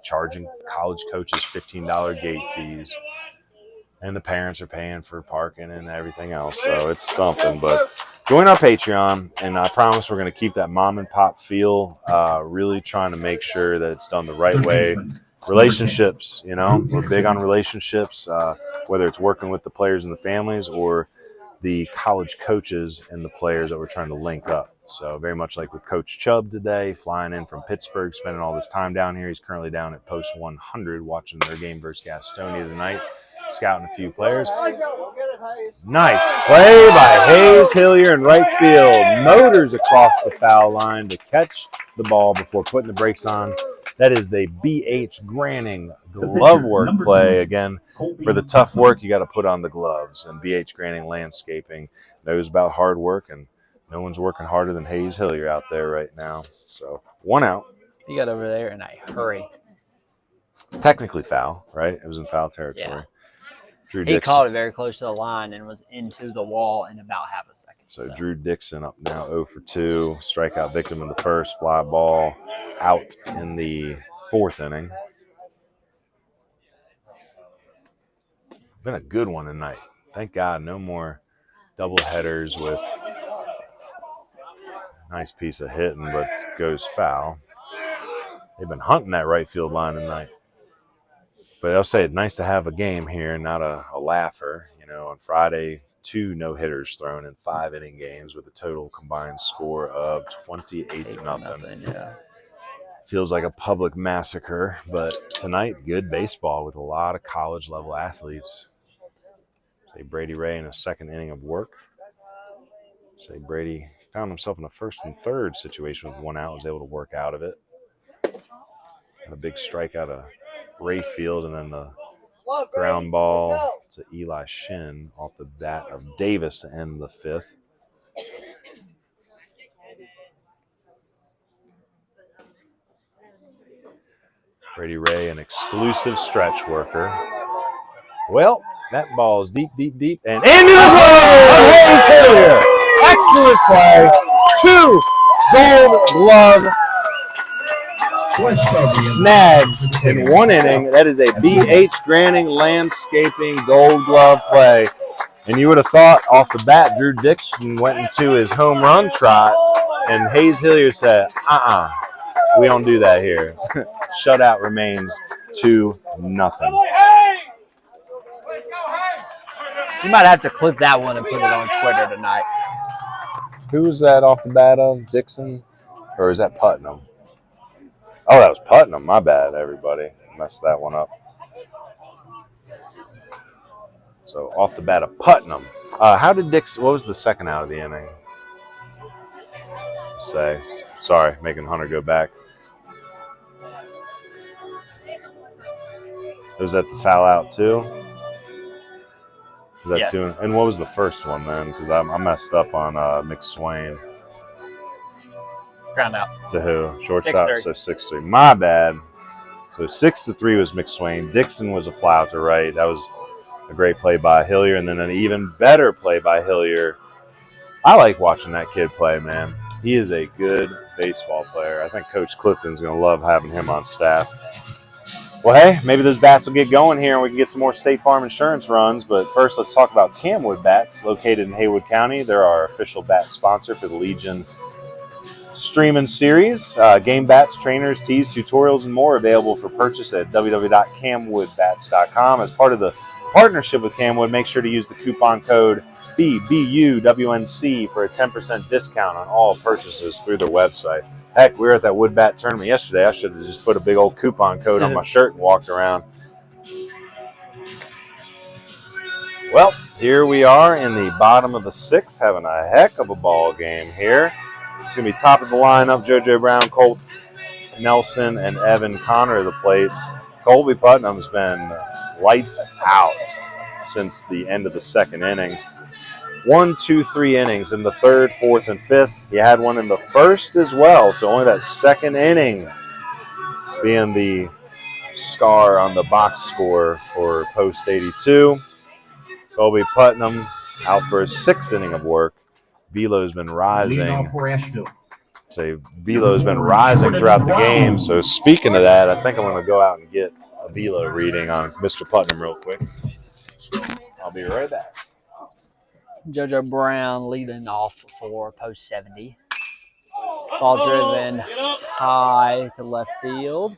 charging college coaches $15 gate fees. And the parents are paying for parking and everything else. So it's something. But join our Patreon, and I promise we're going to keep that mom and pop feel, really trying to make sure that it's done the right way. Relationships, we're big on relationships, whether it's working with the players and the families or the college coaches and the players that we're trying to link up. So very much like with Coach Chubb today, flying in from Pittsburgh, spending all this time down here. He's currently down at Post 100 watching their game versus Gastonia tonight. Scouting a few players. Nice play by Hayes Hillier in right field. Motors across the foul line to catch the ball before putting the brakes on That is the B.H. Granning glove work play. Again, for the tough work, you got to put on the gloves. And B.H. Granning Landscaping knows about hard work, and no one's working harder than Hayes Hillier out there right now. So 1 out. He got over there in a hurry. Technically foul, right? It was in foul territory. Yeah. Drew He Dixon. caught it very close to the line and was into the wall in about half a second. So Drew Dixon up now 0 for 2. Strikeout victim in the first. Fly ball out in the 4th inning. Been a good one tonight. Thank God no more double headers with nice piece of hitting, but goes foul. They've been hunting that right field line tonight. But I'll say it's nice to have a game here, not a laugher. You know, on Friday, 2 no-hitters thrown in 5-inning games with a total combined score of 28-0. Yeah. Feels like a public massacre, but tonight, good baseball with a lot of college-level athletes. Say Brady Ray in a 2nd inning of work. Say Brady found himself in a 1st and 3rd situation with 1 out, was able to work out of it. Had a big strike out of Rayfield, and then the ground ball to Eli Shin off the bat of Davis to end the 5th. Brady Ray, an exclusive stretch worker. Well, that ball is deep, deep, deep, and into the glove of Hayes Hillier. Excellent play. 2 Gold Glove snags in 1 inning. That is a B.H. Granning Landscaping Gold Glove play. And you would have thought off the bat, Drew Dixon went into his home run trot, and Hayes Hillier said, we don't do that here. Shutout remains 2-0. You might have to clip that one and put it on Twitter tonight. Who was that off the bat of? Dixon? Or is that Putnam? Oh, that was Putnam. My bad, everybody. Messed that one up. So off the bat of Putnam. How did Dixon? What was the 2nd out of the inning? Sorry, making Hunter go back. Was that the foul out too? Was that yes. 2? And what was the first one then? Because I messed up on McSwain. Ground out. To who? Shortstop. 6-3. So 6-3. My bad. So 6-3 was McSwain. Dixon was a fly out to right. That was a great play by Hillier, and then an even better play by Hillier. I like watching that kid play, man. He is a good baseball player. I think Coach Clifton's going to love having him on staff. Well, hey, maybe those bats will get going here and we can get some more State Farm insurance runs. But first, let's talk about Camwood Bats, located in Haywood County. They're our official bat sponsor for the Legion Streaming Series. Game bats, trainers, tees, tutorials, and more available for purchase at www.camwoodbats.com. As part of the partnership with Camwood, make sure to use the coupon code BBUWNC for a 10% discount on all purchases through their website. Heck, we were at that wood bat tournament yesterday. I should have just put a big old coupon code on my shirt and walked around. Well, here we are in the bottom of the 6th, having a heck of a ball game here. It's going to be top of the lineup, JoJo Brown, Colt Nelson, and Evan Connor at the plate. Colby Putnam's been lights out since the end of the 2nd inning. 1, 2, 3 innings in the 3rd, 4th, and 5th. He had one in the 1st as well, so only that 2nd inning being the star on the box score for Post 82. Colby Putnam out for his 6th inning of work. Velo's been rising. For Asheville. So Velo's been rising throughout the game. So speaking of that, I think I'm going to go out and get a Velo reading on Mr. Putnam real quick. I'll be right back. JoJo Brown leading off for Post 70. Ball driven high to left field.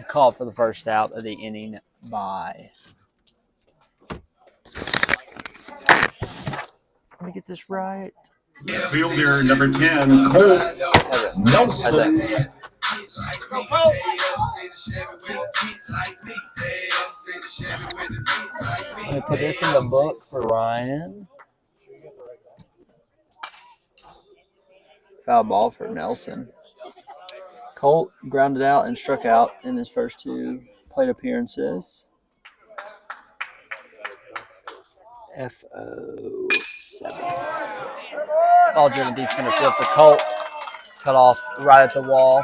Called for the first out of the inning by. Let me get this right. Fielder number 10, Colt Nelson. Let me put this in the book for Ryan. Foul ball for Nelson. Colt grounded out and struck out in his first 2 plate appearances. FO7. Ball driven deep center field for Colt. Cut off right at the wall.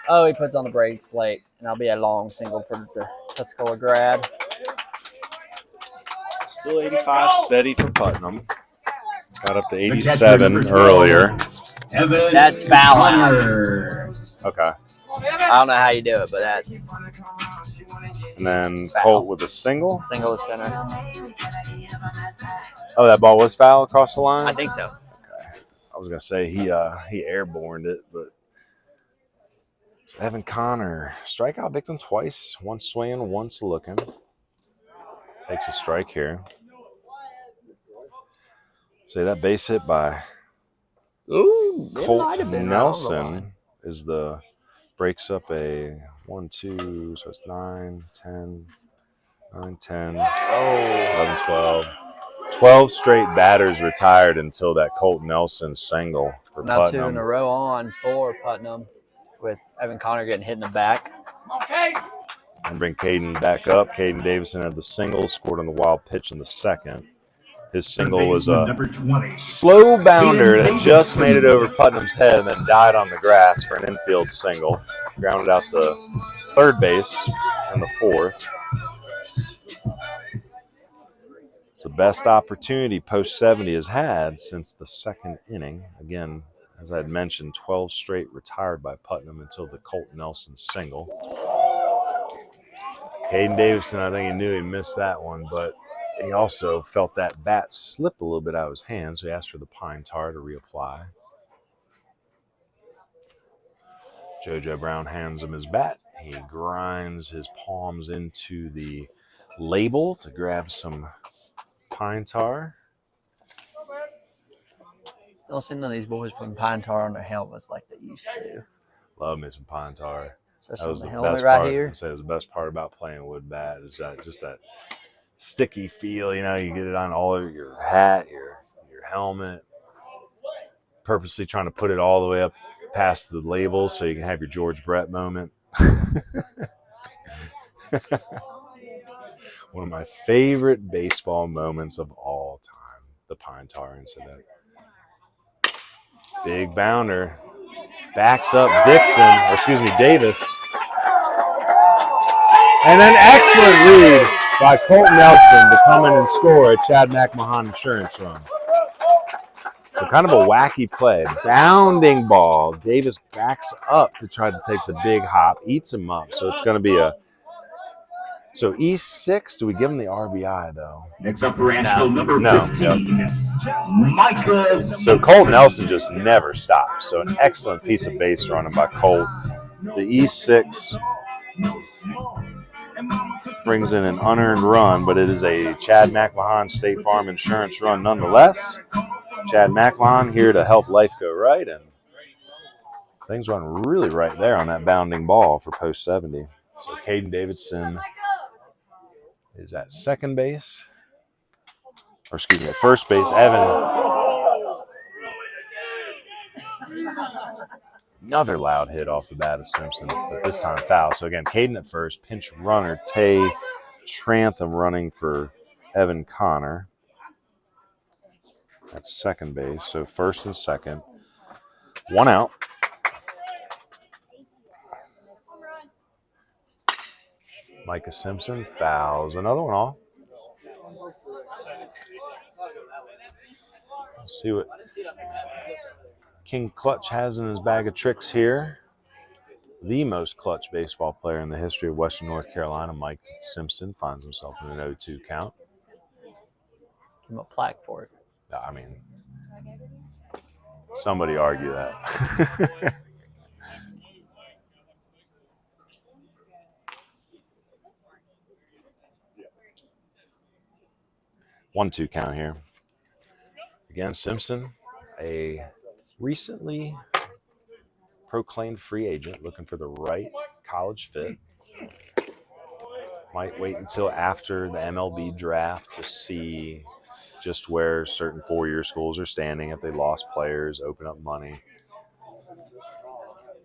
Oh, he puts on the brakes late, and that'll be a long single for the Tuscola grad. Still 85 steady for Putnam. Got up to 87 earlier. That's foul out. Okay. I don't know how you do it, but that's And then foul. Colt with a single. Single to center. Oh, that ball was foul across the line? I think so. I was going to say he airborned it, but Evan Connor, strikeout victim twice. Once swinging, once looking. Takes a strike here. Say that base hit by Colt Nelson is the breaks up a 1, 2, so it's 9, 10, 9, 10, 11, 12. 12 straight batters retired until that Colt Nelson single for Now Putnam. 2 in a row on for Putnam, with Evan Connor getting hit in the back. And bring Caden back up. Caden Davison had the single, scored on the wild pitch in the second. His single was a slow bounder that just made it over Putnam's head and then died on the grass for an infield single. Grounded out to third base in the 4th. It's the best opportunity Post 70 has had since the 2nd inning. Again, as I had mentioned, 12 straight retired by Putnam until the Colt Nelson single. Caden Davison, I think he knew he missed that one, but he also felt that bat slip a little bit out of his hand, so he asked for the pine tar to reapply. JoJo Brown hands him his bat. He grinds his palms into the label to grab some pine tar. Don't see none of these boys putting pine tar on their helmets like they used to. Love me some pine tar. Especially That was on the helmet best right part. here. I say it was the best part about playing wood bat is that just that sticky feel. You know, you get it on all over your hat, your helmet. Purposely trying to put it all the way up past the label so you can have your George Brett moment. One of my favorite baseball moments of all time, the pine tar incident. Big bounder. Backs up Davis. And an excellent read by Colt Nelson to come in and score a Chad McMahon insurance run. So kind of a wacky play. Bounding ball. Davis backs up to try to take the big hop. Eats him up. So it's going to be So E6, do we give him the RBI, though? Next up for Asheville, number 15, Micah. So Colt Nelson just never stops. So an excellent piece of base running by Colt. The E6 brings in an unearned run, but it is a Chad McMahon State Farm insurance run nonetheless. Chad McMahon here to help life go right, and things run really right there on that bounding ball for Post 70. So Caden Davidson is at second base. Or excuse me, at first base. Another loud hit off the bat of Simpson, but this time foul. So again, Caden at first, pinch runner Tay Trantham running for Evan Connor. That's second base. So first and second. 1 out. Micah Simpson fouls another one off. Let's see what King Clutch has in his bag of tricks here. The most clutch baseball player in the history of Western North Carolina, Mike Simpson, finds himself in an 0-2 count. Give him a plaque for it. I mean, somebody argue that. 1-2 count here. Again, Simpson, a recently proclaimed free agent looking for the right college fit. Might wait until after the MLB draft to see just where certain four-year schools are standing, if they lost players, open up money.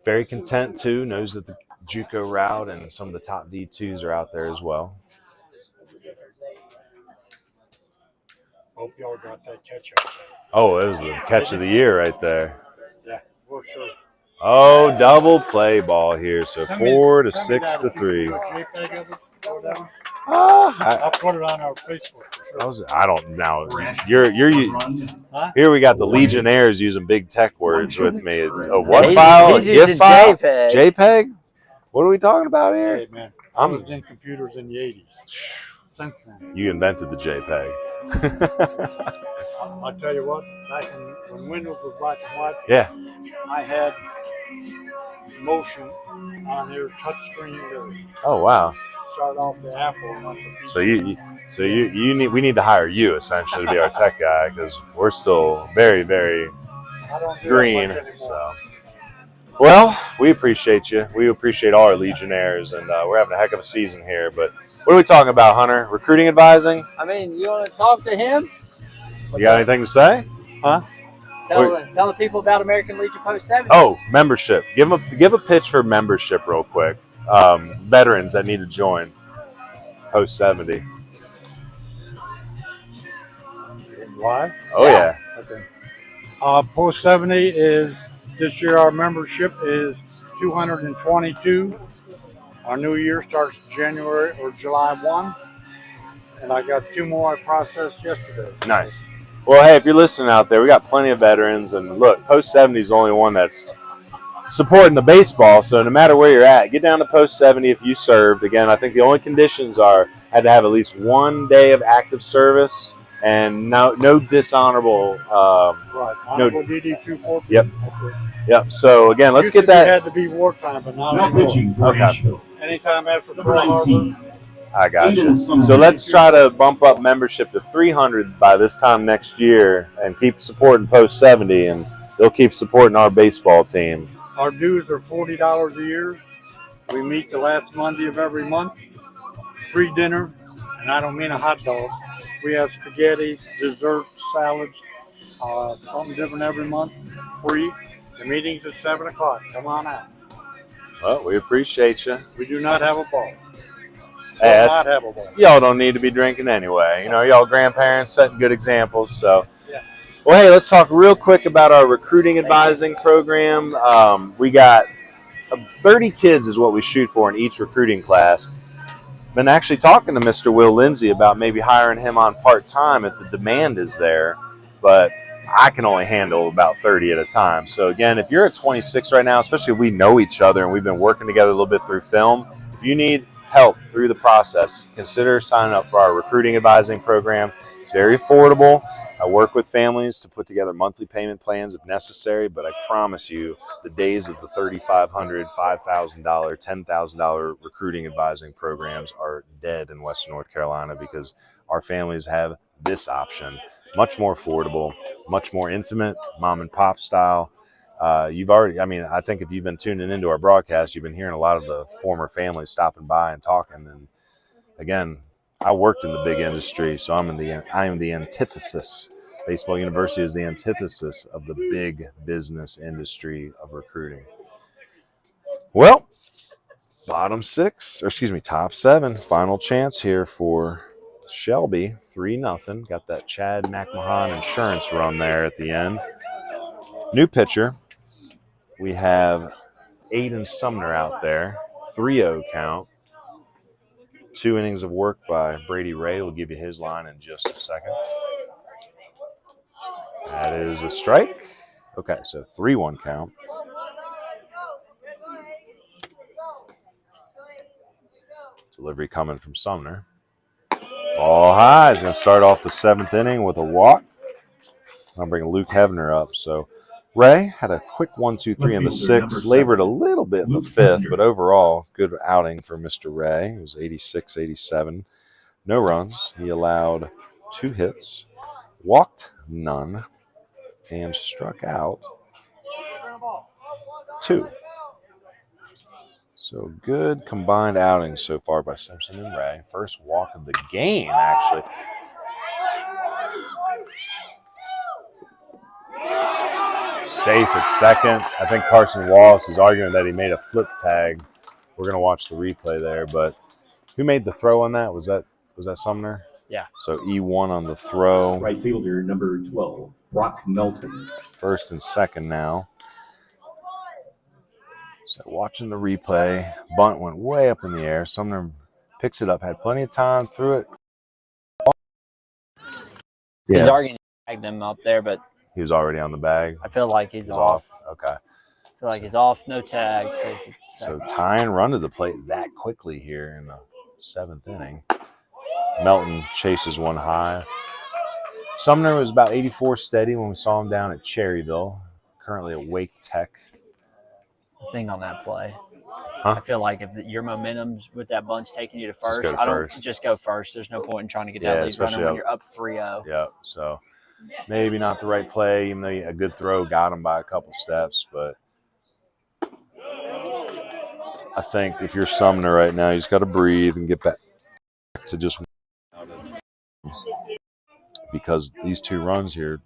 Very content too. Knows that the JUCO route and some of the top D2s are out there as well. Hope y'all got that catch up. Oh, it was the catch of the year right there. Yeah, for sure. Oh, double play ball here. So 4 to 6 to 3. I'll put it on our Facebook. For sure. I don't know. Here we got the Legionnaires using big tech words with me. A what file? A He's GIF using file? JPEG. JPEG? What are we talking about here? Hey, man. I was in computers in the 80s. Since then. You invented the JPEG. I'll tell you what, back when Windows was black and white, Yeah. I had motion on their touchscreen to Oh wow. start off the Apple and went to So we need to hire you essentially to be our tech guy because we're still very, very I don't do green. that much anymore. So. Well, we appreciate you. We appreciate all our Legionnaires, and we're having a heck of a season here. But what are we talking about, Hunter? Recruiting advising? I mean, you want to talk to him? You got anything to say? Huh? Tell the people about American Legion Post 70. Oh, membership. Give a pitch for membership real quick. Veterans that need to join Post 70. Why? Oh yeah. Okay. Post 70 is this year. Our membership is 222. Our new year starts January or July 1, and I got 2 more I processed yesterday. Nice. Well, hey, if you're listening out there, we got plenty of veterans, and look, Post 70 is the only one that's supporting the baseball. So no matter where you're at, get down to Post 70 if you served. Again, I think the only conditions had to have at least 1 day of active service and no dishonorable. Right. Honorable DD 214. Yep. Yep. So again, let's get that. It had to be wartime, but now Not pitching for Asheville. anytime after Number Pearl 19. Harbor. I got you. So let's try to bump up membership to 300 by this time next year and keep supporting Post 70, and they'll keep supporting our baseball team. Our dues are $40 a year. We meet the last Monday of every month. Free dinner, and I don't mean a hot dog. We have spaghetti, dessert, salad, something different every month, free. The meeting's at 7 o'clock. Come on out. Well, we appreciate you. We do not have a ball. Hey, Not have a ball. y'all don't need to be drinking anyway. You know, y'all grandparents setting good examples. So, Yeah. well, hey, let's talk real quick about our recruiting advising program. We got 30 kids is what we shoot for in each recruiting class. Been actually talking to Mr. Will Lindsay about maybe hiring him on part-time if the demand is there, but I can only handle about 30 at a time. So again, if you're at 26 right now, especially if we know each other and we've been working together a little bit through film, if you need help through the process, consider signing up for our recruiting advising program. It's very affordable. I work with families to put together monthly payment plans if necessary, but I promise you the days of the $3,500, $5,000, $10,000 recruiting advising programs are dead in Western North Carolina because our families have this option. Much more affordable, much more intimate, mom and pop style. I think if you've been tuning into our broadcast, you've been hearing a lot of the former families stopping by and talking. And again, I worked in the big industry, so I am the antithesis. Baseball University is the antithesis of the big business industry of recruiting. Well, top 7, final chance here for Shelby, 3-0. Got that Chad McMahon insurance run there at the end. New pitcher. We have Aiden Sumner out there, 3-0 count. 2 innings of work by Brady Ray. We'll give you his line in just a second. That is a strike. Okay, so 3-1 count. Delivery coming from Sumner. Ball high. He's going to start off the 7th inning with a walk. I'll bring Luke Hevner up. So Ray had a quick 1-2-3 in the 6th, labored a little bit in the 5th, but overall, good outing for Mr. Ray. It was 86, 87. No runs. He allowed 2 hits, walked none, and struck out 2. So good combined outings so far by Simpson and Ray. First walk of the game, actually. Safe at second. I think Carson Wallace is arguing that he made a flip tag. We're going to watch the replay there, but who made the throw on that? Was that Sumner? Yeah. So E1 on the throw. Right fielder number 12, Brock Melton. First and second now. So watching the replay, bunt went way up in the air. Sumner picks it up, had plenty of time, threw it. He's arguing to tag them up there, but he was already on the bag. I feel like he's off. Okay. I feel like he's off, no tag. So tying run to the plate that quickly here in the 7th inning. Melton chases one high. Sumner was about 84 steady when we saw him down at Cherryville, currently at Wake Tech. Thing on that play. Huh? I feel like if your momentum's with that bunt's taking you to first, just go first. There's no point in trying to get that lead runner when you're up 3-0. Yeah, so maybe not the right play, even though a good throw got him by a couple steps. But I think if you're Sumner right now, you just got to breathe and get back to just because these 2 runs here,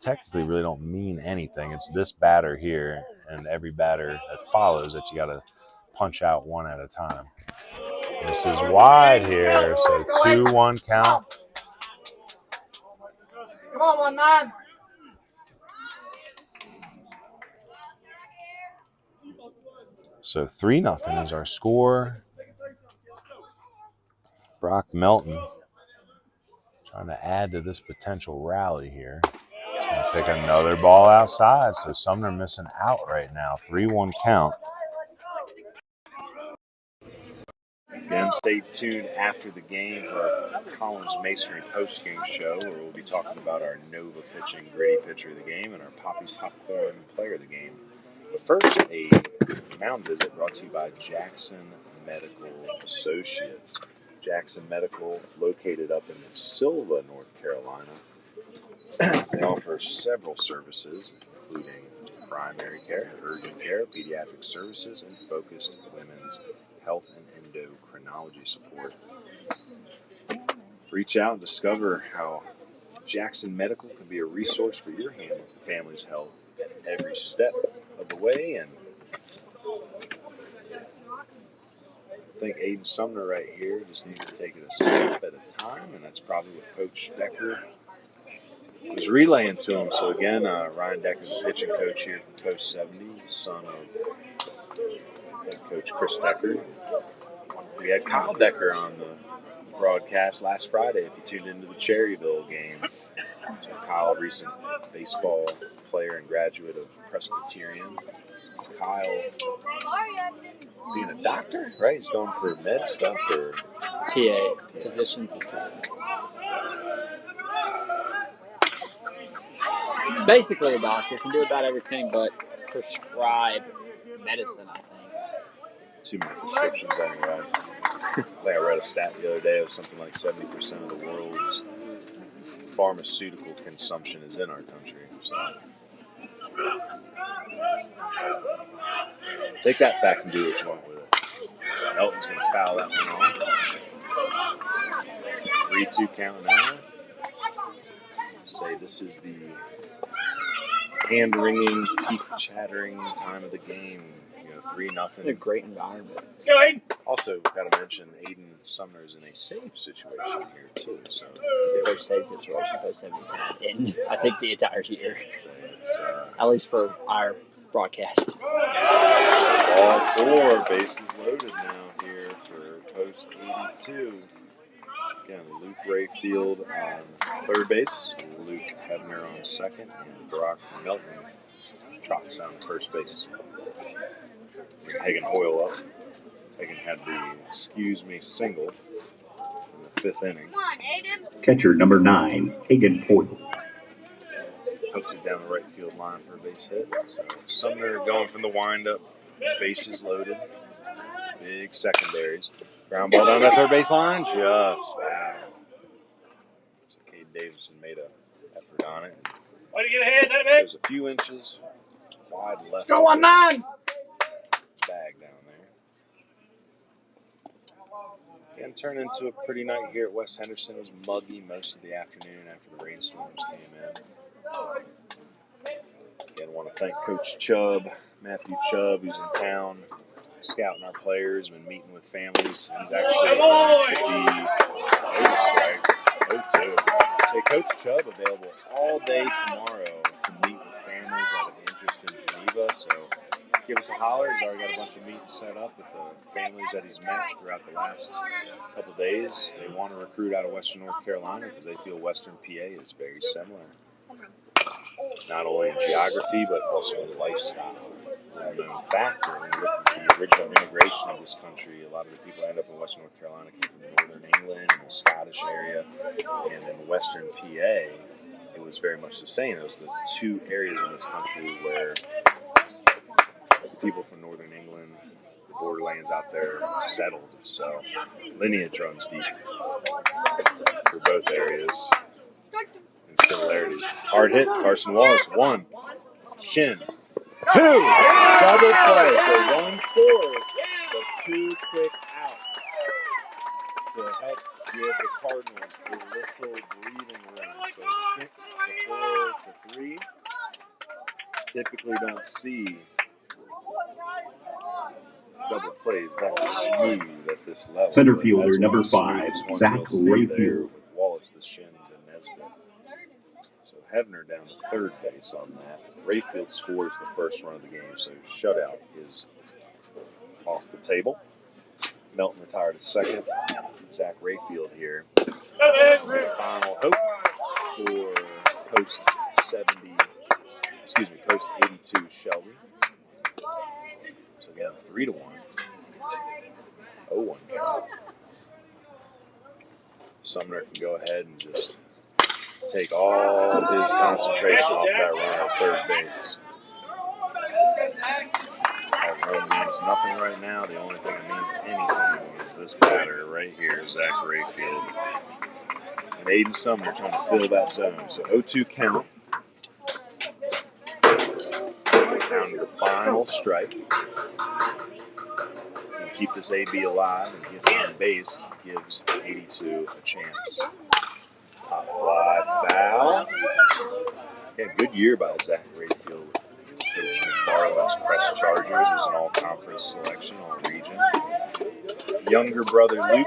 technically really don't mean anything. It's this batter here and every batter that follows that you got to punch out one at a time. This is wide here, so 2-1 count. Come on, 1-9. So 3-0 is our score. Brock Melton trying to add to this potential rally here. Going to take another ball outside, so Sumner missing out right now. 3-1 count. Again, stay tuned after the game for our Collins Masonry post-game show, where we'll be talking about our Nova pitching Gritty pitcher of the game and our Poppy Popcorn player of the game. But first, a mound visit brought to you by Jackson Medical Associates. Jackson Medical, located up in Silva, North Carolina. They offer several services, including primary care, urgent care, pediatric services, and focused women's health and endocrinology support. Reach out and discover how Jackson Medical can be a resource for your family's health every step of the way. And I think Aiden Sumner right here just needs to take it a step at a time, and that's probably what Coach Decker was relaying to him. So again, Ryan Decker, the pitching coach here from Post 70, son of head coach Chris Decker. We had Kyle Decker on the broadcast last Friday if you tuned into the Cherryville game. So Kyle, recent baseball player and graduate of Presbyterian. Kyle being a doctor, right? He's going for med stuff or PA, physician's assistant. He's basically a doctor, can do about everything but prescribe medicine, I think. Too many prescriptions anyway. I think I read a stat the other day of something like 70% of the world's pharmaceutical consumption is in our country. So take that fact and do what you want with it. Elton's going to foul that one off. 3-2 count now. Say this is the hand-wringing, teeth-chattering time of the game. 3-0. A great environment. Let's go, Aiden. Also, got to mention Aiden Sumner is in a save situation here too. So it's the first save situation Post 70's had in I think the entire year. So it's, at least for our broadcast. So ball 4, bases loaded now here for Post 82. Again, Luke Rayfield on third base, Luke Hebner on second, and Brock Melton trots on first base. Hagen Hoyle up. Hagen had the excuse me single in the 5th inning. Come on, Aiden. Catcher number 9, Hagen Hoyle. Poked it down the right field line for a base hit. So Sumner going from the windup, bases loaded, big secondaries. Ground ball down that third base line, just foul. So Cade Davison made an effort on it. Way to get ahead, that man. There's a few inches wide left. Go 1-9. Bag down there. Again, turned into a pretty night here at West Henderson. It was muggy most of the afternoon after the rainstorms came in. want to thank Coach Chubb, Matthew Chubb, who's in town, scouting our players, been meeting with families. He's actually going to be strike 02. Say Coach Chubb available all day tomorrow to meet with families that have interest in Geneva. So give us a holler. He's already got a bunch of meetings set up with the families that he's met throughout the last couple of days. They want to recruit out of Western North Carolina because they feel Western PA is very similar, not only in geography but also in lifestyle. And in fact, when you look at the original immigration of this country, a lot of the people that end up in Western North Carolina came from Northern England and the Scottish area, and in Western PA, it was very much the same. It was the two areas in this country where the people from Northern England, the borderlands out there, settled. So lineage runs deep for both areas and similarities. Hard hit, Carson Wallace, 1. Shin, 2. Double play. So 1 scores, but 2 quick outs to help give the Cardinals a little breathing room. So 6 to 4 to 3. Typically don't see double plays that smooth at this level. Center fielder number 5, Zach Rayfield. Wallace, the Shin, and Nesbitt. So Hebner down to third base on that. Rayfield scores the first run of the game, so shutout is off the table. Melton retired at second. Zach Rayfield here. Final hope for post 82 Shelby. So again, 3-1. 0-1 count. Sumner can go ahead and just take all his concentration off that run at third base. That run means nothing right now. The only thing that means anything is this batter right here, Zach Rayfield. And Aiden Sumner trying to fill that zone. So 0-2 count. Down to the final strike. Keep this AB alive and gets on base, gives 82 a chance. Top fly foul. Yeah, good year by Zach Rayfield. Coach McFarland's Crest Chargers was an all-conference selection, all-region. Younger brother Luke,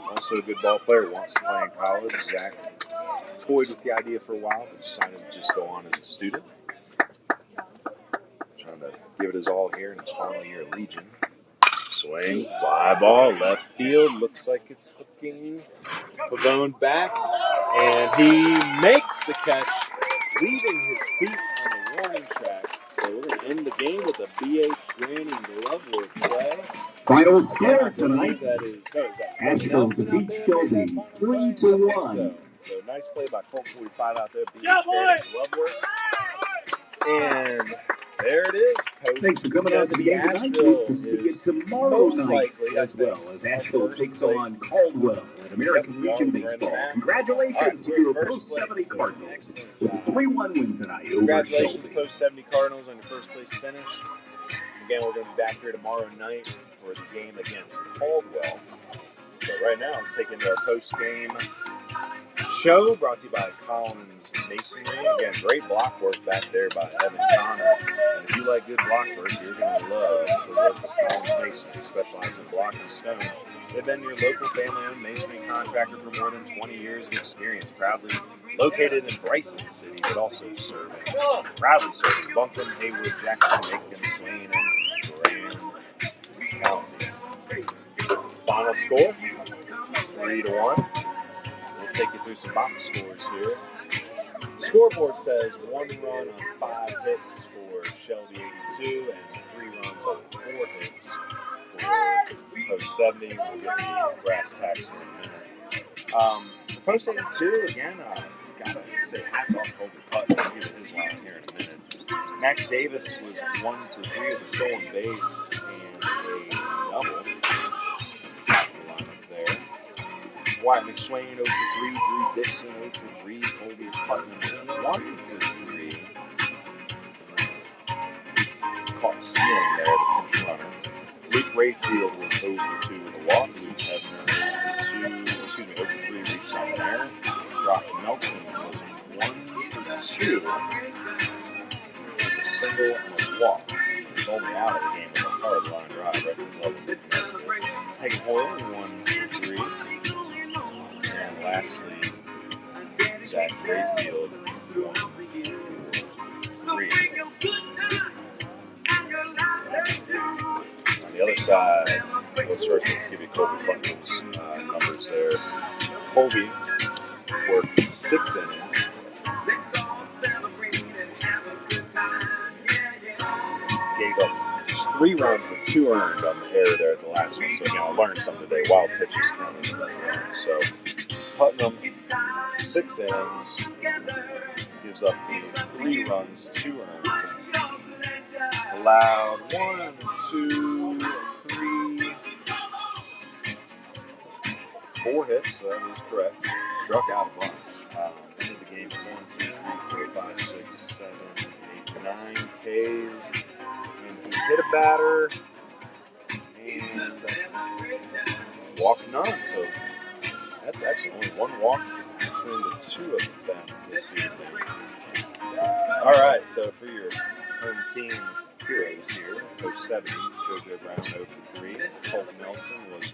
also a good ball player, wants to play in college. Zach toyed with the idea for a while, but decided to just go on as a student. Trying to give it his all here in his final year at Legion. Swing, fly ball, left field. Looks like it's hooking Pavone back. And he makes the catch, leaving his feet on the warning track. So we're going to end the game with a BH Granning glove work play. Final score tonight. Asheville defeats Shelby 3-1. So nice play by Colt 45 out there. BH Granning glove work. And there it is. Thanks for coming out to the game tonight. Hope to see you tomorrow night as well as Asheville takes on Caldwell at American Legion Baseball. Congratulations to your Post 70 Cardinals with a 3-1 win tonight over Congratulations, Shelby. Post 70 Cardinals, on your first place finish. Again, we're going to be back here tomorrow night for the game against Caldwell. So right now, let's take into our post-game show brought to you by Collins Masonry. Again, great block work back there by Evan Connor. And if you like good block work, you're going to love the work of Collins Masonry, specializing in block and stone. They've been your local family-owned masonry contractor for more than 20 years of experience. Proudly located in Bryson City, but also proudly serving Buncombe, Haywood, Jackson, Aiken, Swain, and Graham County. Final score, 3-1. Take you through some box scores here. The scoreboard says 1 run on 5 hits for Shelby 82 and 3 runs on 4 hits for Post 70. We'll get the brass tacks in a minute. For Post 82, again, gotta say hats off to Colby Putnam. We'll get his line here in a minute. Max Davis was 1 for 3 with a stolen base and a double. Wyatt McSwain 0 for 3, Drew Dixon 0 for 3, Colby Putnam 1 for 3. Caught stealing there, the pinch runner. Luke Rayfield was 0 for 2 with a walk. Luke Hebner 0 for 3 reached on there. Brock Nelson was 1 for 2 with a single, and a walk. He's only out of the game with a hard line drive right to the double. Pegame Hoyle, 1 for 3. And lastly, Zach Rayfield, 1 for 3. On the other side, let's give you Colby Putnam's numbers there. Colby worked 6 innings. Gave up 3 runs with 2 earned on the error there at the last one. So again, I learned something today. Wild pitches counted in that run. So Putnam, 6 innings, gives up the 3 runs, 2 earned. Allowed 1, 2, 3, 4 hits. So that is correct. Struck out a bunch. Ended the game 1, 2, 3, 4, 5, 6, 7, 8, 9 Ks. And he hit a batter and walked none. So that's actually only 1 walk between the 2 of them this evening. All right, so for your home team heroes here, Coach 70, JoJo Brown 0 for 3. Colt Nelson was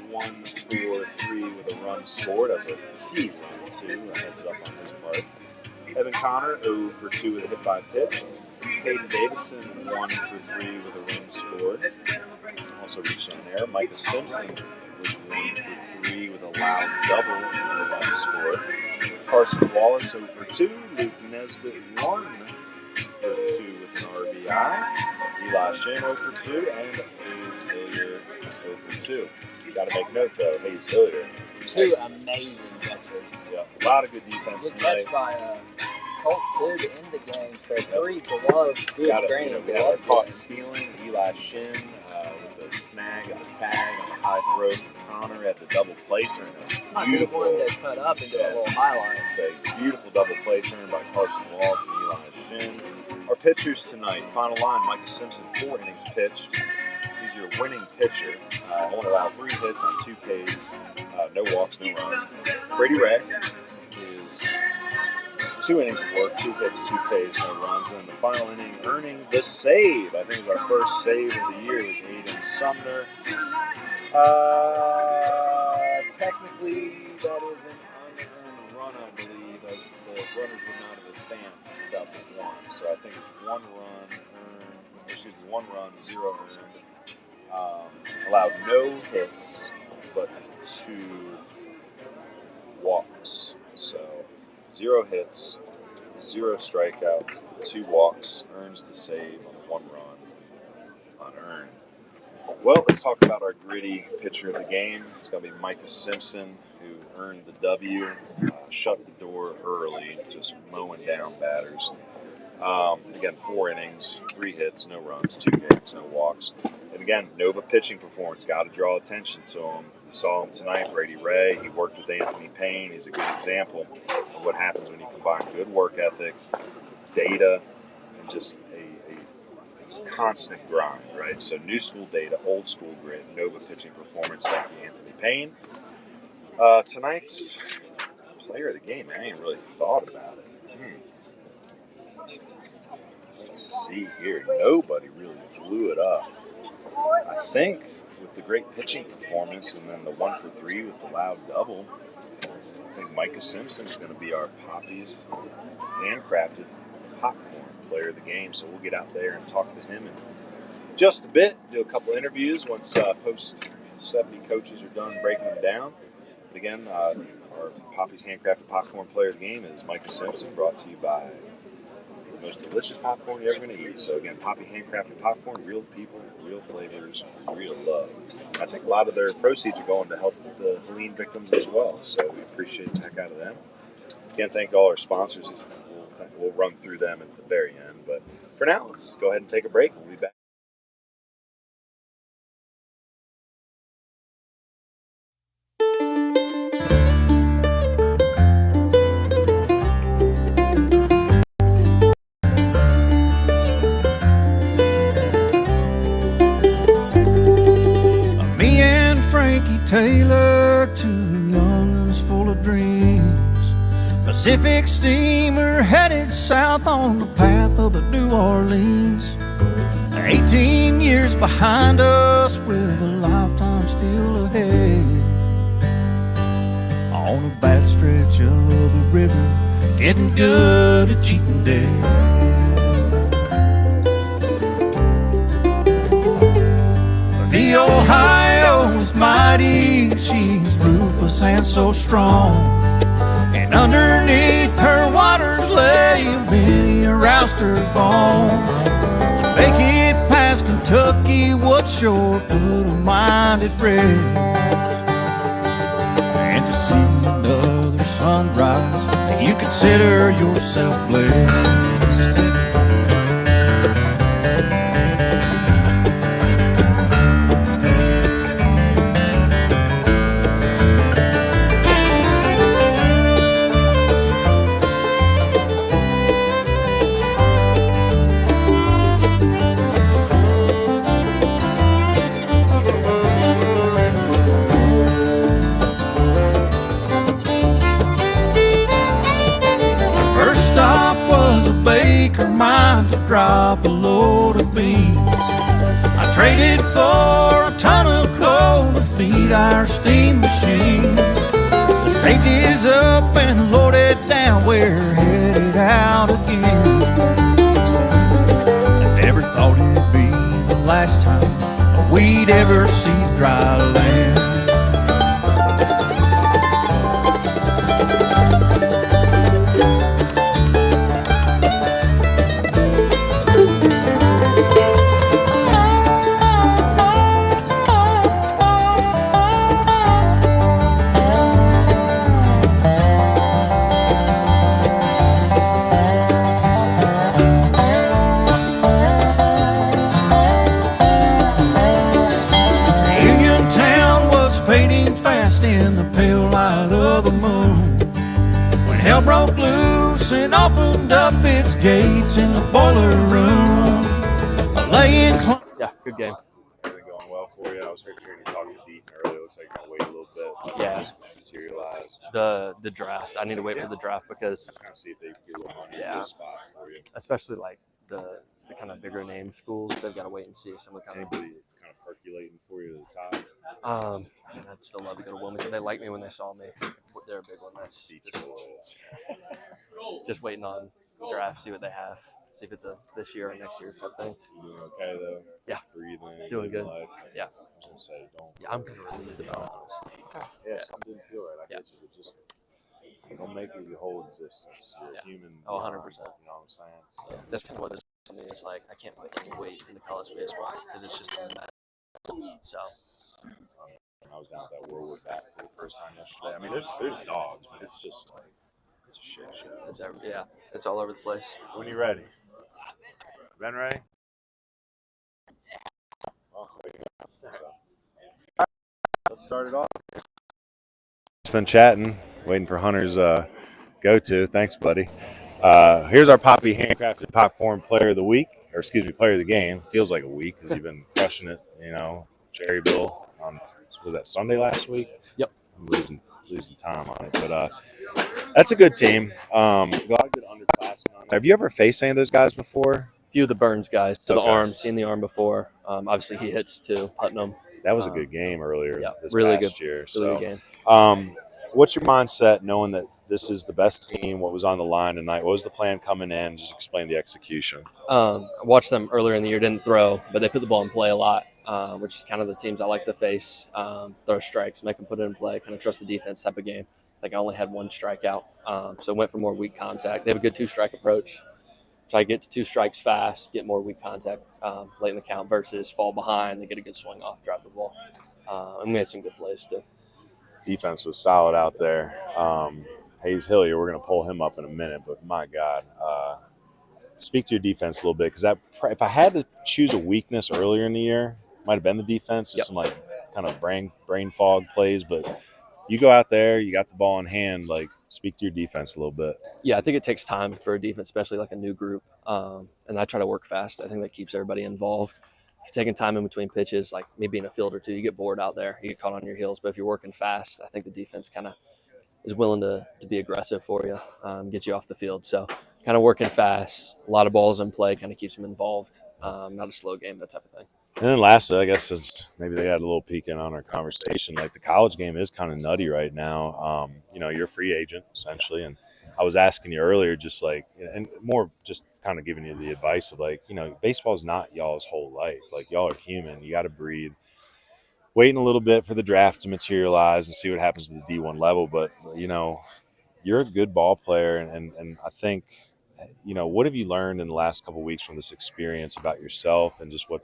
1 for 3 with a run scored. That's a key run, too. A heads up on his part. Evan Connor 0 for 2 with a hit by pitch. Hayden Davidson 1 for 3 with a run scored. Also reached on there. Micah Simpson was 1 for 3 with a loud double and a run scored. Carson Wallace 0 for 2. Luke Nesbitt 1 for 2 with an RBI. Eli Shin 0 for 2 and Hayes Hillier 0 for 2. You got to make note though, Hayes Hillier. 2 amazing catches. Yeah, a lot of good defense tonight. Catch by Colt 2 to end the game, so 3 below. Got caught stealing. Eli Shin with the snag and the tag on the high throw from Connor at the double play turn. Beautiful one to cut up and do a little highlight. It's a beautiful double play turn by Carson Wallace and Eli Shin. Our pitchers tonight, final line, Micah Simpson, 4 innings pitched. He's your winning pitcher. Only allowed 3 hits on 2 Ks, no walks, no runs. Brady Ray is 2 innings of work, 2 hits, 2 Ks, no runs. And in the final inning, earning the save. I think it was our first save of the year. It was Aiden Sumner. Technically, that is an unearned run, I believe, as the runners would not have advanced without the 1. So I think it's 1 run, 0 earned. Allowed no hits, but 2 walks. So 0 hits, 0 strikeouts, 2 walks, earns the save on 1 run, unearned. Well, let's talk about our gritty pitcher of the game. It's going to be Micah Simpson, who earned the W, shut the door early, just mowing down batters. Again, 4 innings, 3 hits, no runs, 2 Ks, no walks. And again, Nova pitching performance, got to draw attention to him. You saw him tonight, Brady Ray. He worked with Anthony Payne. He's a good example of what happens when you combine good work ethic, data, and just a constant grind, right? So new school data, old school grit, Nova pitching performance. Thank you, Anthony Payne. Tonight's player of the game, I ain't really thought about it. Let's see here. Nobody really blew it up. I think with the great pitching performance and then the 1 for 3 with the loud double, I think Micah Simpson is going to be our Poppy's handcrafted popcorn player of the game. So we'll get out there and talk to him in just a bit, do a couple interviews once Post 70 coaches are done breaking them down. But again, our Poppy's handcrafted popcorn player of the game is Micah Simpson, brought to you by the most delicious popcorn you're ever going to eat. So again, Poppy handcrafted popcorn, real people, real flavors, real love. I think a lot of their proceeds are going to help the Helene victims as well. So we appreciate the heck out of them. Again, thank all our sponsors. We'll run through them at the very end. But for now, let's go ahead and take a break. We'll be back. Taylor, 2 young'uns full of dreams. Pacific Pacific steamer headed south on the path of the New Orleans. 18 years behind us with a lifetime still ahead. On a bad stretch of the river, getting good at cheating dead. The Ohio is mighty, she's ruthless and so strong. And underneath her waters lay many a rouster's bones. To make it past Kentucky would sure put a mind at rest. And to see another sunrise, you consider yourself blessed. To drop a load of beans. I traded for a ton of coal to feed our steam machine. The stage is up and loaded down, we're headed out again. I never thought it'd be the last time we'd ever see dry land. In the pale light of the moon, when hell broke loose and opened up its gates in the boiler room, laying yeah, good game. Everything going well for you? I was hearing you talking to Deaton earlier. It looks like you're gonna wait a little bit. Yeah. Materialize. The draft. I need to wait for the draft because just kind of see if they can get a little money in the spot for you. Especially like the kind of bigger name schools, they've got to wait and see. Someone kind of percolating for you to the top. I'd still love to go to Wilmington. They liked me when they saw me. They're a big one. That's just waiting on the draft, see what they have, see if it's a this year or next year type thing. You doing okay though? Yeah, breathing, doing good. Life. Yeah. I was gonna say, don't. Yeah, I'm gonna relieve it all. Okay. Yeah, something didn't feel right. I get you. Just don't make it your whole existence. You're a human. Oh, 100%. You know what I'm saying? So. That's kind of what this to me is like. I can't put any weight into college baseball because it's just a mess. So. I was down at that Worldwood back for the first time yesterday. I mean, there's dogs, but it's just like it's a shit show. It's all over the place. When you ready? Ben ready? Oh, let's start it off. Just been chatting, waiting for Hunter's go-to. Thanks, buddy. Here's our Poppy handcrafted popcorn player of the week, or excuse me, player of the game. Feels like a week because you've been crushing it. You know, Cherry Bill on was that Sunday last week? Yep. I'm losing time on it, but that's a good team. A lot of good underclassmen on there. Have you ever faced any of those guys before? A few of the Burns guys to the arm, seen the arm before. Obviously, he hits too, Putnam. That was a good game earlier this really past good, year. Really so, good game. What's your mindset knowing that this is the best team? What was on the line tonight? What was the plan coming in? Just explain the execution. I watched them earlier in the year, didn't throw, but they put the ball in play a lot, which is kind of the teams I like to face. Throw strikes, make them put it in play, kind of trust the defense type of game. Like I only had one strikeout, so went for more weak contact. They have a good two-strike approach. Try to get to two strikes fast, get more weak contact late in the count versus fall behind. They get a good swing off, drive the ball. And we had some good plays too. Defense was solid out there. Hayes Hillier, we're going to pull him up in a minute, but my God, speak to your defense a little bit because if I had to choose a weakness earlier in the year, it might have been the defense, just some like kind of brain fog plays. But you go out there, you got the ball in hand, like speak to your defense a little bit. Yeah, I think it takes time for a defense, especially like a new group. And I try to work fast. I think that keeps everybody involved. If you're taking time in between pitches, like me being a fielder too, you get bored out there. You get caught on your heels. But if you're working fast, I think the defense kind of is willing to be aggressive for you, get you off the field. So kind of working fast, a lot of balls in play, kind of keeps them involved. Not a slow game, that type of thing. And then lastly, I guess it's maybe they got a little peek in on our conversation. Like the college game is kind of nutty right now. You're a free agent essentially, and I was asking you earlier, just like, and more just kind of giving you the advice of like, baseball is not y'all's whole life. Like y'all are human. You got to breathe. Waiting a little bit for the draft to materialize and see what happens to the D1 level, but you're a good ball player, and I think, what have you learned in the last couple of weeks from this experience about yourself and just what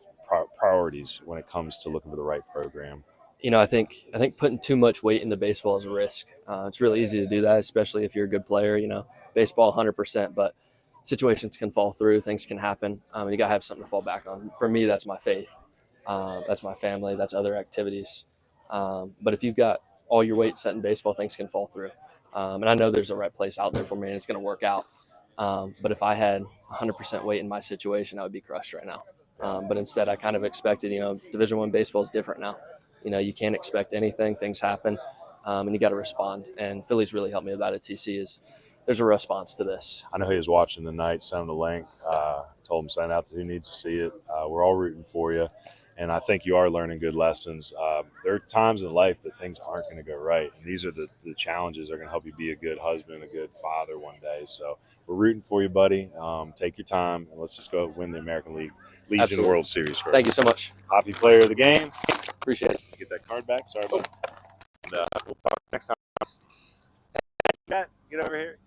priorities when it comes to looking for the right program? I think putting too much weight into baseball is a risk. It's really easy to do that, especially if you're a good player. Baseball 100%, but situations can fall through, things can happen, and you gotta have something to fall back on. For me, that's my faith, that's my family, that's other activities. But if you've got all your weight set in baseball, things can fall through. And I know there's a right place out there for me, and it's going to work out. But if I had 100% weight in my situation, I would be crushed right now. But instead, I kind of expected, Division I baseball is different now. You can't expect anything. Things happen, and you got to respond. And Philly's really helped me with that at TC. There's a response to this. I know he was watching tonight. Sent him the link. Told him send out to who needs to see it. We're all rooting for you. And I think you are learning good lessons. There are times in life that things aren't going to go right. And these are the challenges that are going to help you be a good husband, a good father one day. So we're rooting for you, buddy. Take your time, and let's just go win the American Legion Absolutely. World Series first. Thank you so much. Hoppy player of the game. Appreciate it. Get that card back. Sorry about that. And we'll talk next time. Matt, get over here.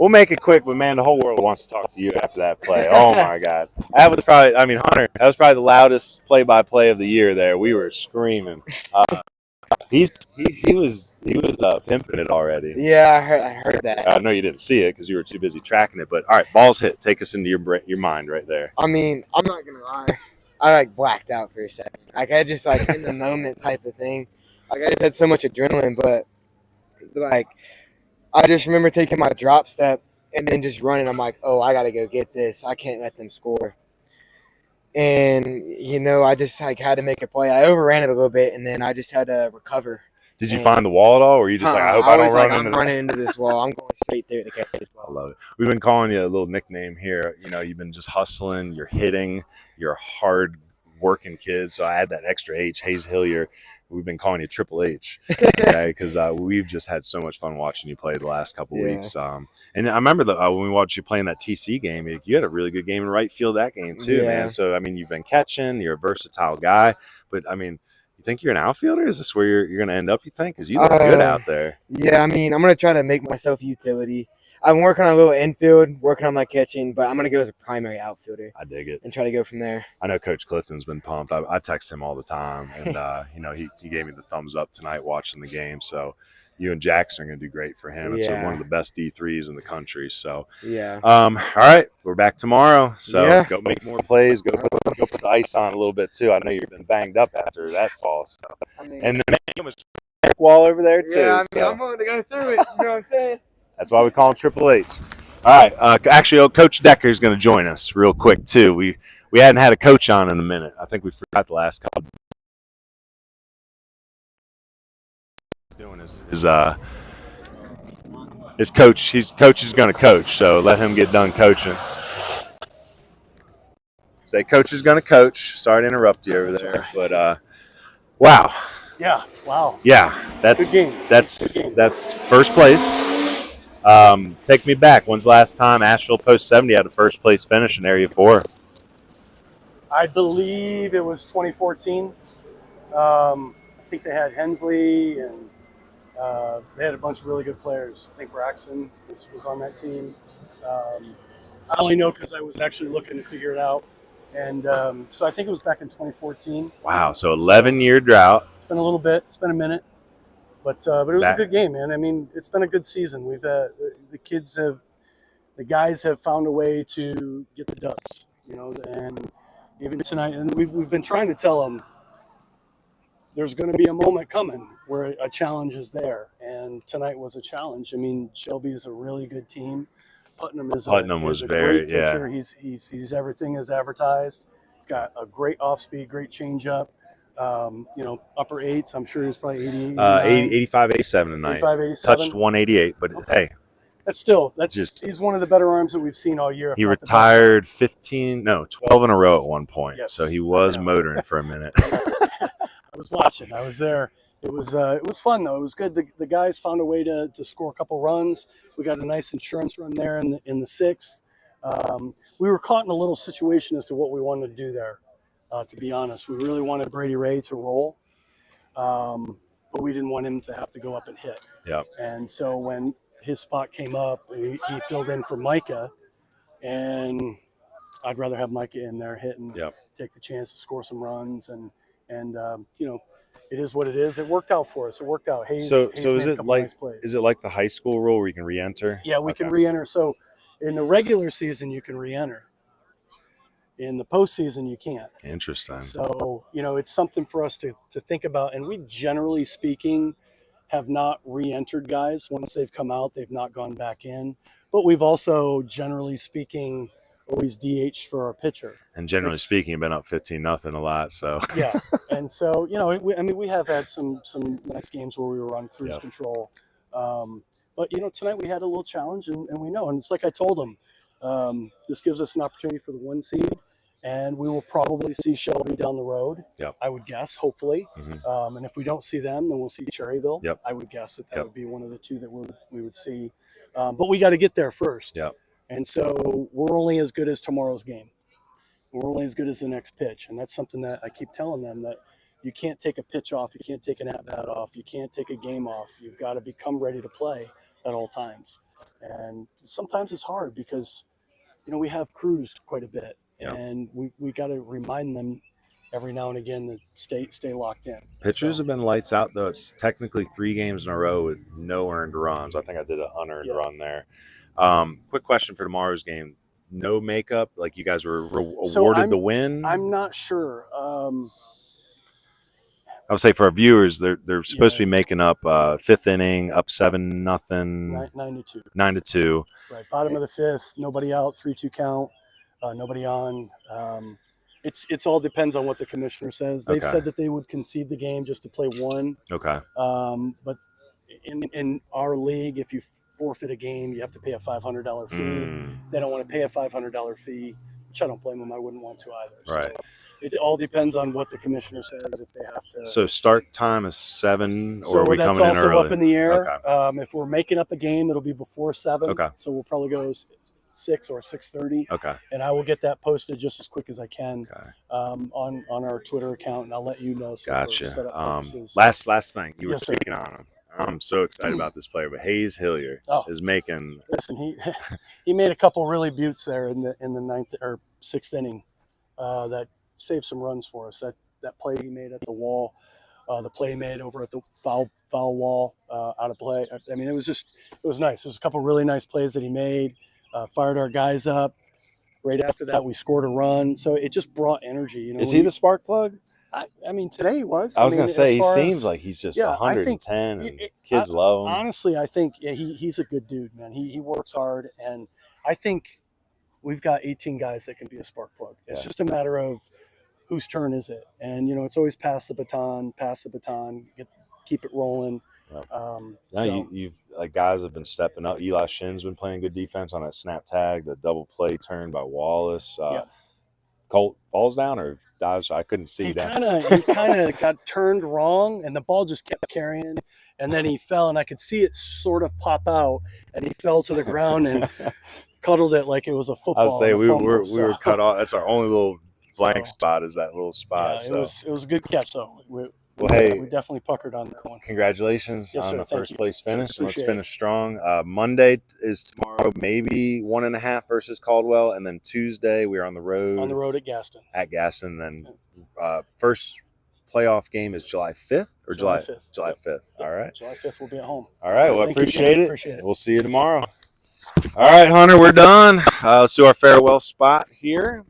We'll make it quick, but man, the whole world wants to talk to you after that play. Oh my God, that was probably, Hunter, that was probably the loudest play-by-play of the year. There, we were screaming. He was pimping it already. Yeah, I heard that. I know you didn't see it because you were too busy tracking it. But all right, balls hit. Take us into your mind right there. I'm not gonna lie, I blacked out for a second. I just in the moment type of thing. I just had so much adrenaline, but I just remember taking my drop step and then just running. I'm like, oh, I got to go get this. I can't let them score. And, I just had to make a play. I overran it a little bit, and then I just had to recover. Did you find the wall at all, or were you just I hope I don't run into I'm running into this wall. I'm going straight through to catch this ball. I love it. We've been calling you a little nickname here. You've been just hustling. You're hitting. You're a hard-working kid. So I add that extra H, Hayes Hillier. We've been calling you Triple H, okay? Because we've just had so much fun watching you play the last couple weeks. And I remember when we watched you playing that TC game, you had a really good game in right field that game too, man. So you've been catching. You're a versatile guy, but you think you're an outfielder? Is this where you're going to end up? You think? Because you look good out there. Yeah, I'm going to try to make myself utility. I'm working on a little infield, working on my catching, but I'm going to go as a primary outfielder. I dig it. And try to go from there. I know Coach Clifton's been pumped. I text him all the time, and he gave me the thumbs up tonight watching the game. So you and Jackson are going to do great for him. It's one of the best D3s in the country. So all right, we're back tomorrow. So go make more plays. Go put the ice on a little bit too. I know you've been banged up after that fall. So. And the name was wall over there too. Yeah, I'm going to go through it. You know what I'm saying? That's why we call him Triple H. All right. Actually, Coach Decker is going to join us real quick, too. We hadn't had a coach on in a minute. I think we forgot the last couple. Doing his coach. Coach is going to coach, so let him get done coaching. Say Coach is going to coach. Sorry to interrupt you over there, but wow. Yeah. Wow. Yeah, that's first place. Take me back. When's the last time Asheville Post 70 had a first place finish in Area 4? I believe it was 2014. I think they had Hensley, and they had a bunch of really good players. I think Braxton was on that team. I only know because I was actually looking to figure it out. And so I think it was back in 2014. Wow, so 11-year drought. It's been a little bit. It's been a minute. But it was a good game, man. It's been a good season. We've the guys have found a way to get the dubs, and even tonight. And we've been trying to tell them there's going to be a moment coming where a challenge is there, and tonight was a challenge. Shelby is a really good team. Putnam was a great pitcher. He's everything as advertised. He's got a great off speed, great changeup. Upper eights. I'm sure he was probably 80, 85, 87 tonight. 85, 87. Touched 188, but hey. That's he's one of the better arms that we've seen all year. He retired 12 in a row at one point. Yes, so he was motoring for a minute. I was watching. I was there. It was fun though. It was good. The guys found a way to score a couple runs. We got a nice insurance run there in the sixth. We were caught in a little situation as to what we wanted to do there. To be honest, we really wanted Brady Ray to roll, but we didn't want him to have to go up and hit. Yep. And so when his spot came up, he filled in for Micah, and I'd rather have Micah in there hitting, take the chance to score some runs, and it is what it is. It worked out for us. It worked out. Hayes is it like the high school rule where you can re-enter? Yeah, we can re-enter. So in the regular season, you can re-enter. In the postseason, you can't. Interesting. So it's something for us to think about, and we generally speaking have not re-entered guys. Once they've come out, they've not gone back in. But we've also, generally speaking, always DH for our pitcher. And generally speaking, been up 15-0 a lot. So yeah, and so we have had some nice games where we were on cruise control. But tonight we had a little challenge, and we know, and it's like I told them, this gives us an opportunity for the 1 seed. And we will probably see Shelby down the road, I would guess, hopefully. Mm-hmm. And if we don't see them, then we'll see Cherryville. I would guess that would be one of the two that we would see. But we got to get there first. And so we're only as good as tomorrow's game. We're only as good as the next pitch. And that's something that I keep telling them, that you can't take a pitch off. You can't take an at-bat off. You can't take a game off. You've got to become ready to play at all times. And sometimes it's hard because, we have cruised quite a bit. And we got to remind them every now and again that stay locked in. Pitchers have been lights out, though. It's technically 3 games in a row with no earned runs. I think I did an unearned run there. Quick question for tomorrow's game. No makeup? Like you guys were awarded the win? I'm not sure. I would say for our viewers, they're supposed to be making up 5th inning, up 7-0. 9-2. 9-2. Right. Bottom of the 5th, nobody out, 3-2 count. Nobody on. It's all depends on what the commissioner says. They've said that they would concede the game just to play one. Okay. But in our league, if you forfeit a game, you have to pay a $500 fee. They don't want to pay a $500 fee, which I don't blame them. I wouldn't want to either. Right. So it all depends on what the commissioner says if they have to. So start time is 7, or are we coming in early? So that's also up in the air. Okay. If we're making up a game, it'll be before 7. Okay. So we'll probably go 6 or 6:30. Okay. And I will get that posted just as quick as I can on our Twitter account, and I'll let you know. So gotcha. Last thing you were speaking on him. I'm so excited about this player, but Hayes Hillier is making. Listen, he made a couple really beauts there in the 9th or 6th inning that saved some runs for us. That play he made at the wall, the play he made over at the foul wall out of play. I mean, it was nice. There was a couple really nice plays that he made. Fired our guys up. Right after that, we scored a run. So it just brought energy. Is he the spark plug? I mean, today he was. I was going to say, he seems like he's just 110 and kids love him. Honestly, I think he's a good dude, man. He works hard, and I think we've got 18 guys that can be a spark plug. It's just a matter of whose turn is it. And, it's always pass the baton, keep it rolling. You've guys have been stepping up. Eli Shin's been playing good defense on that snap tag, the double play turn by Wallace. Colt falls down or dives. I couldn't see that. He kind of got turned wrong, and the ball just kept carrying, and then he fell, and I could see it sort of pop out, and he fell to the ground and cuddled it like it was a football. I would say we were cut off. That's our only little blank spot. Is that little spot? Yeah, it was a good catch though. Well, hey, we definitely puckered on that one. Congratulations on the first place finish. Let's finish strong. Monday is tomorrow, maybe 1.5 versus Caldwell, and then Tuesday we're on the road. On the road at Gaston. Then first playoff game is July 5th or July 5th. July 5th. All right. July 5th we'll be at home. All right. Well, I appreciate it. We'll see you tomorrow. All right, Hunter, we're done. Let's do our farewell spot here.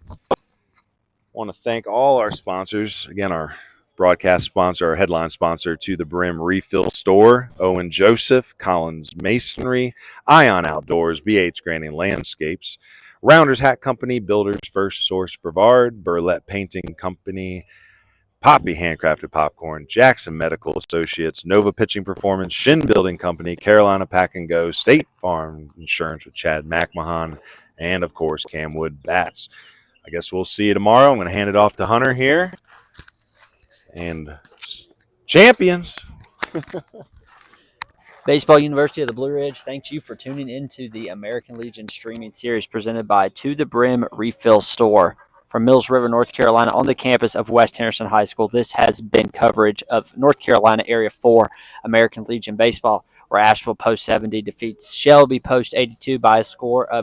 Want to thank all our sponsors. Again, our broadcast sponsor, our headline sponsor to the Brim Refill Store, Owen Joseph, Collins Masonry, Ion Outdoors, BH Granning Landscapes, Rounders Hat Company, Builders First Source Brevard, Burlette Painting Company, Poppy Handcrafted Popcorn, Jackson Medical Associates, Nova Pitching Performance, Shin Building Company, Carolina Pack and Go, State Farm Insurance with Chad McMahon, and of course Camwood Bats. I guess we'll see you tomorrow. I'm going to hand it off to Hunter here. And champions. Baseball University of the Blue Ridge, thanks you for tuning into the American Legion streaming series presented by To the Brim Refill Store. From Mills River, North Carolina, on the campus of West Henderson High School, this has been coverage of North Carolina Area 4 American Legion Baseball, where Asheville Post 70 defeats Shelby Post 82 by a score of